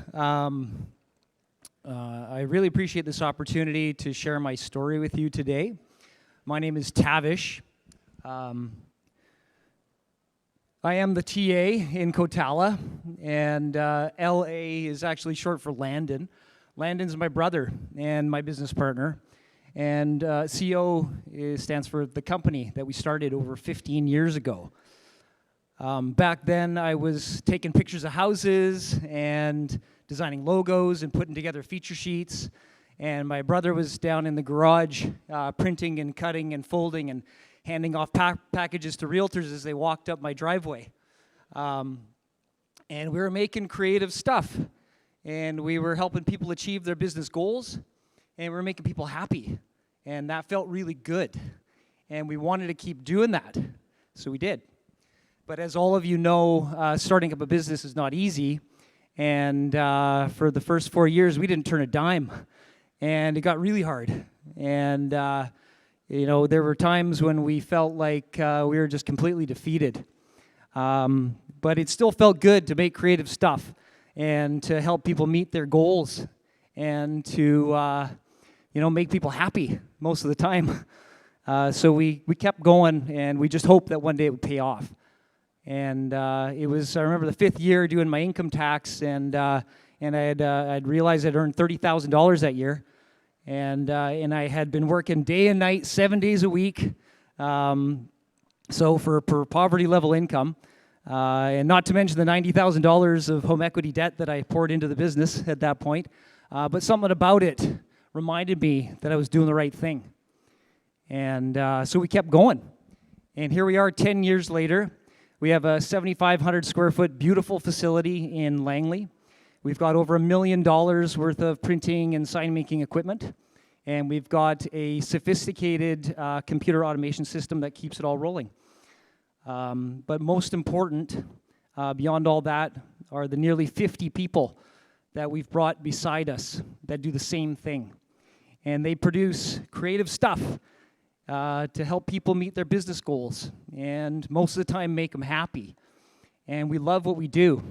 I really appreciate this opportunity to share my story with you today. My name is Tavish. I am the TA in Cotala, and LA is actually short for Landon. Landon's my brother and my business partner, and CO stands for the company that we started over 15 years ago. Back then, I was taking pictures of houses and designing logos and putting together feature sheets, and my brother was down in the garage printing and cutting and folding and handing off packages to realtors as they walked up my driveway. And we were making creative stuff, and we were helping people achieve their business goals, and we were making people happy, and that felt really good. And we wanted to keep doing that. So we did. But as all of you know, starting up a business is not easy. And for the first 4 years, we didn't turn a dime. And it got really hard. And, you know, there were times when we felt like we were just completely defeated. But it still felt good to make creative stuff and to help people meet their goals and to, you know, make people happy most of the time. So we kept going, and we just hoped that one day it would pay off. And it was, I remember the 5th year doing my income tax, and I'd realized I'd earned $30,000 that year. And I had been working day and night, 7 days a week, so for poverty level income. And not to mention the $90,000 of home equity debt that I poured into the business at that point. But something about it reminded me that I was doing the right thing. And so we kept going. And here we are 10 years later. We have a 7,500 square foot beautiful facility in Langley. We've got over $1 million worth of printing and sign making equipment. And we've got a sophisticated computer automation system that keeps it all rolling. But most important, beyond all that, are the nearly 50 people that we've brought beside us that do the same thing. And they produce creative stuff to help people meet their business goals, and most of the time make them happy. And we love what we do.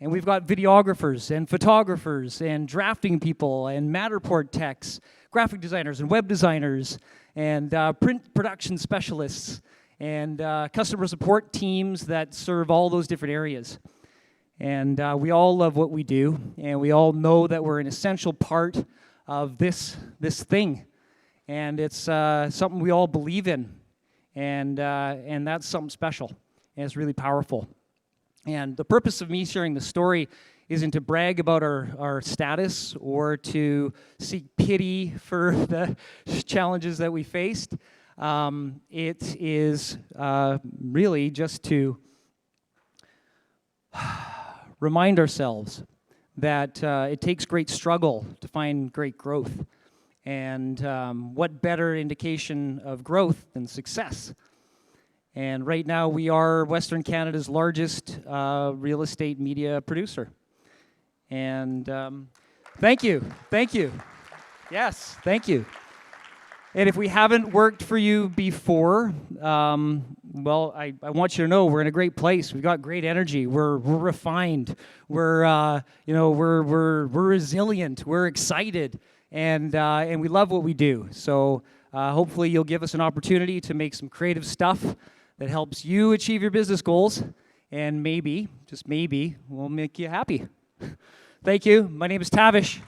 And we've got videographers and photographers and drafting people and Matterport techs, graphic designers and web designers and print production specialists and customer support teams that serve all those different areas. And we all love what we do, and we all know that we're an essential part of this thing. And it's something we all believe in, and that's something special, and it's really powerful. And the purpose of me sharing the story isn't to brag about our status or to seek pity for the challenges that we faced. It is really just to remind ourselves that it takes great struggle to find great growth. And what better indication of growth than success? And right now we are Western Canada's largest real estate media producer. And thank you. Yes, thank you. And if we haven't worked for you before, well, I want you to know we're in a great place. We've got great energy. We're refined. We're we're resilient. We're excited. And we love what we do. So hopefully you'll give us an opportunity to make some creative stuff that helps you achieve your business goals, and maybe, just maybe, we'll make you happy. Thank you. My name is Tavish.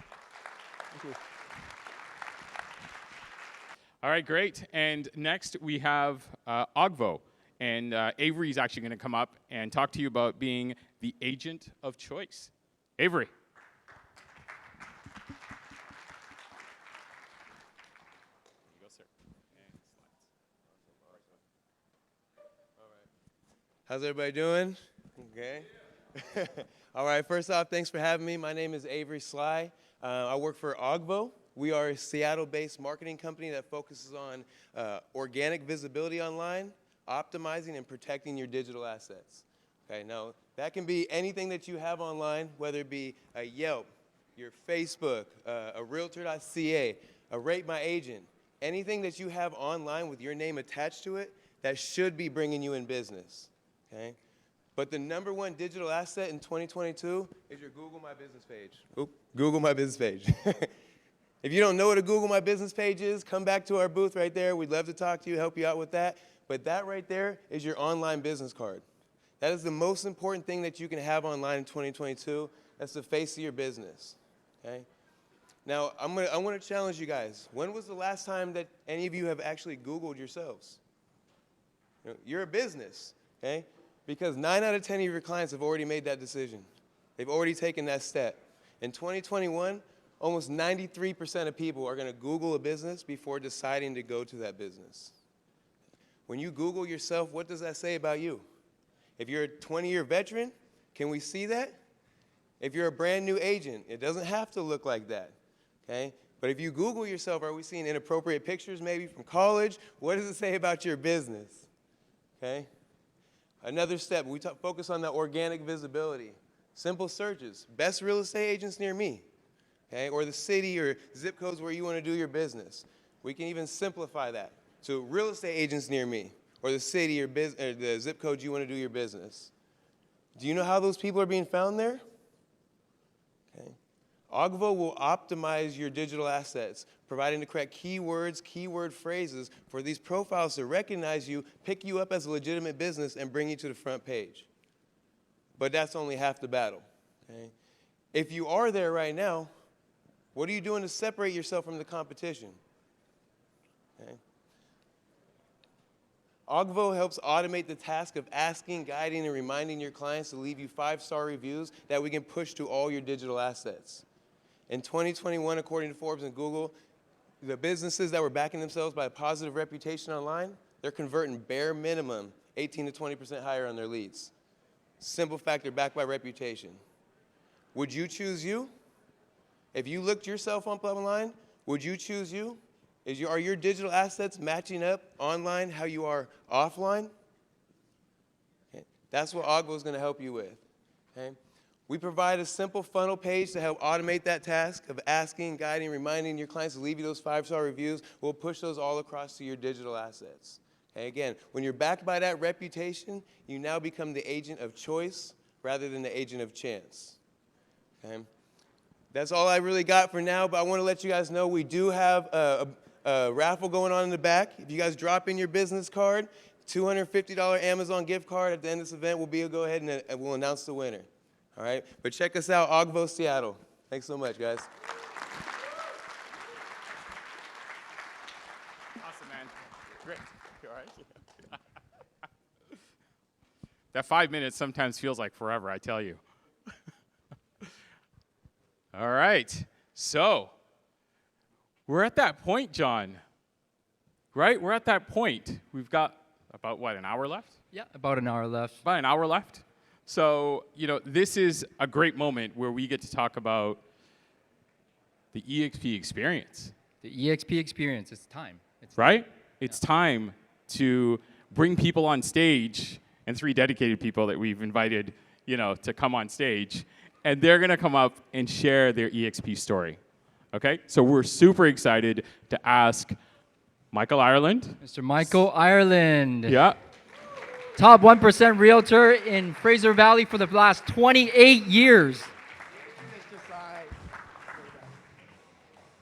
All right, great. And next we have Oggvo. And Avery is actually going to come up and talk to you about being the agent of choice. Avery. How's everybody doing? Okay. All right, first off, thanks for having me. My name is Avery Tsai. I work for Oggvo. We are a Seattle-based marketing company that focuses on organic visibility online, optimizing and protecting your digital assets. Okay, now that can be anything that you have online, whether it be a Yelp, your Facebook, a Realtor.ca, a Rate My Agent, anything that you have online with your name attached to it that should be bringing you in business. Okay? But the #1 digital asset in 2022 is your Google My Business page. Oop, Google My Business page. If you don't know what a Google My Business page is, come back to our booth right there. We'd love to talk to you, help you out with that. But that right there is your online business card. That is the most important thing that you can have online in 2022. That's the face of your business. Okay? Now, I want to challenge you guys. When was the last time that any of you have actually Googled yourselves? You're a business, okay? Because 9 out of 10 of your clients have already made that decision. They've already taken that step. In 2021, almost 93% of people are going to Google a business before deciding to go to that business. When you Google yourself, what does that say about you? If you're a 20-year veteran, can we see that? If you're a brand new agent, it doesn't have to look like that, okay? But if you Google yourself, are we seeing inappropriate pictures maybe from college? What does it say about your business, okay? Another step, we focus on that organic visibility. Simple searches, best real estate agents near me, okay? Or the city or zip codes where you want to do your business. We can even simplify that. So real estate agents near me, or the city or the zip codes you want to do your business. Do you know how those people are being found there? Okay. Oggvo will optimize your digital assets, providing the correct keywords, keyword phrases for these profiles to recognize you, pick you up as a legitimate business, and bring you to the front page. But that's only half the battle. Okay? If you are there right now, what are you doing to separate yourself from the competition? Okay? Oggvo helps automate the task of asking, guiding, and reminding your clients to leave you 5-star reviews that we can push to all your digital assets. In 2021, according to Forbes and Google, the businesses that were backing themselves by a positive reputation online, they're converting bare minimum 18 to 20% higher on their leads. Simple fact, they're backed by reputation. Would you choose you? If you looked yourself up online, would you choose you? Are your digital assets matching up online how you are offline? Okay. That's what Oggvo is going to help you with. Okay. We provide a simple funnel page to help automate that task of asking, guiding, reminding your clients to leave you those 5-star reviews. We'll push those all across to your digital assets. Okay, again, when you're backed by that reputation, you now become the agent of choice rather than the agent of chance. Okay? That's all I really got for now, but I want to let you guys know we do have a raffle going on in the back. If you guys drop in your business card, $250 Amazon gift card at the end of this event, we'll go ahead and we'll announce the winner. All right? But check us out, Oggvo Seattle. Thanks so much, guys. Awesome, man. Great. All right. That 5 minutes sometimes feels like forever, I tell you. All right. So, we're at that point, John. Right? We're at that point. We've got about, what, an hour left? Yeah, about an hour left. About an hour left. So, you know, this is a great moment where we get to talk about the EXP experience. The EXP experience. It's time. Right? It's time to bring people on stage, and 3 dedicated people that we've invited, you know, to come on stage, and they're going to come up and share their EXP story. Okay? So we're super excited to ask Michael Ireland. Mr. Michael Ireland. Yeah. Top 1% realtor in Fraser Valley for the last 28 years.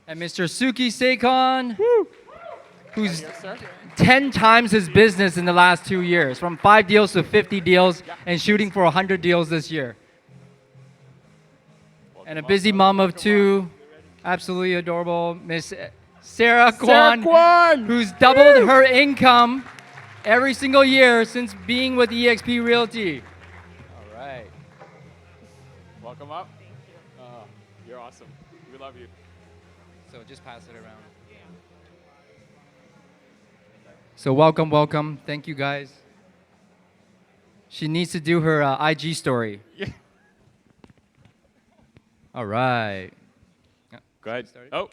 And Mr. Suki Sekhon, who's 10 times his business in the last 2 years, from 5 deals to 50 deals, and shooting for 100 deals this year. And a busy mom of 2, absolutely adorable, Miss Sarah Kwan, who's doubled her income every single year since being with eXp Realty. All right. Welcome up. Thank you. You're awesome. We love you. So just pass it around. So welcome, welcome. Thank you, guys. She needs to do her IG story. Yeah. All right. Go ahead. Oh,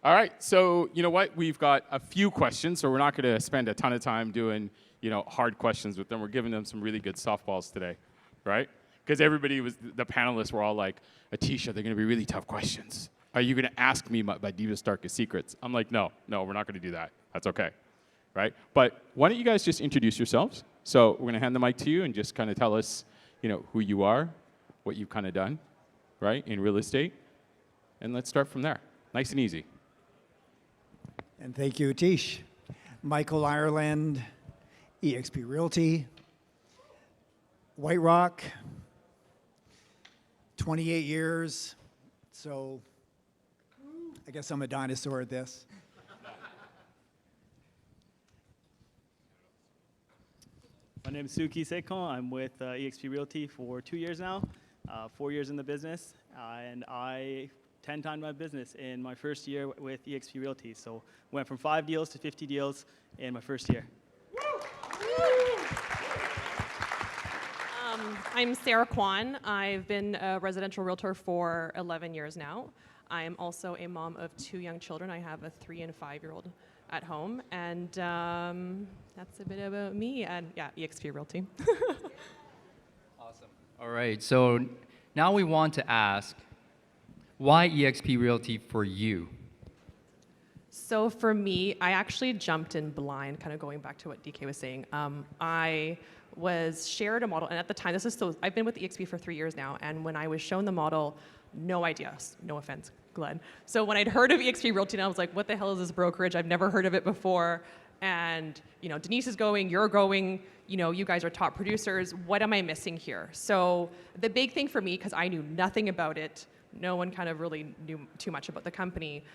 all right. So you know what? We've got a few questions, so we're not going to spend a ton of time doing, you know, hard questions with them. We're giving them some really good softballs today, right? Because the panelists were all like, Atisha, they're going to be really tough questions. Are you going to ask me my deepest, darkest secrets? I'm like, no, we're not going to do that. That's okay, right? But why don't you guys just introduce yourselves? So we're going to hand the mic to you and just kind of tell us, you know, who you are, what you've kind of done, right, in real estate. And let's start from there. Nice and easy. And thank you, Atish. Michael Ireland, eXp Realty, White Rock, 28 years. So I guess I'm a dinosaur at this. My name is Suki Sekhon. I'm with eXp Realty for 2 years now, 4 years in the business, and I 10 times my business in my first year with eXp Realty. So went from 5 deals to 50 deals in my first year. I'm Sarah Kwan. I've been a residential realtor for 11 years now. I am also a mom of 2 young children. I have a 3- and 5-year-old at home, and that's a bit about me and yeah, eXp Realty. All right, so now we want to ask, why eXp Realty for you? So for me, I actually jumped in blind, kind of going back to what DK was saying. I was shared a model, and at the time, I've been with eXp for 3 years now, and when I was shown the model, no idea, no offense, Glenn. So when I'd heard of eXp Realty, and I was like, what the hell is this brokerage? I've never heard of it before. And Denise is going, you're going, you guys are top producers. What am I missing here? So the big thing for me, because I knew nothing about it, no one kind of really knew too much about the company,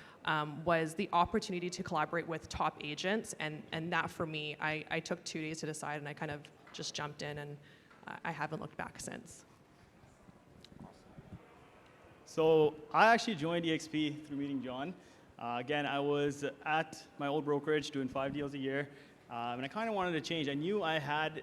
was the opportunity to collaborate with top agents. And that for me, I took 2 days to decide, and I kind of just jumped in, and I haven't looked back since. So I actually joined eXp through meeting John. Again, I was at my old brokerage doing 5 deals a year, and I kind of wanted to change. I knew I had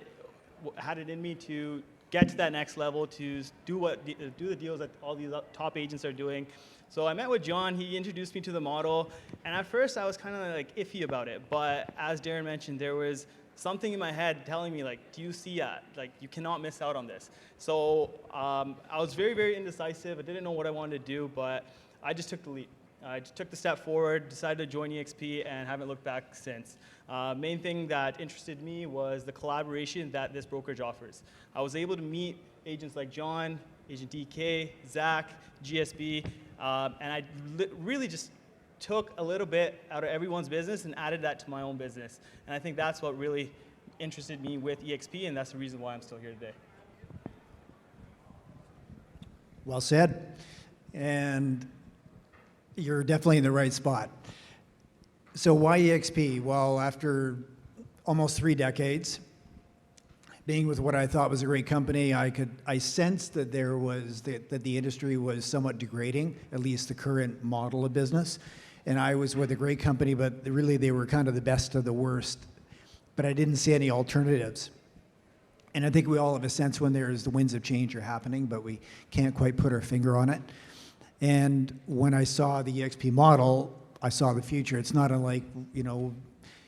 it in me to get to that next level, to do the deals that all these top agents are doing. So I met with John. He introduced me to the model, and at first I was kind of like iffy about it. But as Darren mentioned, there was something in my head telling me, like, do you see that? Like, you cannot miss out on this. So I was very, very indecisive. I didn't know what I wanted to do, but I just took the leap. I just took the step forward, decided to join eXp, and haven't looked back since. Main thing that interested me was the collaboration that this brokerage offers. I was able to meet agents like John, Agent DK, Zach, GSB, and I really just took a little bit out of everyone's business and added that to my own business. And I think that's what really interested me with eXp, and that's the reason why I'm still here today. Well said. And you're definitely in the right spot. So why eXp? Well, after almost 3 decades, being with what I thought was a great company, I sensed that that the industry was somewhat degrading, at least the current model of business. And I was with a great company, but really they were kind of the best of the worst. But I didn't see any alternatives. And I think we all have a sense when the winds of change are happening, but we can't quite put our finger on it. And when I saw the eXp model, I saw the future. It's not unlike,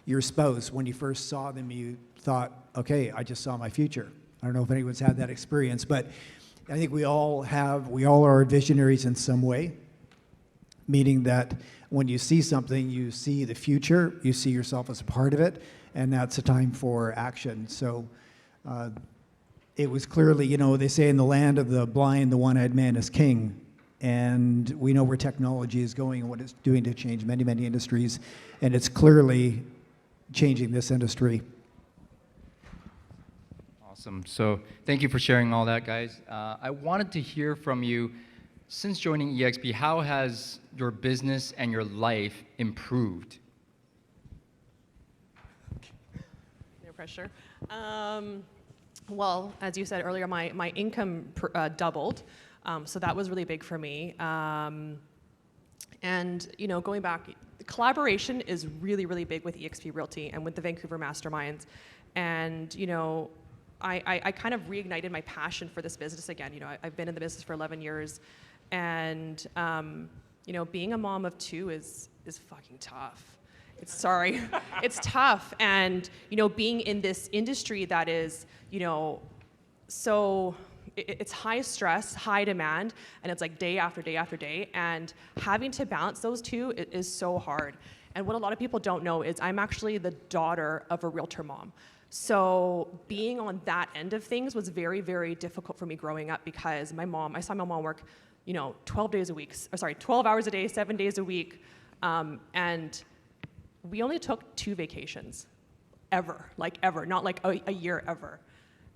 your spouse. When you first saw them, you thought, okay, I just saw my future. I don't know if anyone's had that experience, but I think we all are visionaries in some way, meaning that when you see something, you see the future, you see yourself as a part of it, and that's a time for action. So it was clearly, they say in the land of the blind, the one-eyed man is king. And we know where technology is going and what it's doing to change many, many industries. And it's clearly changing this industry. Awesome. So thank you for sharing all that, guys. I wanted to hear from you, since joining eXp, how has your business and your life improved? No pressure. Well, as you said earlier, my income doubled. So that was really big for me. And, going back, collaboration is really, really big with eXp Realty and with the Vancouver Masterminds. And, I kind of reignited my passion for this business again. I've been in the business for 11 years. And, being a mom of 2 is fucking tough. It's tough. And, being in this industry that is, so it's high stress, high demand, and it's like day after day after day, and having to balance those two is so hard. And what a lot of people don't know is I'm actually the daughter of a realtor mom. So being on that end of things was very, very difficult for me growing up, because I saw my mom work, 12 hours a day, 7 days a week, and we only took 2 vacations, ever, not like a year ever.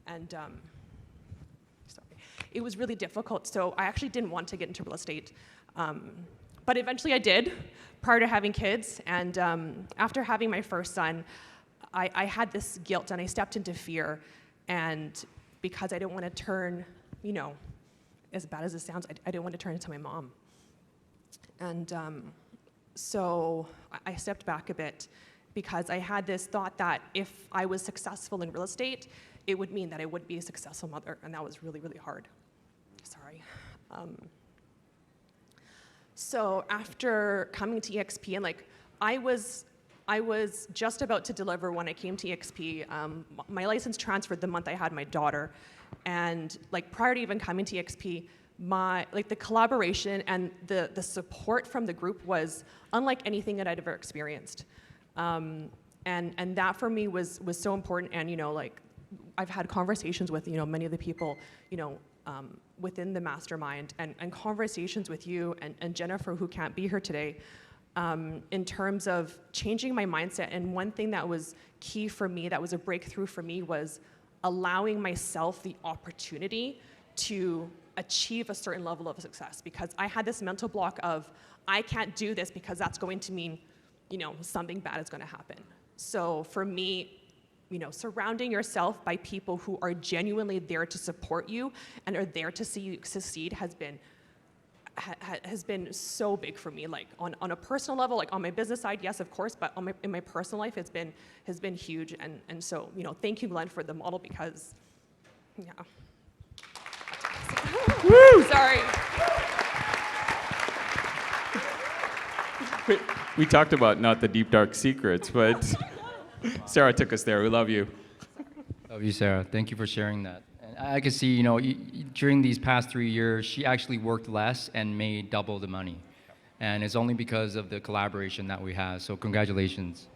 And it was really difficult, so I actually didn't want to get into real estate. But eventually I did, prior to having kids, and after having my first son, I had this guilt, and I stepped into fear, and because I didn't want to turn, as bad as it sounds, I didn't want to turn into my mom. And so I stepped back a bit, because I had this thought that if I was successful in real estate, it would mean that I would be a successful mother, and that was really, really hard. Sorry. So after coming to eXp, and I was just about to deliver when I came to eXp. My license transferred the month I had my daughter, And like prior to even coming to EXP, the collaboration and the support from the group was unlike anything that I'd ever experienced. And that for me was so important. And, like I've had conversations with, many of the people, within the mastermind and conversations with you and Jennifer, who can't be here today, in terms of changing my mindset. And one thing that was key for me, that was a breakthrough for me, was allowing myself the opportunity to achieve a certain level of success, because I had this mental block of, I can't do this because that's going to mean, something bad is going to happen. So for me, surrounding yourself by people who are genuinely there to support you and are there to see you succeed has been so big for me. Like on a personal level, like on my business side, yes, of course, but in my personal life, has been huge. And so, thank you, Glenn, for the model, because, yeah. Woo! Sorry. We talked about not the deep, dark secrets, but Sarah took us there. We love you. Love you, Sarah. Thank you for sharing that. And I can see, during these past 3 years, she actually worked less and made double the money. And it's only because of the collaboration that we have. So congratulations.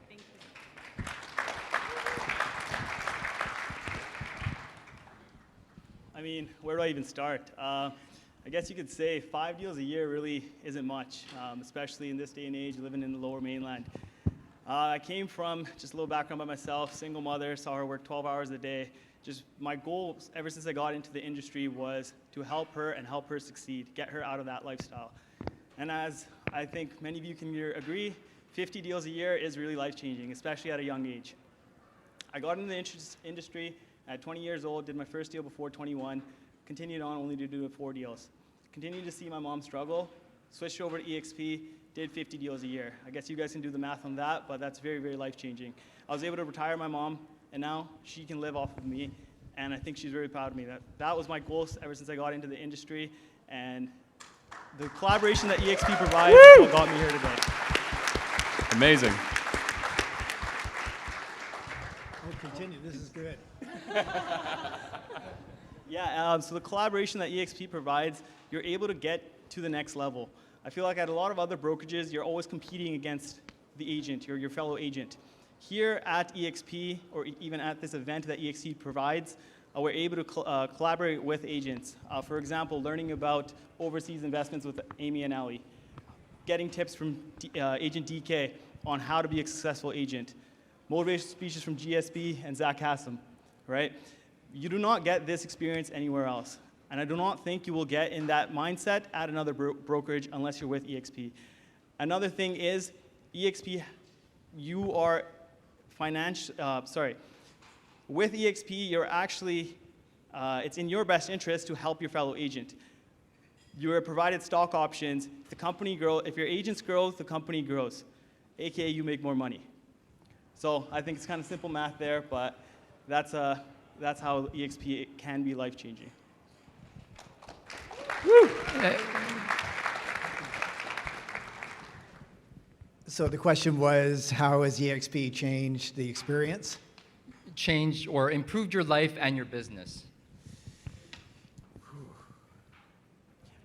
I mean, where do I even start? I guess you could say 5 deals a year really isn't much, especially in this day and age, living in the Lower Mainland. I came from, just a little background by myself, single mother, saw her work 12 hours a day. Just my goal ever since I got into the industry was to help her and help her succeed, get her out of that lifestyle. And as I think many of you can agree, 50 deals a year is really life-changing, especially at a young age. I got into the industry at 20 years old, did my first deal before 21, continued on only to do 4 deals. Continued to see my mom struggle, switched over to EXP, did 50 deals a year. I guess you guys can do the math on that, but that's very, very life-changing. I was able to retire my mom, and now she can live off of me, and I think she's very proud of me. That was my goal ever since I got into the industry, and the collaboration that EXP provides is what got me here today. Amazing. We'll continue. This is good. Yeah, so the collaboration that EXP provides, you're able to get to the next level. I feel like at a lot of other brokerages, you're always competing against the agent, your fellow agent. Here at EXP, or even at this event that EXP provides, we're able to collaborate with agents. For example, learning about overseas investments with Amy and Ellie, getting tips from Agent DK on how to be a successful agent, motivational speeches from GSB and KASSAM, right? You do not get this experience anywhere else. And I do not think you will get in that mindset at another brokerage unless you're with EXP. Another thing is, EXP, you are with EXP, you're actually, it's in your best interest to help your fellow agent. You are provided stock options. The company grows. If your agents grow, the company grows, AKA you make more money. So I think it's kind of simple math there, but that's how EXP can be life-changing. So the question was, how has EXP changed the experience? Changed or improved your life and your business?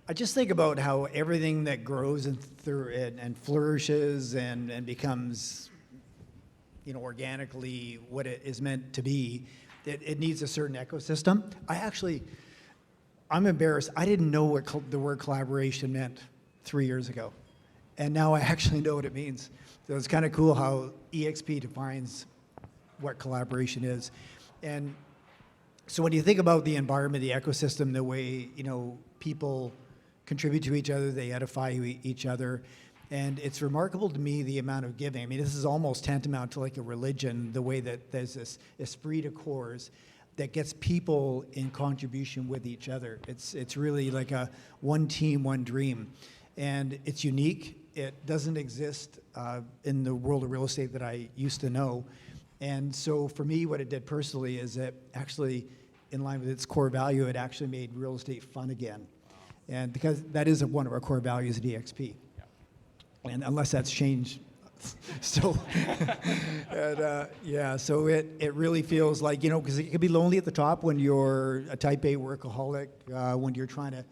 I just think about how everything that grows and flourishes and becomes, organically what it is meant to be, it needs a certain ecosystem. I'm embarrassed. I didn't know what the word collaboration meant 3 years ago. And now I actually know what it means. So it's kind of cool how EXP defines what collaboration is. And so when you think about the environment, the ecosystem, the way, people contribute to each other, they edify each other. And it's remarkable to me the amount of giving. I mean, this is almost tantamount to like a religion, the way that there's this esprit de corps that gets people in contribution with each other. It's really like a one team, one dream. And it's unique. It doesn't exist in the world of real estate that I used to know. And so for me, what it did personally is that actually, in line with its core value, it actually made real estate fun again. And because that is one of our core values at EXP. And unless that's changed So, and, yeah, so it really feels like, you know, because it can be lonely at the top when you're a type A workaholic, when you're trying to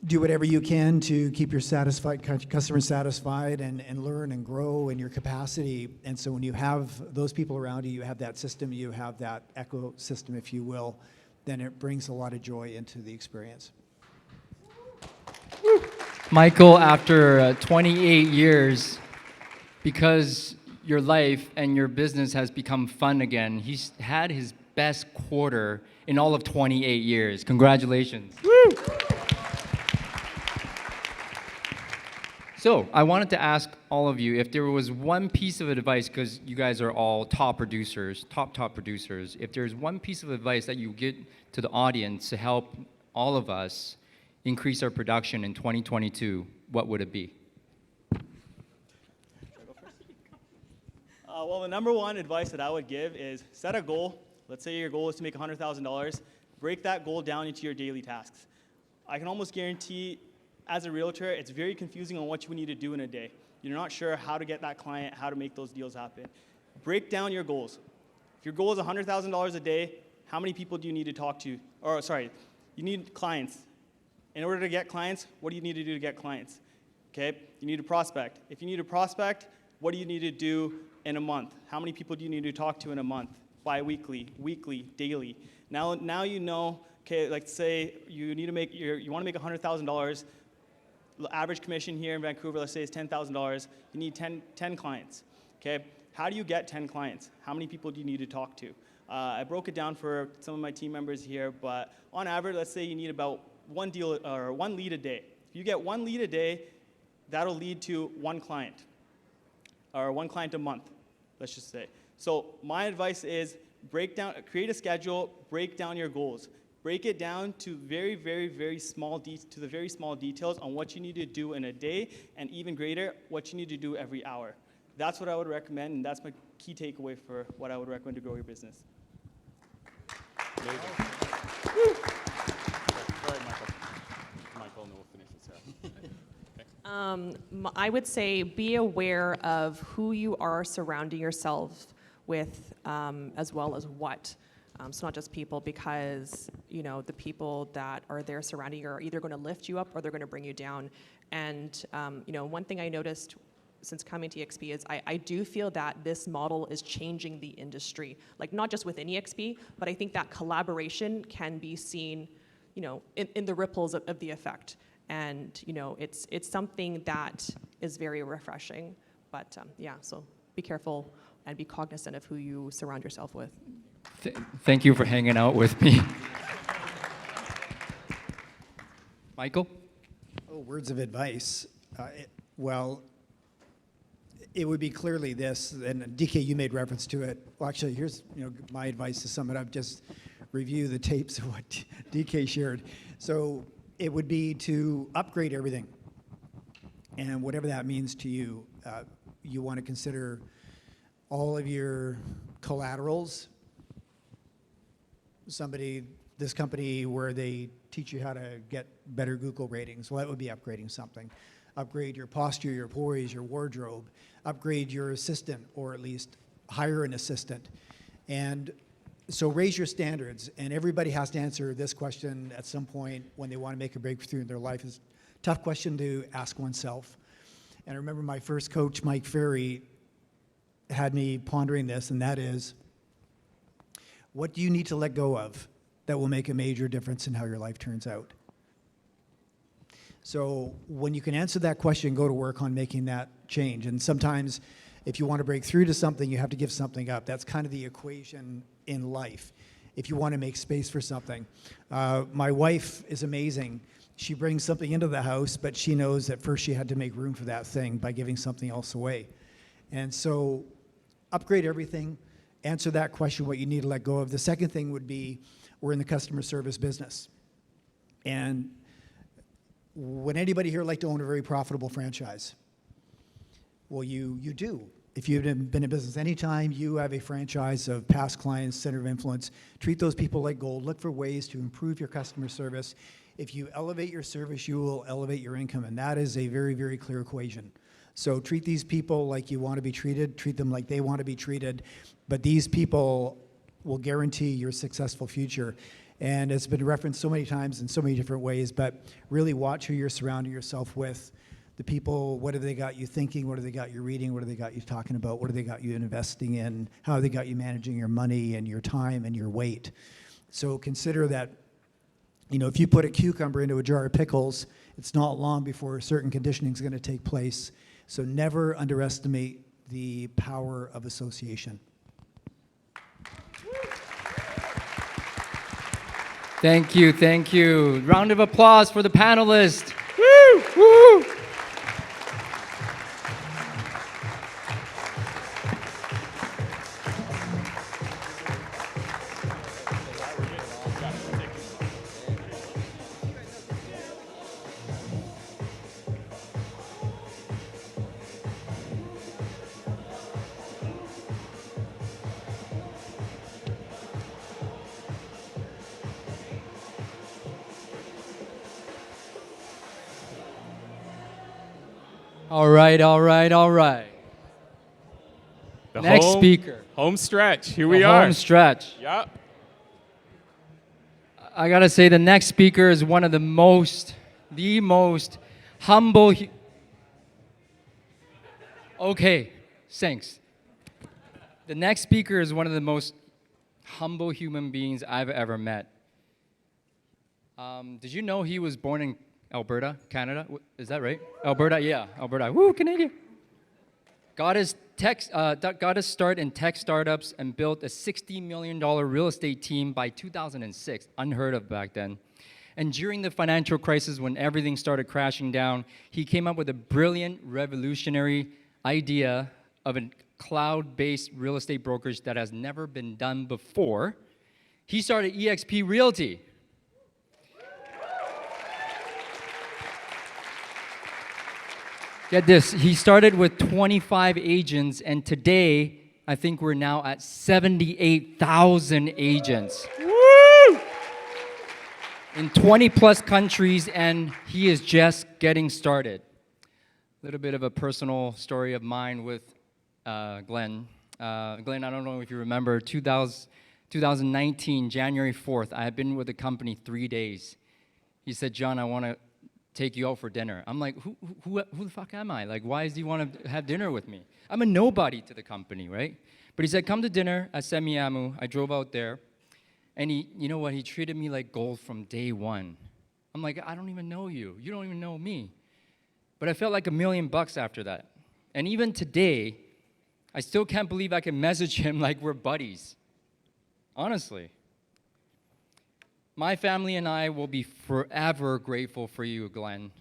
do whatever you can to keep your customers satisfied and learn and grow in your capacity. And so when you have those people around you, you have that system, you have that ecosystem, if you will, then it brings a lot of joy into the experience. Michael, after 28 years, because your life and your business has become fun again, he's had his best quarter in all of 28 years. Congratulations. Woo! So I wanted to ask all of you if there was one piece of advice, because you guys are all top producers, top producers, if there's one piece of advice that you give to the audience to help all of us increase our production in 2022, what would it be? Well, the number one advice that I would give is set a goal. Let's say your goal is to make $100,000. Break that goal down into your daily tasks. I can almost guarantee, as a realtor, it's very confusing on what you need to do in a day. You're not sure how to get that client, how to make those deals happen. Break down your goals. If your goal is $100,000 a day, how many people do you need to talk to? Or sorry, you need clients. In order to get clients, what do you need to do to get clients? Okay, you need to prospect. If you need to prospect, what do you need to do in a month? How many people do you need to talk to in a month? Bi-weekly, weekly, daily. Now you know, okay, like say you need to make you want to make $100,000. The average commission here in Vancouver, let's say, is $10,000. You need 10 clients. Okay, how do you get 10 clients? How many people do you need to talk to? I broke it down for some of my team members here, but on average, let's say you need about one deal or one lead a day. If you get one lead a day, that'll lead to one client, or one client a month, let's just say. So my advice is create a schedule, break down your goals. Break it down to very small details on what you need to do in a day, and even greater, what you need to do every hour. That's what I would recommend, and that's my key takeaway for what I would recommend to grow your business. Amazing. Sorry, Michael, and we'll finish with Sarah. I would say be aware of who you are surrounding yourself with, as well as what. So not just people, because you know the people that are there surrounding you are either going to lift you up or they're going to bring you down. And you know, one thing I noticed since coming to EXP is I do feel that this model is changing the industry, like not just within EXP, but I think that collaboration can be seen, you know, in the ripples of the effect. And you know, it's something that is very refreshing. But yeah, so be careful and be cognizant of who you surround yourself with. Thank you for hanging out with me. Michael? Oh, words of advice. Well, it would be clearly this, and DK, you made reference to it. Well, actually, here's my advice to sum it up. Just review the tapes of what DK shared. So it would be to upgrade everything. And whatever that means to you, you want to consider all of your collaterals. This company where they teach you how to get better Google ratings, well, that would be upgrading something. Upgrade your posture, your poise, your wardrobe. Upgrade your assistant, or at least hire an assistant. And so raise your standards, and everybody has to answer this question at some point when they want to make a breakthrough in their life. It's a tough question to ask oneself. And I remember my first coach, Mike Ferry, had me pondering this, and that is, what do you need to let go of that will make a major difference in how your life turns out? So when you can answer that question, go to work on making that change. And sometimes if you want to break through to something, you have to give something up. That's kind of the equation in life. If you want to make space for something. My wife is amazing. She brings something into the house, but she knows that first she had to make room for that thing by giving something else away. And so upgrade everything. Answer that question, what you need to let go of. The second thing would be, we're in the customer service business. And would anybody here like to own a very profitable franchise? Well, you do. If you've been in business any time, you have a franchise of past clients, center of influence. Treat those people like gold. Look for ways to improve your customer service. If you elevate your service, you will elevate your income. And that is a very, very clear equation. So treat these people like you want to be treated, treat them like they want to be treated, but these people will guarantee your successful future. And it's been referenced so many times in so many different ways, but really watch who you're surrounding yourself with. The people, what have they got you thinking? What have they got you reading? What have they got you talking about? What have they got you investing in? How have they got you managing your money and your time and your weight? So consider that, you know, if you put a cucumber into a jar of pickles, it's not long before certain conditioning is going to take place. So never underestimate the power of association. Thank you, thank you. Round of applause for the panelists. Woo, woo. All right, all right, all right. The Next speaker. Home stretch. Here The we are. home stretch. Yep. I gotta say, the next speaker is one of the most humble. Okay, thanks. The next speaker is one of the most humble human beings I've ever met. Did you know he was born in Alberta, Canada? Is that right? Alberta, yeah, Alberta. Woo, Canadian. Got his start in tech startups and built a $60 million real estate team by 2006, unheard of back then. And during the financial crisis, when everything started crashing down, he came up with a brilliant, revolutionary idea of a cloud-based real estate brokerage that has never been done before. He started eXp Realty. Get this, he started with 25 agents, and today, I think we're now at 78,000 agents. Woo! In 20 plus countries, and he is just getting started. A little bit of a personal story of mine with Glenn. Glenn, I don't know if you remember, 2019, January 4th, I had been with the company 3 days. He said, John, I want to take you out for dinner. I'm like, who the fuck am I? Like, why does he want to have dinner with me? I'm a nobody to the company, right? But he said, come to dinner at Semiahmoo. I drove out there, and you know what? He treated me like gold from day one. I'm like, I don't even know you. You don't even know me. But I felt like $1 million after that. And even today, I still can't believe I can message him like we're buddies. Honestly. My family and I will be forever grateful for you, Glenn.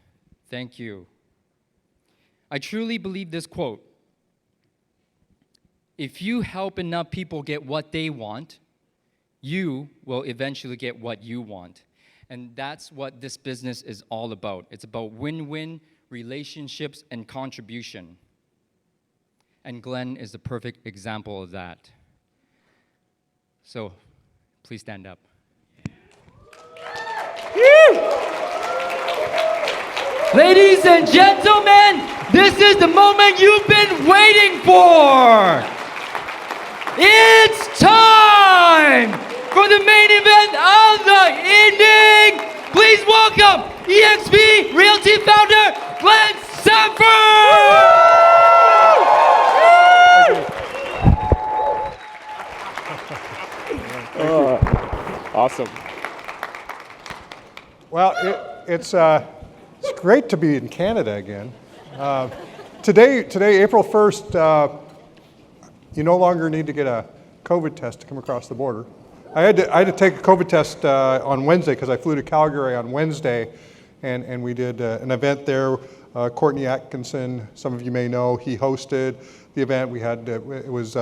Thank you. I truly believe this quote. If you help enough people get what they want, you will eventually get what you want. And that's what this business is all about. It's about win-win relationships and contribution. And Glenn is the perfect example of that. So, please stand up. Ladies and gentlemen, this is the moment you've been waiting for. It's time for the main event of the evening. Please welcome eXp Realty founder, Glenn Sanford. Awesome. Well, it's great to be in Canada again. Today, April 1st, you no longer need to get a COVID test to come across the border. I had to take a COVID test on Wednesday because I flew to Calgary on Wednesday, and we did an event there. Courtney Atkinson, some of you may know, he hosted the event. We had it was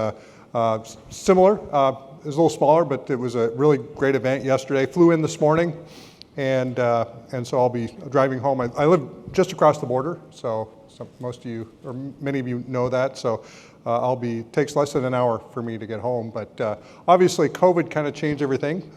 similar. It was a little smaller, but it was a really great event yesterday. Flew in this morning. And so I'll be driving home. I live just across the border, so most of you, or many of you know that. So takes less than an hour for me to get home. But obviously, COVID kind of changed everything.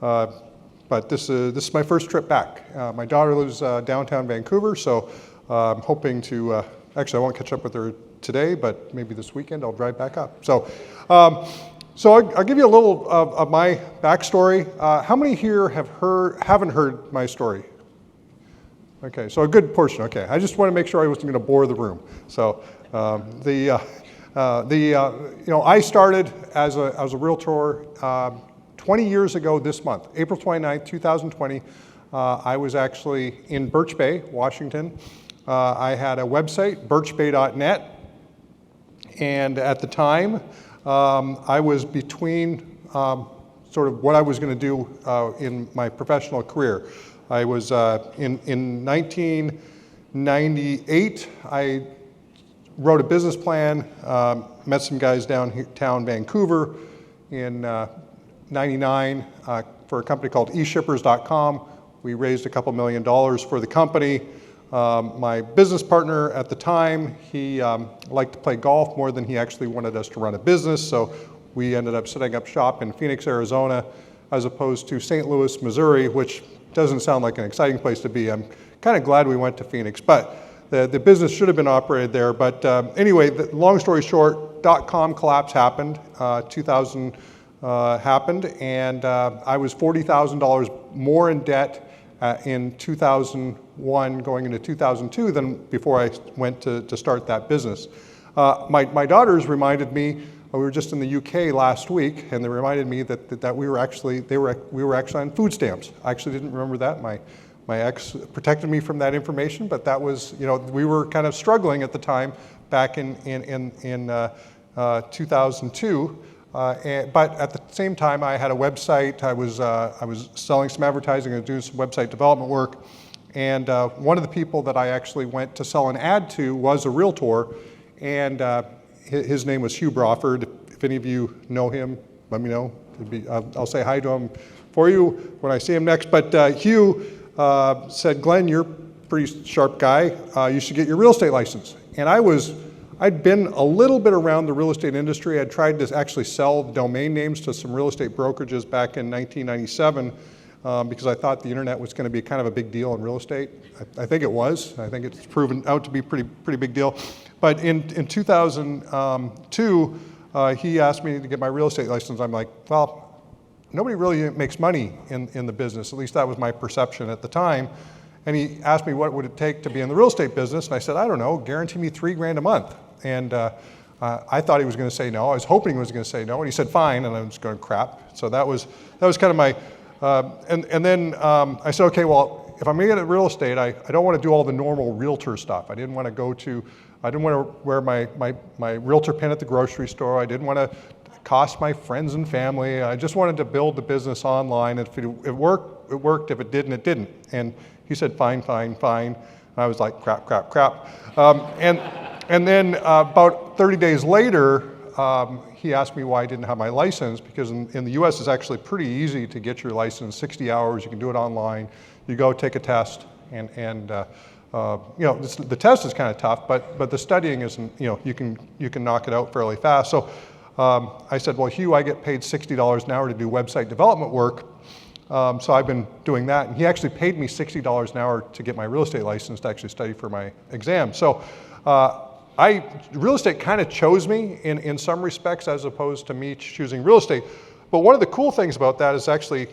But this is my first trip back. My daughter lives downtown Vancouver, so I'm hoping to, actually I won't catch up with her today, but maybe this weekend I'll drive back up. So, I'll give you a little of my backstory. How many here haven't heard my story? Okay, so a good portion. Okay, I just want to make sure I wasn't going to bore the room. So, I started as a realtor 20 years ago this month, April 29th, 2020. I was actually in Birch Bay, Washington. I had a website, birchbay.net, and at the time, I was between sort of what I was going to do in my professional career. I was in 1998, I wrote a business plan, met some guys downtown Vancouver in 99 for a company called eShippers.com. We raised a couple $1 million for the company. My business partner at the time, he liked to play golf more than he actually wanted us to run a business, so we ended up setting up shop in Phoenix, Arizona, as opposed to St. Louis, Missouri, which doesn't sound like an exciting place to be. I'm kind of glad we went to Phoenix, but the business should have been operated there. But anyway, long story short, .com collapse happened, 2000 happened, and I was $40,000 more in debt in 2001 going into 2002 than before I went to start that business. My daughters reminded me, we were just in the UK last week, and they reminded me that we were actually on food stamps. I actually didn't remember that. My ex protected me from that information, but that was, we were kind of struggling at the time back in 2002. But at the same time, I had a website. I was selling some advertising and doing some website development work. And one of the people that I actually went to sell an ad to was a realtor, and his name was Hugh Brawford. If any of you know him, let me know. I'll say hi to him for you when I see him next. But Hugh said, Glenn, you're a pretty sharp guy. You should get your real estate license. And I'd been a little bit around the real estate industry. I'd tried to actually sell domain names to some real estate brokerages back in 1997 because I thought the internet was going to be kind of a big deal in real estate. I think it was. I think it's proven out to be pretty big deal. But in 2002, he asked me to get my real estate license. I'm like, well, nobody really makes money in the business. At least that was my perception at the time. And he asked me what would it take to be in the real estate business, and I said, I don't know, guarantee me $3,000 a month. And I thought he was going to say no. I was hoping he was going to say no, and he said fine, and I was going crap. So that was kind of my, and then I said, okay, well, if I'm going to get into real estate, I don't want to do all the normal realtor stuff. I didn't want to wear my realtor pin at the grocery store. I didn't want to cost my friends and family. I just wanted to build the business online. If it worked, it worked. If it didn't, it didn't. And he said, fine, fine, fine. And I was like, crap, crap, crap. And then about 30 days later, he asked me why I didn't have my license, because in the US it's actually pretty easy to get your license, 60 hours, you can do it online. You go take a test, and the test is kind of tough, but the studying isn't, you can knock it out fairly fast. So I said, well, Hugh, I get paid $60 an hour to do website development work. So I've been doing that, and he actually paid me $60 an hour to get my real estate license to actually study for my exam. So real estate kind of chose me in some respects as opposed to me choosing real estate. But one of the cool things about that is actually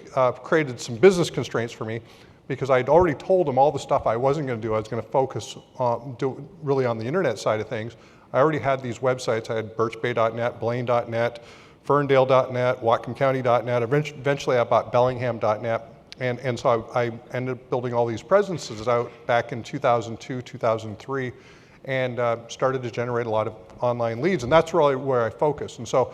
created some business constraints for me, because I'd already told him all the stuff I wasn't going to do. I was going to focus really on the internet side of things. I already had these websites. I had birchbay.net, blaine.net, ferndale.net, whatcomcounty.net. Eventually I bought bellingham.net. And so I ended up building all these presences out back in 2002, 2003, and started to generate a lot of online leads. And that's really where I focus. And so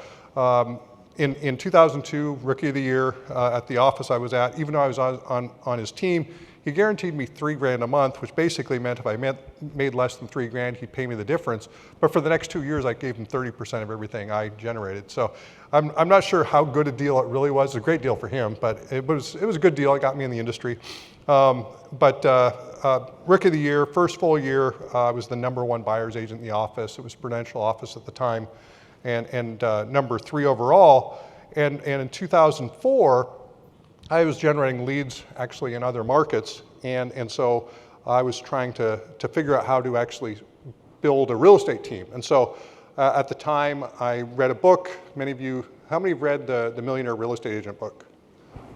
in 2002, Rookie of the Year at the office I was at, even though I was on his team, he guaranteed me $3,000 a month, which basically meant if I made less than $3,000, he'd pay me the difference. But for the next 2 years, I gave him 30% of everything I generated. So I'm not sure how good a deal it really was. It's a great deal for him, but it was a good deal. It got me in the industry. But Rookie of the Year, first full year, I was the #1 buyer's agent in the office. It was Prudential office at the time, and number 3 overall. And in 2004, I was generating leads actually in other markets, and so I was trying to figure out how to actually build a real estate team. And so at the time, I read a book. Many of you, how many have read the Millionaire Real Estate Agent book?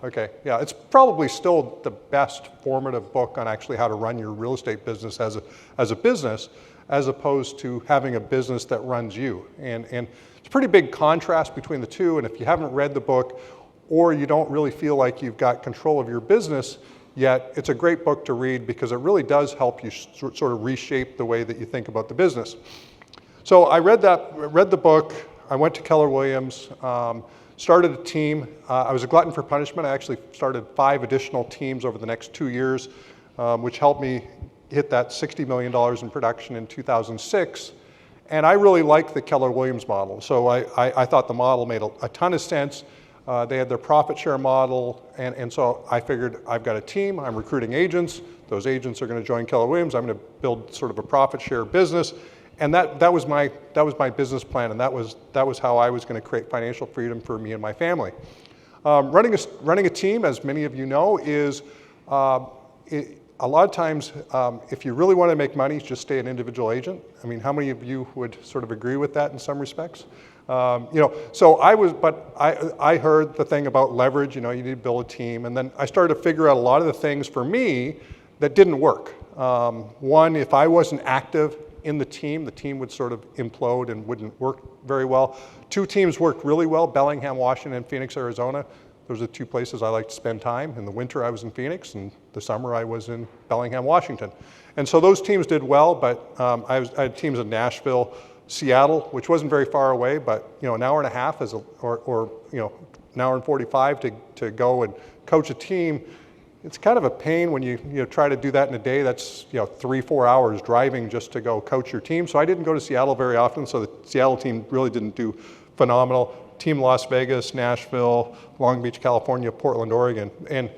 Okay, yeah, it's probably still the best formative book on actually how to run your real estate business as a business, as opposed to having a business that runs you. And it's a pretty big contrast between the two, and if you haven't read the book, or you don't really feel like you've got control of your business yet, it's a great book to read because it really does help you sort of reshape the way that you think about the business. So I read the book, I went to Keller Williams, started a team. I was a glutton for punishment. I actually started 5 additional teams over the next 2 years, which helped me hit that $60 million in production in 2006. And I really liked the Keller Williams model. So I thought the model made a ton of sense. They had their profit share model. And so I figured I've got a team, I'm recruiting agents. Those agents are going to join Keller Williams. I'm going to build sort of a profit share business. And that was my business plan, and that was how I was going to create financial freedom for me and my family. Running a team, as many of you know, is a lot of times if you really want to make money, just stay an individual agent. I mean, how many of you would sort of agree with that in some respects? So I heard the thing about leverage. You need to build a team, and then I started to figure out a lot of the things for me that didn't work. One, if I wasn't active in the team would sort of implode and wouldn't work very well. 2 teams worked really well, Bellingham, Washington, and Phoenix, Arizona. Those are 2 places I like to spend time. In the winter, I was in Phoenix, and the summer, I was in Bellingham, Washington. And so those teams did well, but I had teams in Nashville, Seattle, which wasn't very far away, but an hour and a half or an hour and 45 to go and coach a team. It's kind of a pain when you try to do that in a day. That's 3-4 hours driving just to go coach your team. So I didn't go to Seattle very often. So the Seattle team really didn't do phenomenal. Team Las Vegas, Nashville, Long Beach, California, Portland, Oregon, and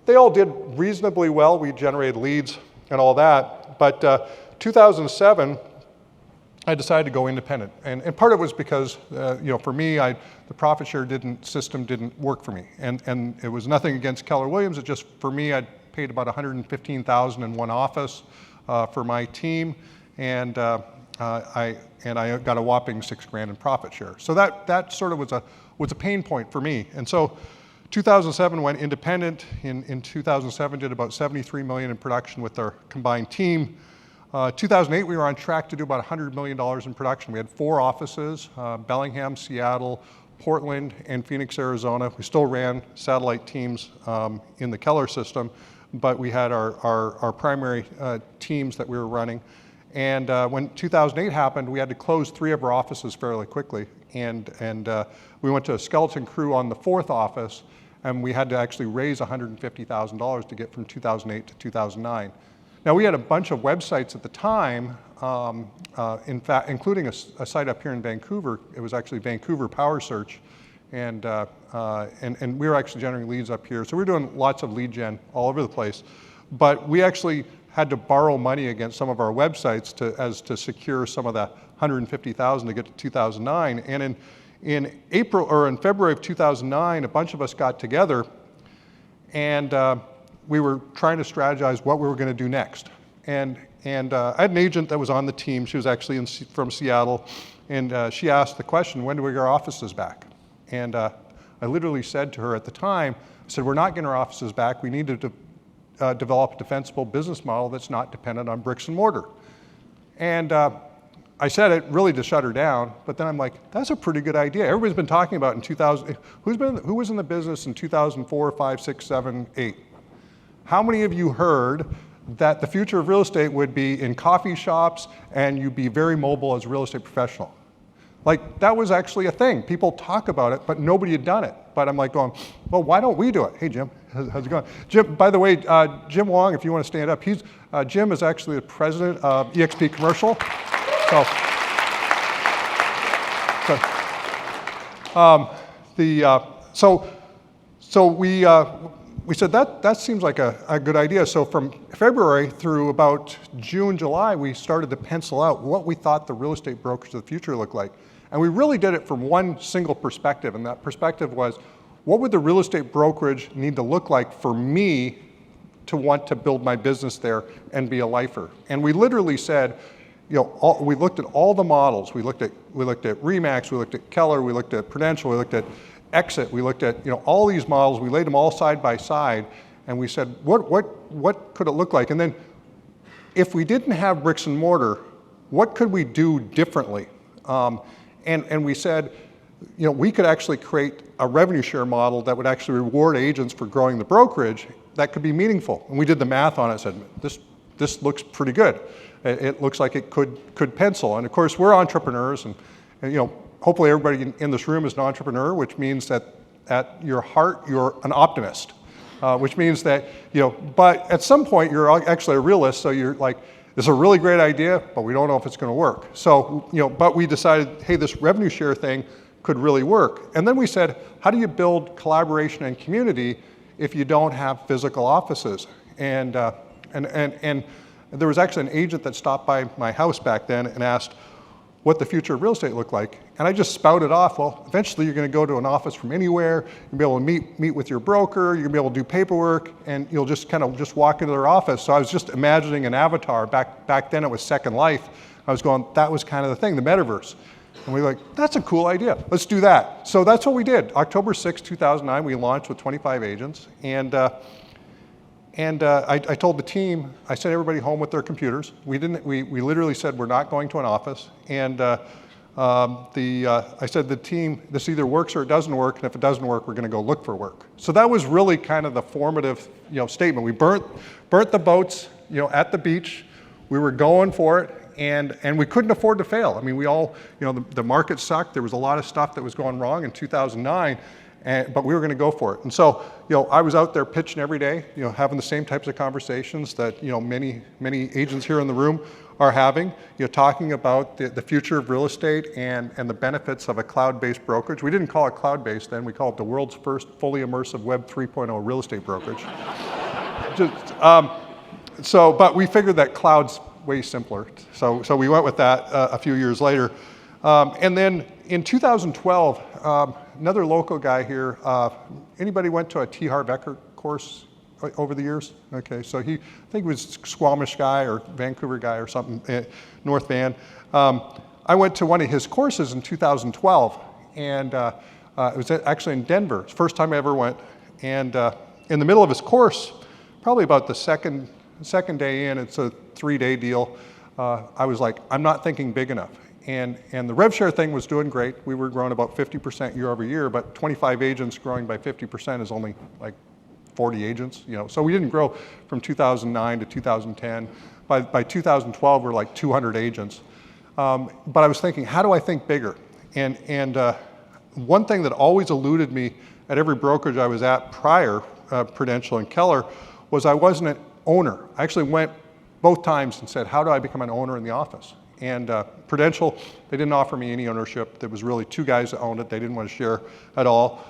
they all did reasonably well. We generated leads and all that. But 2007, I decided to go independent, and part of it was because for me, the profit share system didn't work for me, and it was nothing against Keller Williams. It just for me, I'd paid about $115,000 in one office for my team, and I got a whopping $6,000 in profit share. So that sort of was a pain point for me, and so 2007 went independent. In 2007, did about $73 million in production with our combined team. 2008, we were on track to do about $100 million in production. We had 4 offices, Bellingham, Seattle, Portland, and Phoenix, Arizona. We still ran satellite teams in the Keller system, but we had our primary teams that we were running. And when 2008 happened, we had to close 3 of our offices fairly quickly. And we went to a skeleton crew on the 4th office, and we had to actually raise $150,000 to get from 2008 to 2009. Now, we had a bunch of websites at the time, in fact, including a site up here in Vancouver. It was actually Vancouver Power Search, and we were actually generating leads up here. So we were doing lots of lead gen all over the place. But we actually had to borrow money against some of our websites to secure some of that $150,000 to get to 2009. And in February of 2009, a bunch of us got together, and we were trying to strategize what we were going to do next. And I had an agent that was on the team. She was actually from Seattle, and she asked the question, when do we get our offices back? And I literally said to her at the time, I said, we're not getting our offices back. We need to develop a defensible business model that's not dependent on bricks and mortar. And I said it really to shut her down, but then I'm like, that's a pretty good idea. Everybody's been talking about in 2000, who was in the business in 2004, 5, 6, 7, 8? How many of you heard that the future of real estate would be in coffee shops and you'd be very mobile as a real estate professional? Like, that was actually a thing. People talk about it, but nobody had done it. But I'm like going, well, why don't we do it? Hey, Jim, how's it going? Jim, by the way, Jim Wong, if you want to stand up, Jim is actually the president of eXp Commercial. We said that seems like a good idea. So from February through about June, July, we started to pencil out what we thought the real estate brokerage of the future looked like. And we really did it from one single perspective, and that perspective was, what would the real estate brokerage need to look like for me to want to build my business there and be a lifer? And we literally said, you know, we looked at all the models. We looked at Remax, we looked at Keller, we looked at Prudential, we looked at Exit, we looked at, you know, all these models. We laid them all side by side, and we said, what could it look like? And then, if we didn't have bricks and mortar, what could we do differently? And we said, you know, we could actually create a revenue share model that would actually reward agents for growing the brokerage that could be meaningful. And we did the math on it and said, this looks pretty good. It looks like it could pencil. And of course, we're entrepreneurs, and you know, hopefully everybody in this room is an entrepreneur, which means that at your heart, you're an optimist. Which means that, you know, but at some point you're actually a realist, so you're like, this is a really great idea, but we don't know if it's going to work. So, you know, but we decided, hey, this revenue share thing could really work. And then we said, how do you build collaboration and community if you don't have physical offices? And there was actually an agent that stopped by my house back then and asked what the future of real estate looked like. And I just spouted off, well, eventually you're going to go to an office from anywhere, you'll be able to meet with your broker, you're going to be able to do paperwork, and you'll just kind of just walk into their office. So I was just imagining an avatar. Back then it was Second Life. I was going, that was kind of the thing, the metaverse. And we were like, that's a cool idea, let's do that. So that's what we did. October 6, 2009, we launched with 25 agents. And I told the team, I sent everybody home with their computers. We literally said we're not going to an office. And I said the team, this either works or it doesn't work, and if it doesn't work, we're going to go look for work. So that was really kind of the formative, you know, statement. We burnt the boats, you know, at the beach. We were going for it, and we couldn't afford to fail. I mean, we all, you know, the market sucked. There was a lot of stuff that was going wrong in 2009. But we were going to go for it. And so, you know, I was out there pitching every day, you know, having the same types of conversations that, you know, many agents here in the room are having, you know, talking about the future of real estate and the benefits of a cloud-based brokerage. We didn't call it cloud-based then, we call it the world's first fully immersive Web 3.0 real estate brokerage. But we figured that cloud's way simpler. So we went with that a few years later. And then in 2012, another local guy here, anybody went to a T. Harv Eker course over the years? Okay, so I think he was Squamish guy or Vancouver guy or something, North Van. I went to one of his courses in 2012, and it was actually in Denver. It's the first time I ever went. And in the middle of his course, probably about the second day in, it's a 3-day deal, I was like, I'm not thinking big enough. And the rev share thing was doing great. We were growing about 50% year over year, but 25 agents growing by 50% is only like 40 agents, you know. So we didn't grow from 2009 to 2010. By 2012, we're like 200 agents. But I was thinking, how do I think bigger? And one thing that always eluded me at every brokerage I was at prior, Prudential and Keller, was I wasn't an owner. I actually went both times and said, how do I become an owner in the office? And Prudential, they didn't offer me any ownership. There was really 2 guys that owned it. They didn't want to share at all.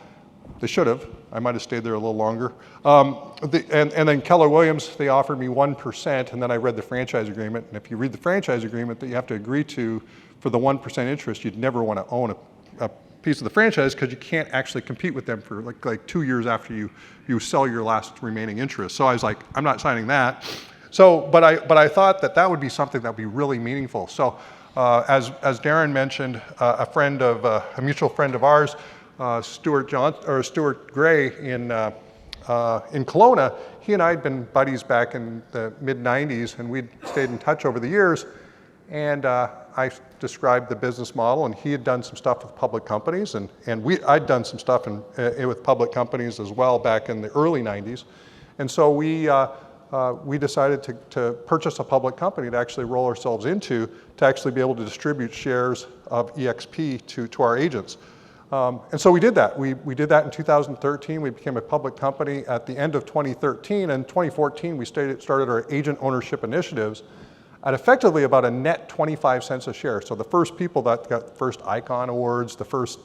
They should have. I might have stayed there a little longer. And then Keller Williams, they offered me 1%, and then I read the franchise agreement. And if you read the franchise agreement that you have to agree to for the 1% interest, you'd never want to own a piece of the franchise because you can't actually compete with them for like 2 years after you sell your last remaining interest. So I was like, I'm not signing that. So, but I thought that would be something that would be really meaningful. So, as Darren mentioned, a mutual friend of ours, Stuart Gray in Kelowna, he and I had been buddies back in the mid-90s, and we'd stayed in touch over the years. And I described the business model, and he had done some stuff with public companies, and I'd done some stuff with public companies as well back in the early 90s. And so we decided to purchase a public company to actually roll ourselves into, to actually be able to distribute shares of EXP to our agents. And so we did that. We did that in 2013. We became a public company at the end of 2013. And 2014, we started our agent ownership initiatives at effectively about a net 25 cents a share. So the first people that got the first Icon Awards, the first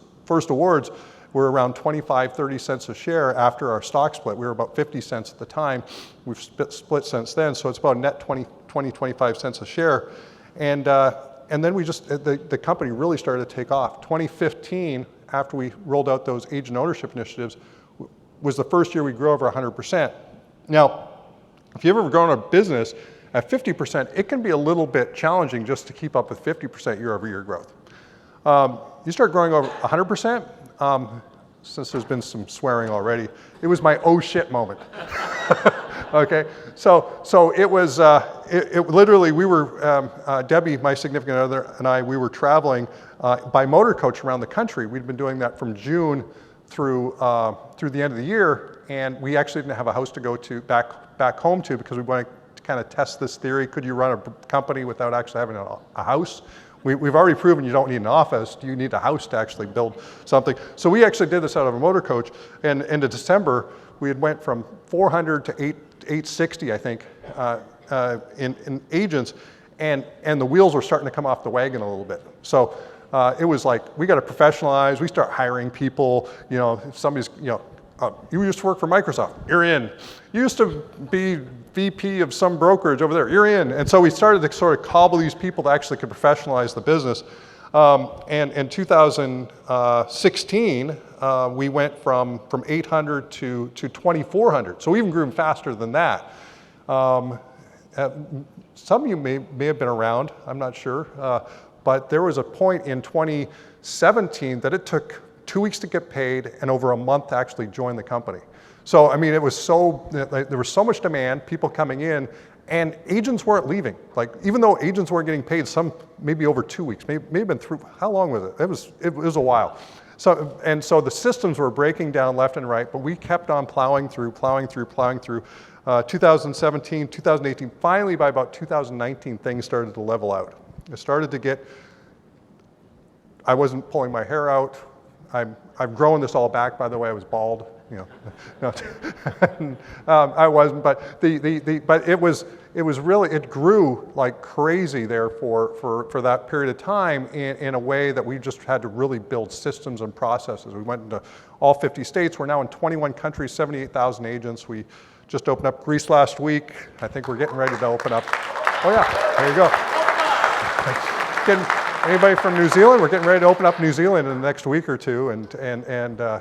awards, were around 25, 30 cents a share after our stock split. We were about 50 cents at the time. We've split since then, so it's about a net 20, 25 cents a share. And then the company really started to take off. 2015, after we rolled out those agent ownership initiatives, was the first year we grew over 100%. Now, If you've ever grown a business at 50%, it can be a little bit challenging just to keep up with 50% year-over-year growth. You start growing over 100%, since there's been some swearing already, it was my oh shit moment. Okay, so it was, it literally, we were, Debbie, my significant other, and I, we were traveling by motor coach around the country. We'd been doing that from June through the end of the year, and we actually didn't have a house to go to back home to because we wanted to kind of test this theory. Could you run a company without actually having a house? We've already proven you don't need an office. Do you need a house to actually build something? So we actually did this out of a motor coach, and into December, we had went from 400 to 860, I think, in agents, and the wheels were starting to come off the wagon a little bit. So it was like, we got to professionalize. We start hiring people. You know, if somebody's, you know, you used to work for Microsoft, you're in. You used to be VP of some brokerage over there, you're in. And so we started to sort of cobble these people that actually could professionalize the business. And in 2016, we went from 800 to 2,400. So we even grew faster than that. Some of you may have been around, I'm not sure. But there was a point in 2017 that it took 2 weeks to get paid and over a month to actually join the company. So, I mean, it was so, there was so much demand, people coming in, and agents weren't leaving. Like, even though agents weren't getting paid, some maybe over 2 weeks, maybe been through, how long was it? It was a while. So, and so the systems were breaking down left and right, but we kept on plowing through. 2017, 2018, finally by about 2019, things started to level out. It started to get, I wasn't pulling my hair out. I've grown this all back, by the way. I was bald, you know. No, I wasn't, but but it was really, it grew like crazy there for that period of time in a way that we just had to really build systems and processes. We went into all 50 states. We're now in 21 countries, 78,000 agents. We just opened up Greece last week. I think we're getting ready to open up. Oh yeah, there you go. Anybody from New Zealand? We're getting ready to open up New Zealand in the next week or two, and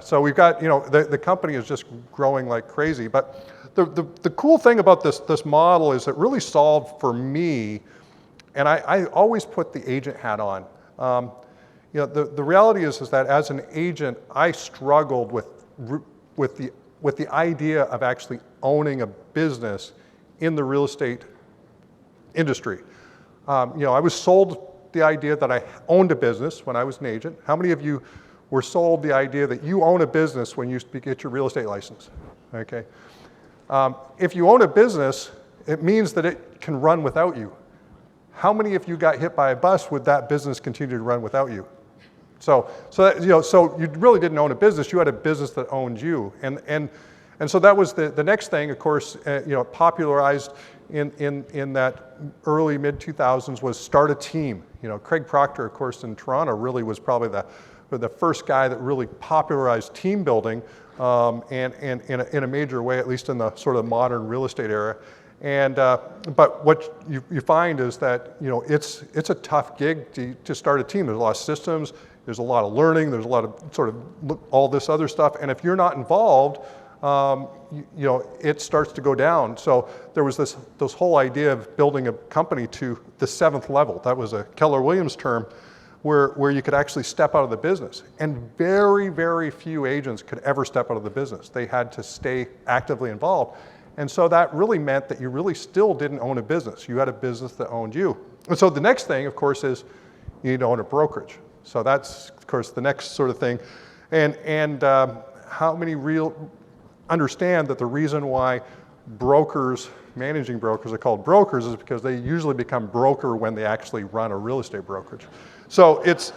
so we've got, you know, the company is just growing like crazy. But the cool thing about this model is it really solved for me, and I always put the agent hat on. You know, the reality is that as an agent, I struggled with the idea of actually owning a business in the real estate industry. You know, I was sold the idea that I owned a business when I was an agent. How many of you were sold the idea that you own a business when you get your real estate license? Okay. If you own a business, it means that it can run without you. How many of you got hit by a bus, would that business continue to run without you? So that, you know, so you really didn't own a business, you had a business that owned you. And so that was the next thing, of course, you know, popularized in that early mid-2000s was start a team. You know, Craig Proctor, of course, in Toronto really was probably the first guy that really popularized team building and in a major way, at least in the sort of modern real estate era. And but what you find is that, you know, it's a tough gig to start a team. There's a lot of systems, there's a lot of learning, there's a lot of sort of all this other stuff, and if you're not involved, you know, it starts to go down. So there was this whole idea of building a company to the 7th level. That was a Keller Williams term where you could actually step out of the business. And very, very few agents could ever step out of the business. They had to stay actively involved. And so that really meant that you really still didn't own a business. You had a business that owned you. And so the next thing, of course, is you need to own a brokerage. So that's, of course, the next sort of thing. And how many understand that the reason why brokers, managing brokers are called brokers is because they usually become broker when they actually run a real estate brokerage. So it's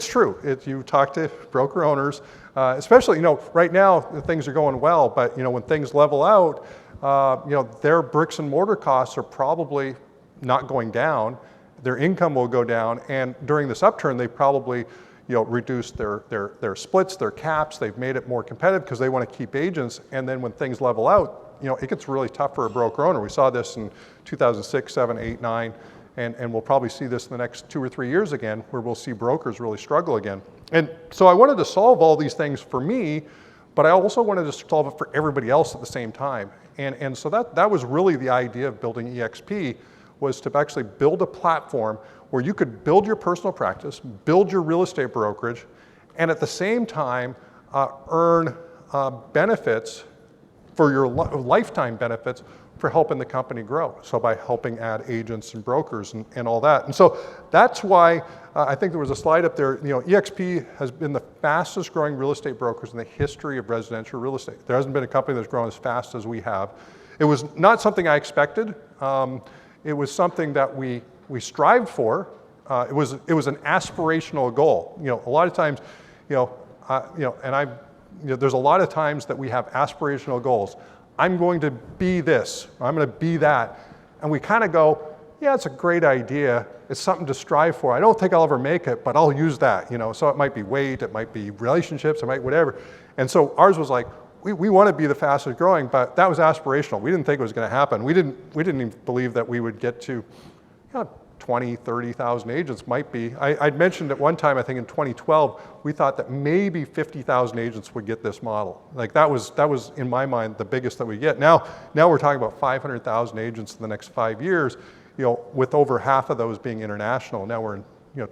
true. You talk to broker owners, especially, you know, right now things are going well, but you know, when things level out, you know, their bricks and mortar costs are probably not going down. Their income will go down, and during this upturn, they probably, you know, reduce their splits, their caps. They've made it more competitive because they want to keep agents. And then when things level out, you know, it gets really tough for a broker owner. We saw this in 2006, 7, 8, 9, and we'll probably see this in the next 2 or 3 years again, where we'll see brokers really struggle again. And so I wanted to solve all these things for me, but I also wanted to solve it for everybody else at the same time. And so that was really the idea of building EXP, was to actually build a platform where you could build your personal practice, build your real estate brokerage, and at the same time earn benefits for your lifetime benefits for helping the company grow. So by helping add agents and brokers and all that. And so that's why I think there was a slide up there, EXP has been the fastest growing real estate brokers in the history of residential real estate. There hasn't been a company that's grown as fast as we have. It was not something I expected. It was something that we strived for. It was an aspirational goal. A lot of times, there's a lot of times that we have aspirational goals. I'm going to be this, or I'm going to be that. And we kind of go, yeah, it's a great idea. It's something to strive for. I don't think I'll ever make it, but I'll use that. So it might be weight, it might be relationships, it might whatever. And so ours was like, we want to be the fastest growing, but that was aspirational. We didn't think it was going to happen. We didn't even believe that we would get to 20, 30,000 agents might be. I'd mentioned at one time, I think in 2012, we thought that maybe 50,000 agents would get this model. Like that was in my mind the biggest that we get. Now we're talking about 500,000 agents in the next 5 years, with over half of those being international. Now we're in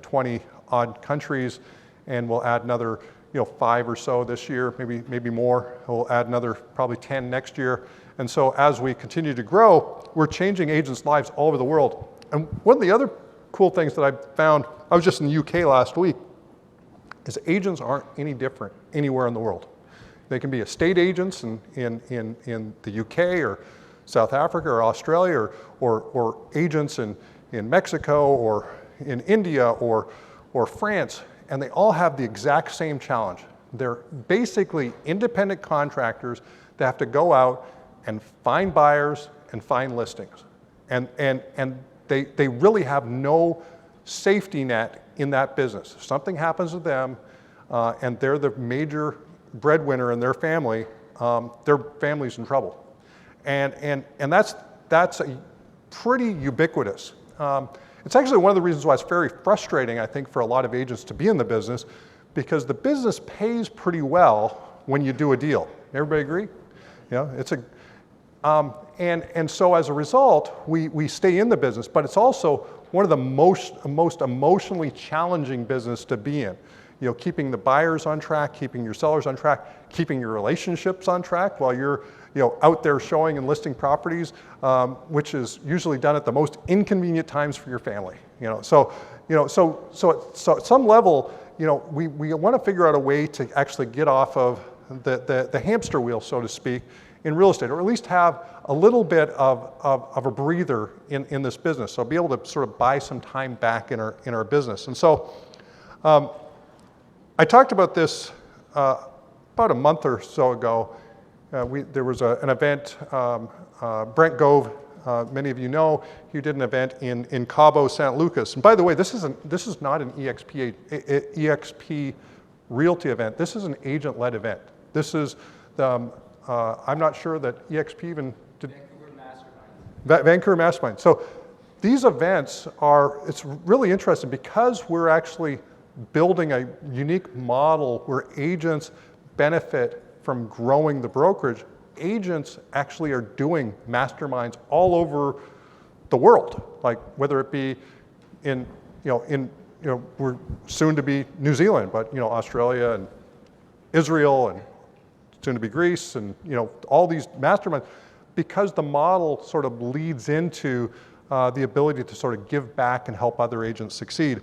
20 odd countries, and we'll add another 5 or so this year, maybe more. We'll add another probably 10 next year. And so as we continue to grow, we're changing agents' lives all over the world. And one of the other cool things that I found, I was just in the UK last week, is agents aren't any different anywhere in the world. They can be estate agents in the UK or South Africa or Australia or agents in Mexico or in India or France, and they all have the exact same challenge. They're basically independent contractors that have to go out and find buyers and find listings. And they really have no safety net in that business. If something happens to them and they're the major breadwinner in their family, their family's in trouble. And that's a pretty ubiquitous. It's actually one of the reasons why it's very frustrating, I think, for a lot of agents to be in the business, because the business pays pretty well when you do a deal. Everybody agree? It's a and so as a result, we stay in the business, but it's also one of the most emotionally challenging business to be in. Keeping the buyers on track, keeping your sellers on track, keeping your relationships on track while you're out there showing and listing properties, which is usually done at the most inconvenient times for your family. So at some level, we want to figure out a way to actually get off of the hamster wheel, so to speak, in real estate, or at least have a little bit of a breather in this business. So be able to sort of buy some time back in our business. And so I talked about this about a month or so ago. There was an event, Brent Gove, many of you know, he did an event in Cabo, San Lucas. And by the way, this is not an EXP Realty event. This is an agent-led event. This is I'm not sure that EXP even did. Vancouver Masterminds. So these events it's really interesting because we're actually building a unique model where agents benefit from growing the brokerage. Agents actually are doing masterminds all over the world, like whether it be we're soon to be New Zealand, but Australia and Israel and soon to be Greece, and all these masterminds, because the model sort of leads into the ability to sort of give back and help other agents succeed.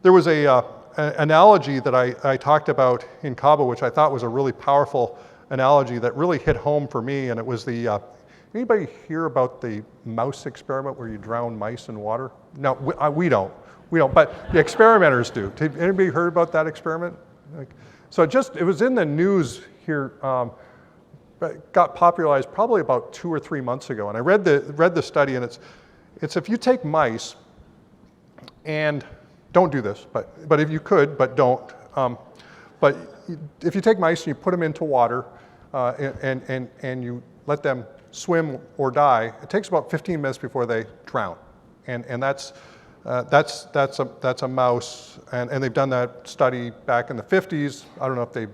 There was an analogy that I talked about in Cabo, which I thought was a really powerful analogy that really hit home for me, and it was anybody hear about the mouse experiment where you drown mice in water? No, we don't, but the experimenters do. Anybody heard about that experiment? So it was in the news here, got popularized probably about 2 or 3 months ago, and I read the study, and it's if you take mice, and don't do this, but if you could, but don't. But if you take mice and you put them into water, and you let them swim or die, it takes about 15 minutes before they drown, and that's a mouse, and they've done that study back in the 50s. I don't know if they've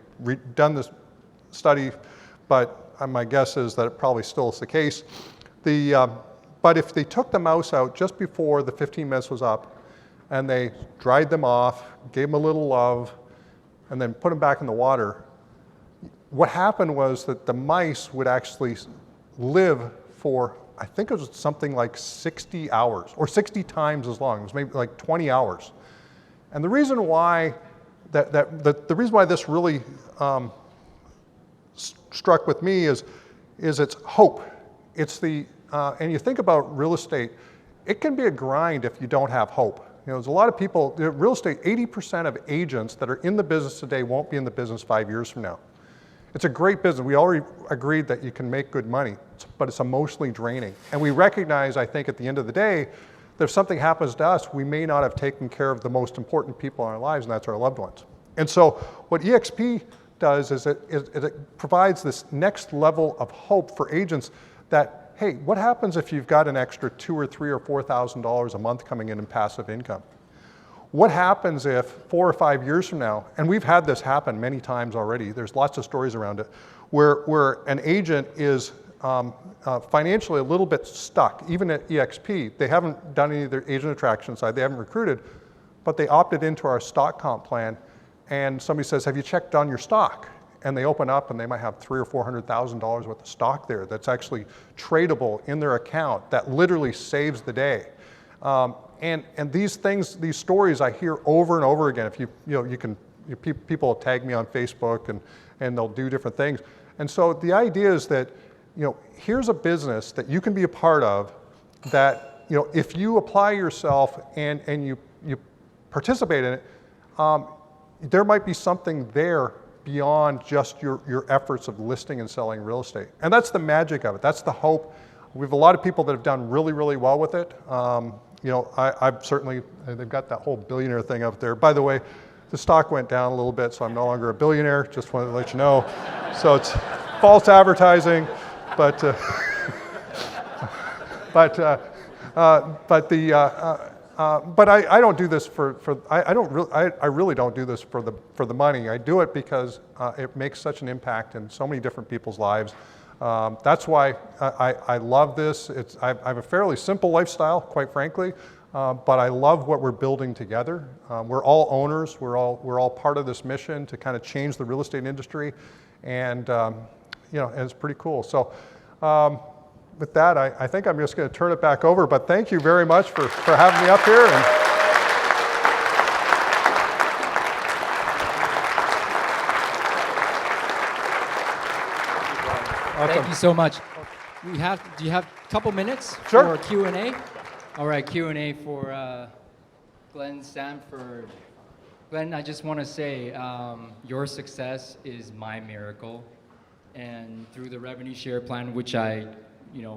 done this study, but my guess is that it probably still is the case. But if they took the mouse out just before the 15 minutes was up, and they dried them off, gave them a little love, and then put them back in the water, what happened was that the mice would actually live for, I think it was something like 60 hours, or 60 times as long. It was maybe like 20 hours. And the reason why the reason why this really struck with me is it's hope. It's and you think about real estate, it can be a grind if you don't have hope. There's a lot of people, real estate, 80% of agents that are in the business today won't be in the business 5 years from now. It's a great business. We already agreed that you can make good money, but it's emotionally draining. And we recognize, I think, at the end of the day, that if something happens to us, we may not have taken care of the most important people in our lives, and that's our loved ones. And so what EXP does is it provides this next level of hope for agents that, hey, what happens if you've got an extra $2,000 or $3,000 or $4,000 a month coming in passive income? What happens if 4 or 5 years from now, and we've had this happen many times already, there's lots of stories around it, where an agent is financially a little bit stuck, even at EXP. They haven't done any of their agent attraction side, they haven't recruited, but they opted into our stock comp plan, and somebody says, have you checked on your stock? And they open up and they might have $300,000 or $400,000 worth of stock there that's actually tradable in their account that literally saves the day. And these things, these stories I hear over and over again. If people tag me on Facebook and they'll do different things. And so the idea is that, here's a business that you can be a part of that, if you apply yourself and you participate in it, there might be something there beyond just your efforts of listing and selling real estate. And that's the magic of it. That's the hope. We have a lot of people that have done really, really well with it. I've certainly, they've got that whole billionaire thing up there. By the way, the stock went down a little bit, so I'm no longer a billionaire. Just wanted to let you know. So it's false advertising, but I don't do this I really don't do this for the money. I do it because it makes such an impact in so many different people's lives. That's why I love this. I have a fairly simple lifestyle, quite frankly, but I love what we're building together. We're all owners. We're all part of this mission to kind of change the real estate industry, and it's pretty cool. So. With that, I think I'm just going to turn it back over, but thank you very much for having me up here. Thank you so much. Do you have a couple minutes for Q&A? All right, Q&A for Glenn Sanford. Glenn, I just want to say your success is my miracle. And through the revenue share plan, which I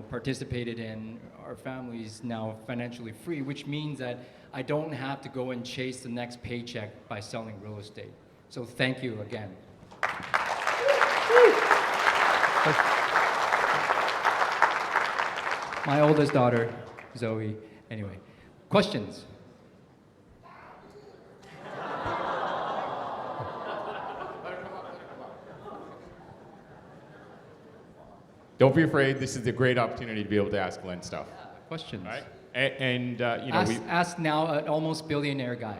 participated in, our family's now financially free, which means that I don't have to go and chase the next paycheck by selling real estate. So thank you again. My oldest daughter, Zoe. Anyway, questions? Don't be afraid. This is a great opportunity to be able to ask Glenn stuff. Questions. All right? And ask now an almost billionaire guy.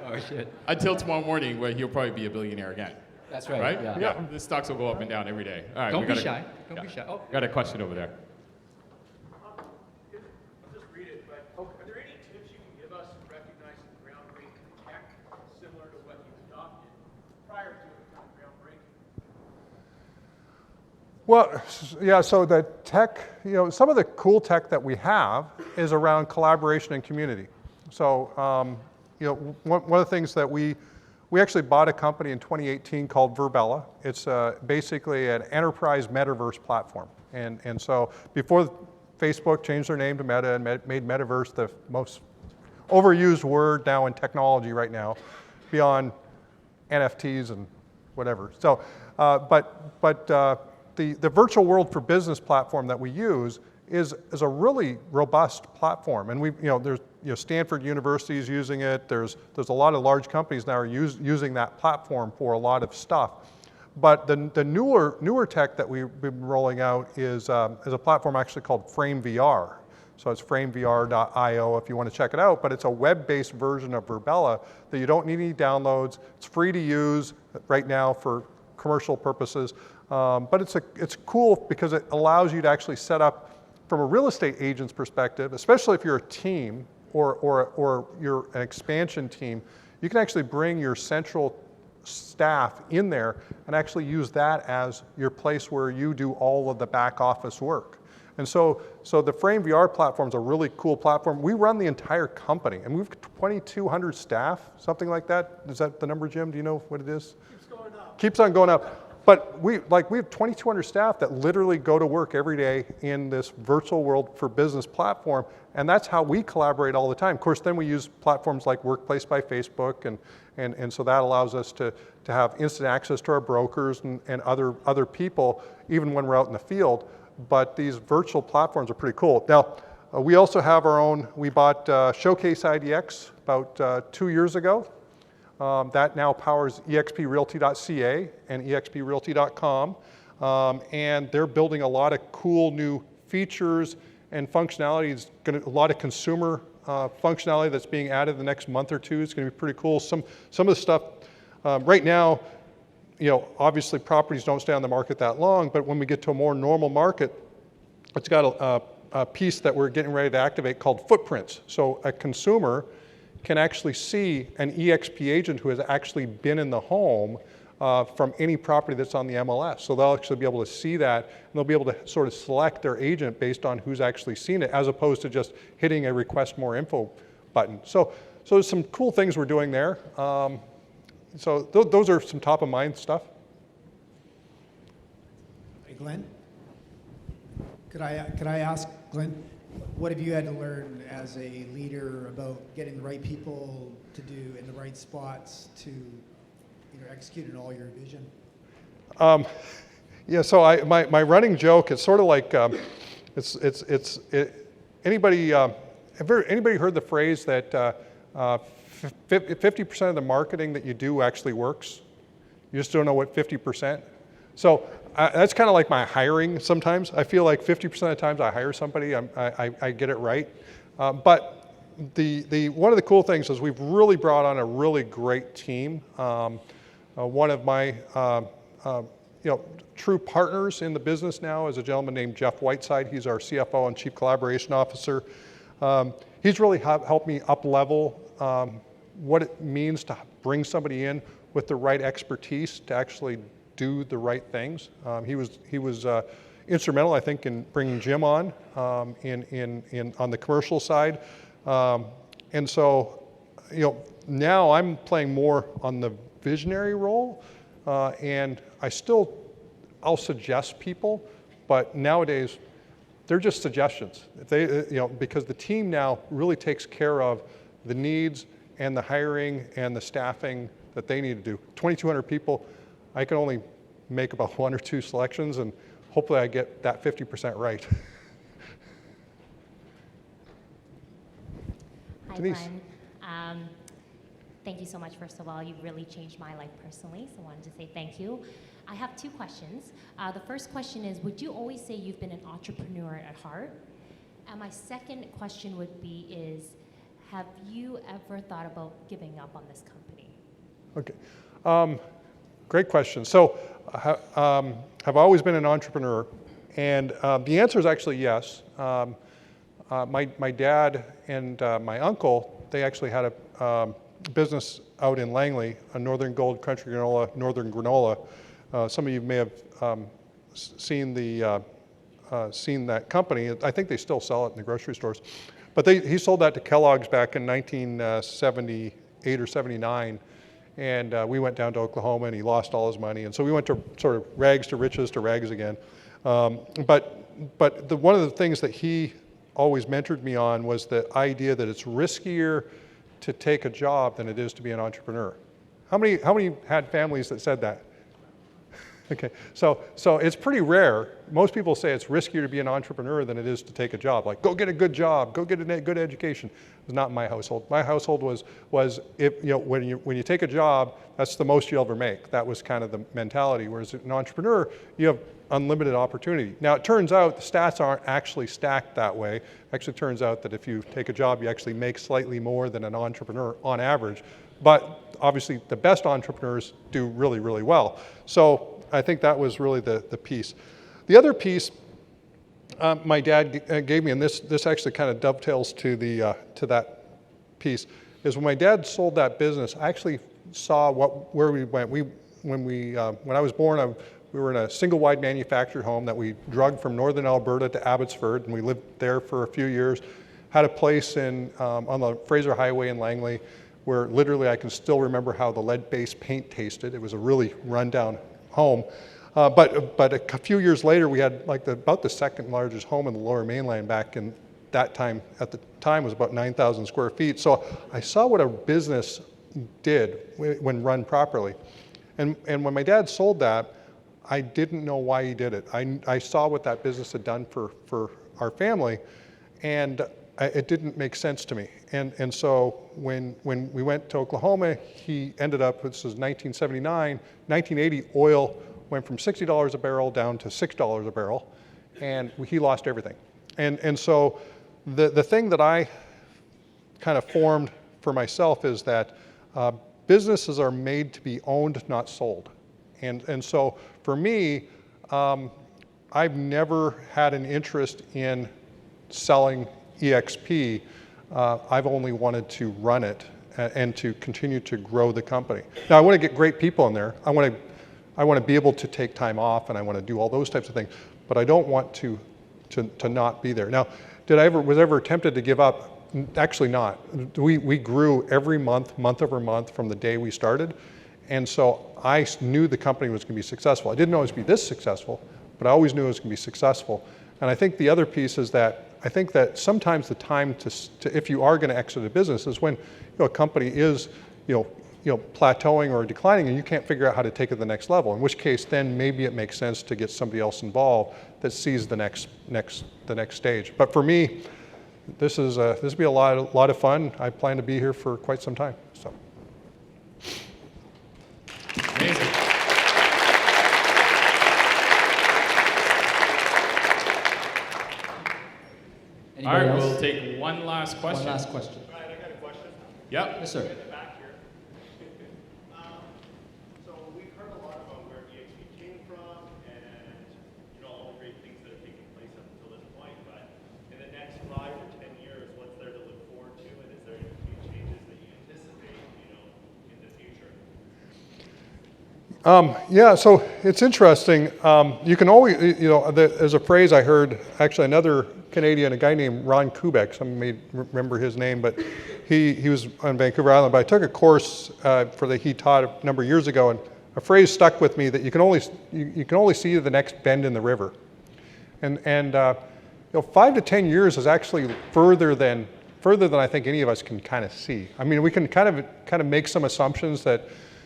Oh shit. Until tomorrow morning, where he'll probably be a billionaire again. That's right. Right? Yeah. The stocks will go up and down every day. All right. Don't be shy. Don't be shy. Oh. Got a question over there. Well, yeah, so the tech, some of the cool tech that we have is around collaboration and community. So, one of the things that we actually bought a company in 2018 called Virbela. It's basically an enterprise metaverse platform. And so before Facebook changed their name to Meta and made metaverse the most overused word now in technology right now, beyond NFTs and whatever. So, the virtual world for business platform that we use is a really robust platform, and Stanford University is using it. There's a lot of large companies now are using that platform for a lot of stuff. But the newer tech that we've been rolling out is a platform actually called Frame VR. So it's framevr.io if you want to check it out, but it's a web-based version of Virbela that you don't need any downloads. It's free to use right now for commercial purposes, but it's cool because it allows you to actually set up, from a real estate agent's perspective, especially if you're a team or you're an expansion team, you can actually bring your central staff in there and actually use that as your place where you do all of the back office work. And so the Frame VR platform is a really cool platform. We run the entire company, and we've 2,200 staff, something like that. Is that the number, Jim? Do you know what it is? Keeps going up. Keeps on going up. But we have 2,200 staff that literally go to work every day in this virtual world for business platform, and that's how we collaborate all the time. Of course, then we use platforms like Workplace by Facebook, and so that allows us to have instant access to our brokers and other people, even when we're out in the field. But these virtual platforms are pretty cool. Now, we also have our own, we bought Showcase IDX about 2 years ago. That now powers exprealty.ca and exprealty.com. And they're building a lot of cool new features and functionalities, a lot of consumer functionality that's being added in the next month or two. It's going to be pretty cool. Some of the stuff, right now, obviously properties don't stay on the market that long, but when we get to a more normal market, it's got a piece that we're getting ready to activate called footprints. So a consumer can actually see an EXP agent who has actually been in the home from any property that's on the MLS. So they'll actually be able to see that, and they'll be able to sort of select their agent based on who's actually seen it, as opposed to just hitting a request more info button. So there's some cool things we're doing there. So those are some top of mind stuff. Hey, Glenn, could I ask, Glenn, what have you had to learn as a leader about getting the right people to do in the right spots to execute in all your vision? Yeah, so my running joke is sort of like anybody heard the phrase that 50% of the marketing that you do actually works? You just don't know what 50%. So that's kind of like my hiring sometimes. I feel like 50% of the times I hire somebody, I get it right. But one of the cool things is we've really brought on a really great team. One of my true partners in the business now is a gentleman named Jeff Whiteside. He's our CFO and Chief Collaboration Officer. He's really helped me up-level what it means to bring somebody in with the right expertise to actually do the right things. He was instrumental, I think, in bringing Jim on on the commercial side. And so, now I'm playing more on the visionary role, and I'll suggest people, but nowadays they're just suggestions. Because the team now really takes care of the needs and the hiring and the staffing that they need to do. 2,200 people, I can only make about 1 or 2 selections, and hopefully I get that 50% right. Hi, Denise. Glenn. Thank you so much, first of all. You really changed my life personally, so I wanted to say thank you. I have 2 questions. The first question is, would you always say you've been an entrepreneur at heart? And my second question would be have you ever thought about giving up on this company? Okay, great question. So, have always been an entrepreneur, and the answer is actually yes. My dad and my uncle, they actually had a business out in Langley, a Northern Gold Country Granola, Northern Granola. Some of you may have seen that company. I think they still sell it in the grocery stores. But he sold that to Kellogg's back in 1978 or 79. And we went down to Oklahoma, and he lost all his money. And so we went to sort of rags to riches to rags again. But one of the things that he always mentored me on was the idea that it's riskier to take a job than it is to be an entrepreneur. How many had families that said that? Okay, so it's pretty rare. Most people say it's riskier to be an entrepreneur than it is to take a job. Like, go get a good job, go get a good education. It was not my household. My household was if, you know, when you take a job, that's the most you'll ever make. That was kind of the mentality. Whereas an entrepreneur, you have unlimited opportunity. Now it turns out the stats aren't actually stacked that way. Actually, it turns out that if you take a job, you actually make slightly more than an entrepreneur on average. But obviously, the best entrepreneurs do really, really well. So I think that was really the piece. The other piece my dad gave me, and this actually kind of dovetails to that piece, is when my dad sold that business, I actually saw where we went. When I was born, we were in a single wide manufactured home that we drugged from northern Alberta to Abbotsford, and we lived there for a few years. Had a place on the Fraser Highway in Langley, where literally I can still remember how the lead-based paint tasted. It was a really rundown home. But a few years later, we had like about the second largest home in the Lower Mainland back in that time. At the time, was about 9,000 square feet. So I saw what a business did when run properly. And when my dad sold that, I didn't know why he did it. I saw what that business had done for our family, and it didn't make sense to me. And so when we went to Oklahoma, he ended up, this was 1979, 1980, oil went from $60 a barrel down to $6 a barrel, and he lost everything. And so the thing that I kind of formed for myself is that businesses are made to be owned, not sold. And so for me, I've never had an interest in selling EXP. I've only wanted to run it and to continue to grow the company. Now I want to get great people in there. I want to be able to take time off, and I want to do all those types of things, but I don't want to not be there. Now, was I ever tempted to give up? Actually not. We grew every month over month from the day we started. And so I knew the company was going to be successful. I didn't know it was going to be this successful, but I always knew it was going to be successful. And I think the other piece is that I think that sometimes the time to if you are going to exit a business is when a company is plateauing or declining, and you can't figure out how to take it to the next level. In which case, then maybe it makes sense to get somebody else involved that sees the next stage. But for me, this will be a lot of fun. I plan to be here for quite some time. So. Amazing. All right, we'll take one last question. One last question. Right, I got a question. Yep. Yes, sir. In the back here. So we've heard a lot about where EXP came from and all the great things that have taken place up until this point. But in the next 5 or 10 years, what's there to look forward to, and is there any changes that you anticipate, in the future? Yeah, so it's interesting. You can always, there's a phrase I heard, actually another Canadian, a guy named Ron Kubek, some may remember his name, but he was on Vancouver Island, but I took a course he taught a number of years ago, and a phrase stuck with me that you can only see the next bend in the river. And 5 to 10 years is actually further than I think any of us can kind of see. I mean, we can kind of make some assumptions that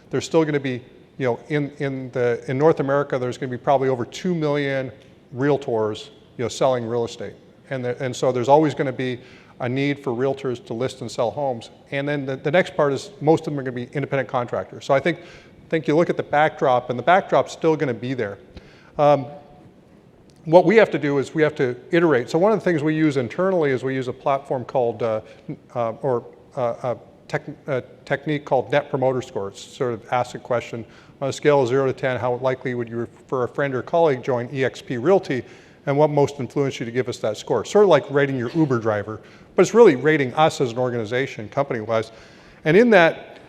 there's still going to be, in North America, there's going to be probably over 2 million realtors, selling real estate. And so there's always going to be a need for realtors to list and sell homes. And then the next part is most of them are going to be independent contractors. So I think you look at the backdrop, and the backdrop's still going to be there. What we have to do is we have to iterate. So one of the things we use internally is we use a platform called, a technique called Net Promoter Score. It's sort of ask a question on a scale of 0 to 10, how likely would you refer a friend or colleague join eXp Realty, and what most influenced you to give us that score? Sort of like rating your Uber driver, but it's really rating us as an organization, company-wise. And in that,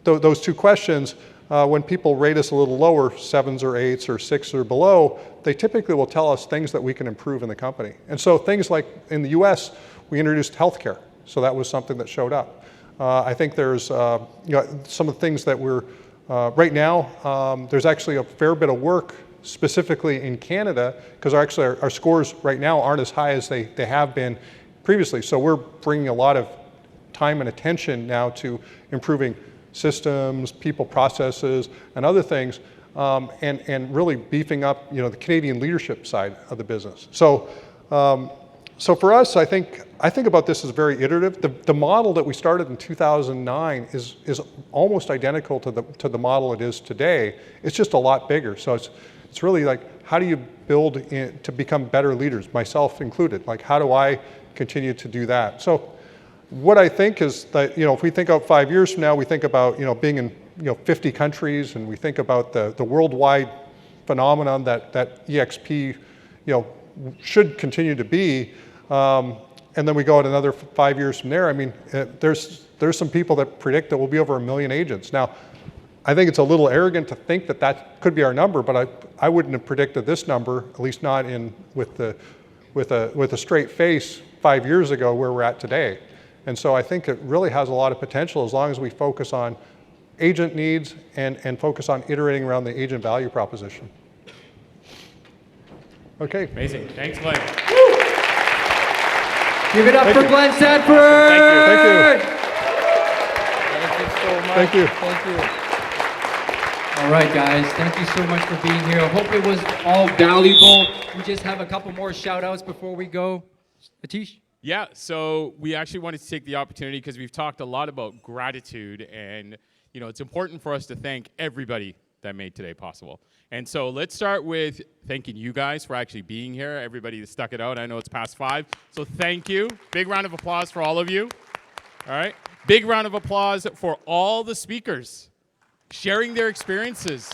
those two questions, when people rate us a little lower, 7s or 8s or 6s or below, they typically will tell us things that we can improve in the company. And so things like in the US, we introduced healthcare. So that was something that showed up. I think there's some of the things that we're, right now, there's actually a fair bit of work specifically in Canada, because our scores right now aren't as high as they have been previously. So we're bringing a lot of time and attention now to improving systems, people, processes, and other things and really beefing up, you know, the Canadian leadership side of the business. So, so for us, I think about this as very iterative. The model that we started in 2009 is almost identical to the model it is today. It's just a lot bigger. So it's really like, how do you build to become better leaders, myself included? Like, how do I continue to do that? So what I think is that, you know, if we think out 5 years from now, we think about, you know, being in, you know, 50 countries, and we think about the worldwide phenomenon that EXP, you know, should continue to be. And then we go at another 5 years from there. I mean, there's some people that predict that we'll be over 1 million agents. Now, I think it's a little arrogant to think that that could be our number, but I wouldn't have predicted this number, at least not with a straight face 5 years ago where we're at today. And so I think it really has a lot of potential as long as we focus on agent needs and focus on iterating around the agent value proposition. Okay. Amazing. Thanks, Glenn. Give it up for Glenn Sanford! Thank you. Thank you so much. Thank you. Thank you. All right, guys. Thank you so much for being here. I hope it was all valuable. We just have a couple more shout-outs before we go. Atish? Yeah, so we actually wanted to take the opportunity because we've talked a lot about gratitude, and you know, it's important for us to thank everybody that made today possible. And so let's start with thanking you guys for actually being here, everybody that stuck it out. I know it's past 5, so thank you. Big round of applause for all of you. All right, big round of applause for all the speakers sharing their experiences,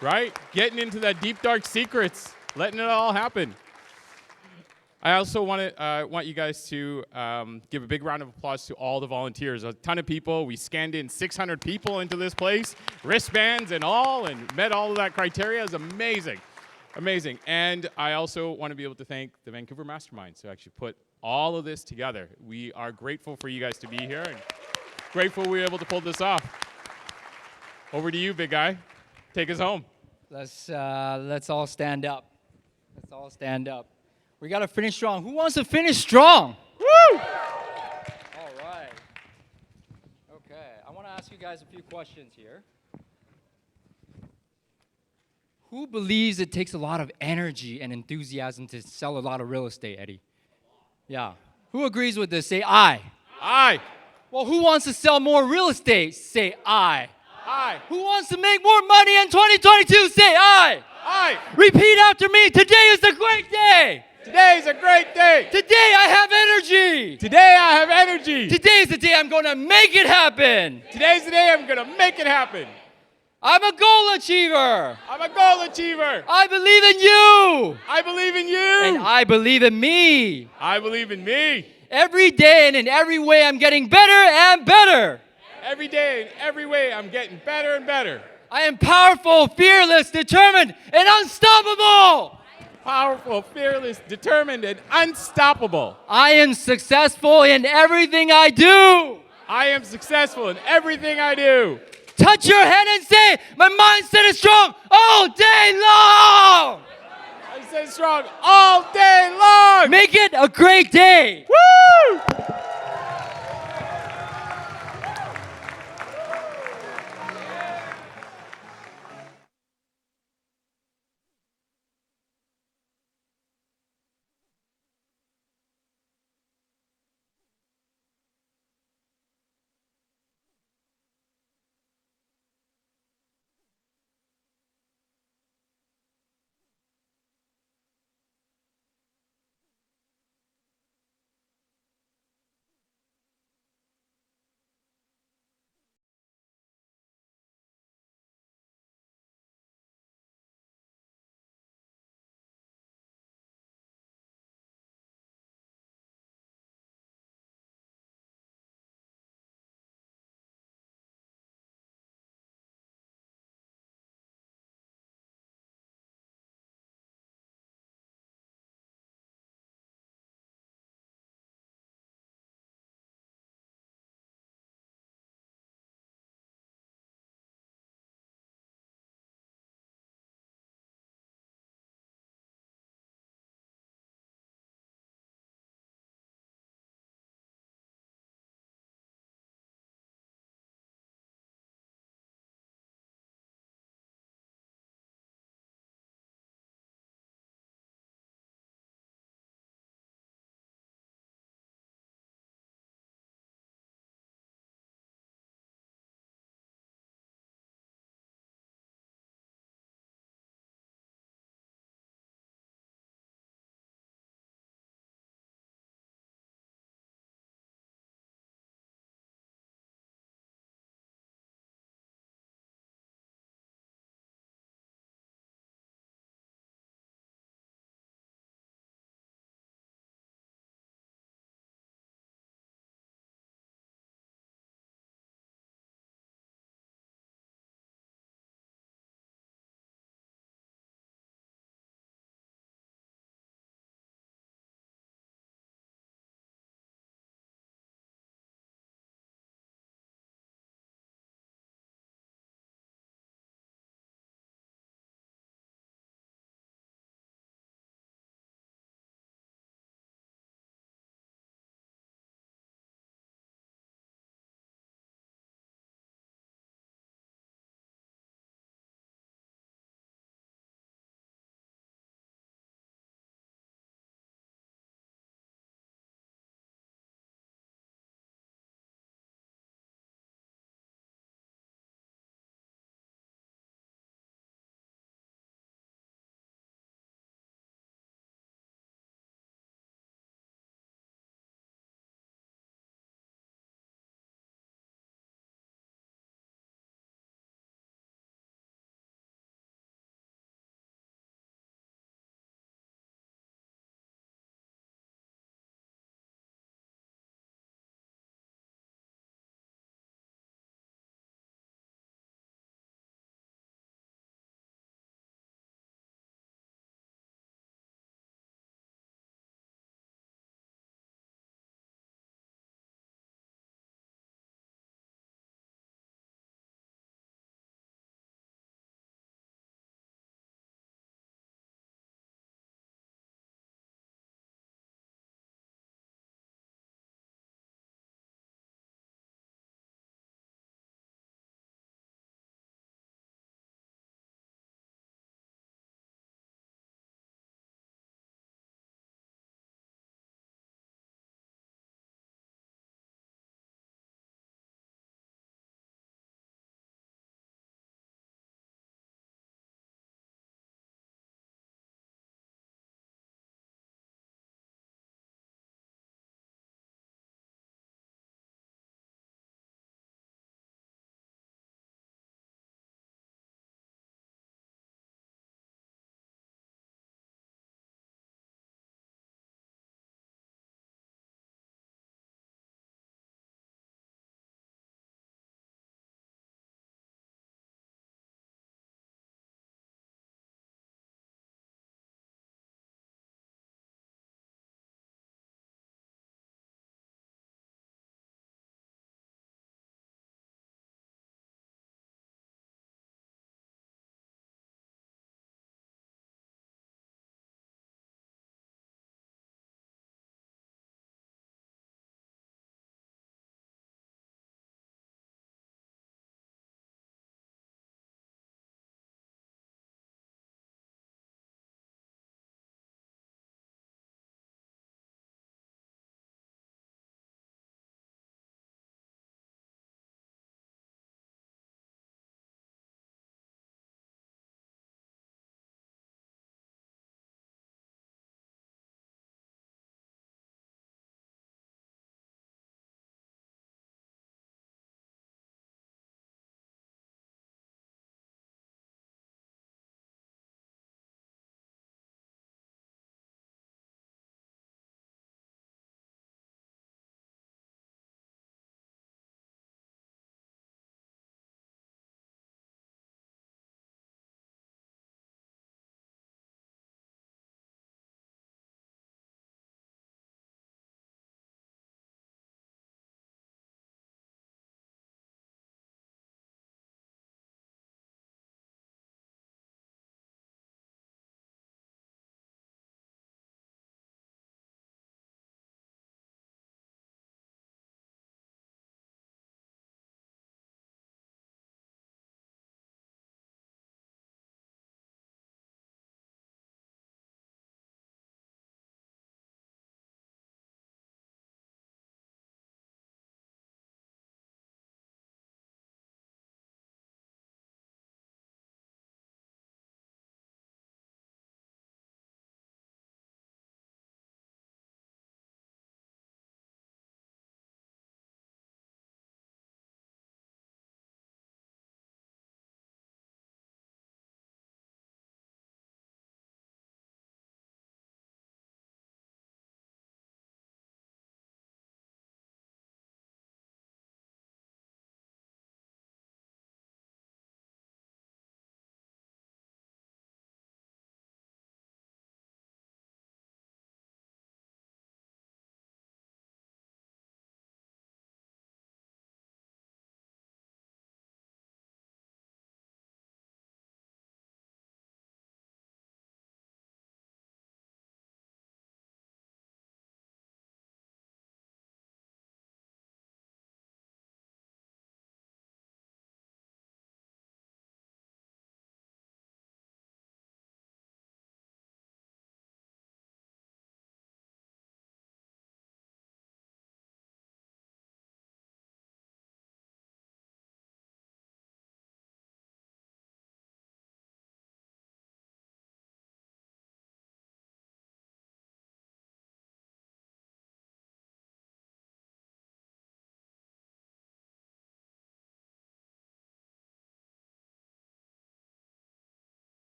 right? Getting into that deep, dark secrets, letting it all happen. I also want you guys to give a big round of applause to all the volunteers. A ton of people. We scanned in 600 people into this place, wristbands and all, and met all of that criteria. It was amazing, amazing. And I also want to be able to thank the Vancouver Masterminds who actually put all of this together. We are grateful for you guys to be here and grateful we were able to pull this off. Over to you, big guy. Take us home. Let's all stand up. Let's all stand up. We got to finish strong. Who wants to finish strong? Woo! All right. Okay. I want to ask you guys a few questions here. Who believes it takes a lot of energy and enthusiasm to sell a lot of real estate, Eddie? Yeah. Who agrees with this? Say aye. Aye. Well, who wants to sell more real estate? Say aye. Aye. Who wants to make more money in 2022? Say aye. Aye. Repeat after me. Today is a great day. Today is a great day. Today I have energy. Today I have energy. Today is the day I'm going to make it happen. Today's the day I'm going to make it happen. I'm a goal achiever. I'm a goal achiever. I believe in you. I believe in you. And I believe in me. I believe in me. Every day and in every way I'm getting better and better. Every day and every way I'm getting better and better. I am powerful, fearless, determined, and unstoppable. Powerful, fearless, determined, and unstoppable. I am successful in everything I do. I am successful in everything I do. Touch your head and say, my mindset is strong all day long. I say strong all day long. Make it a great day. Woo!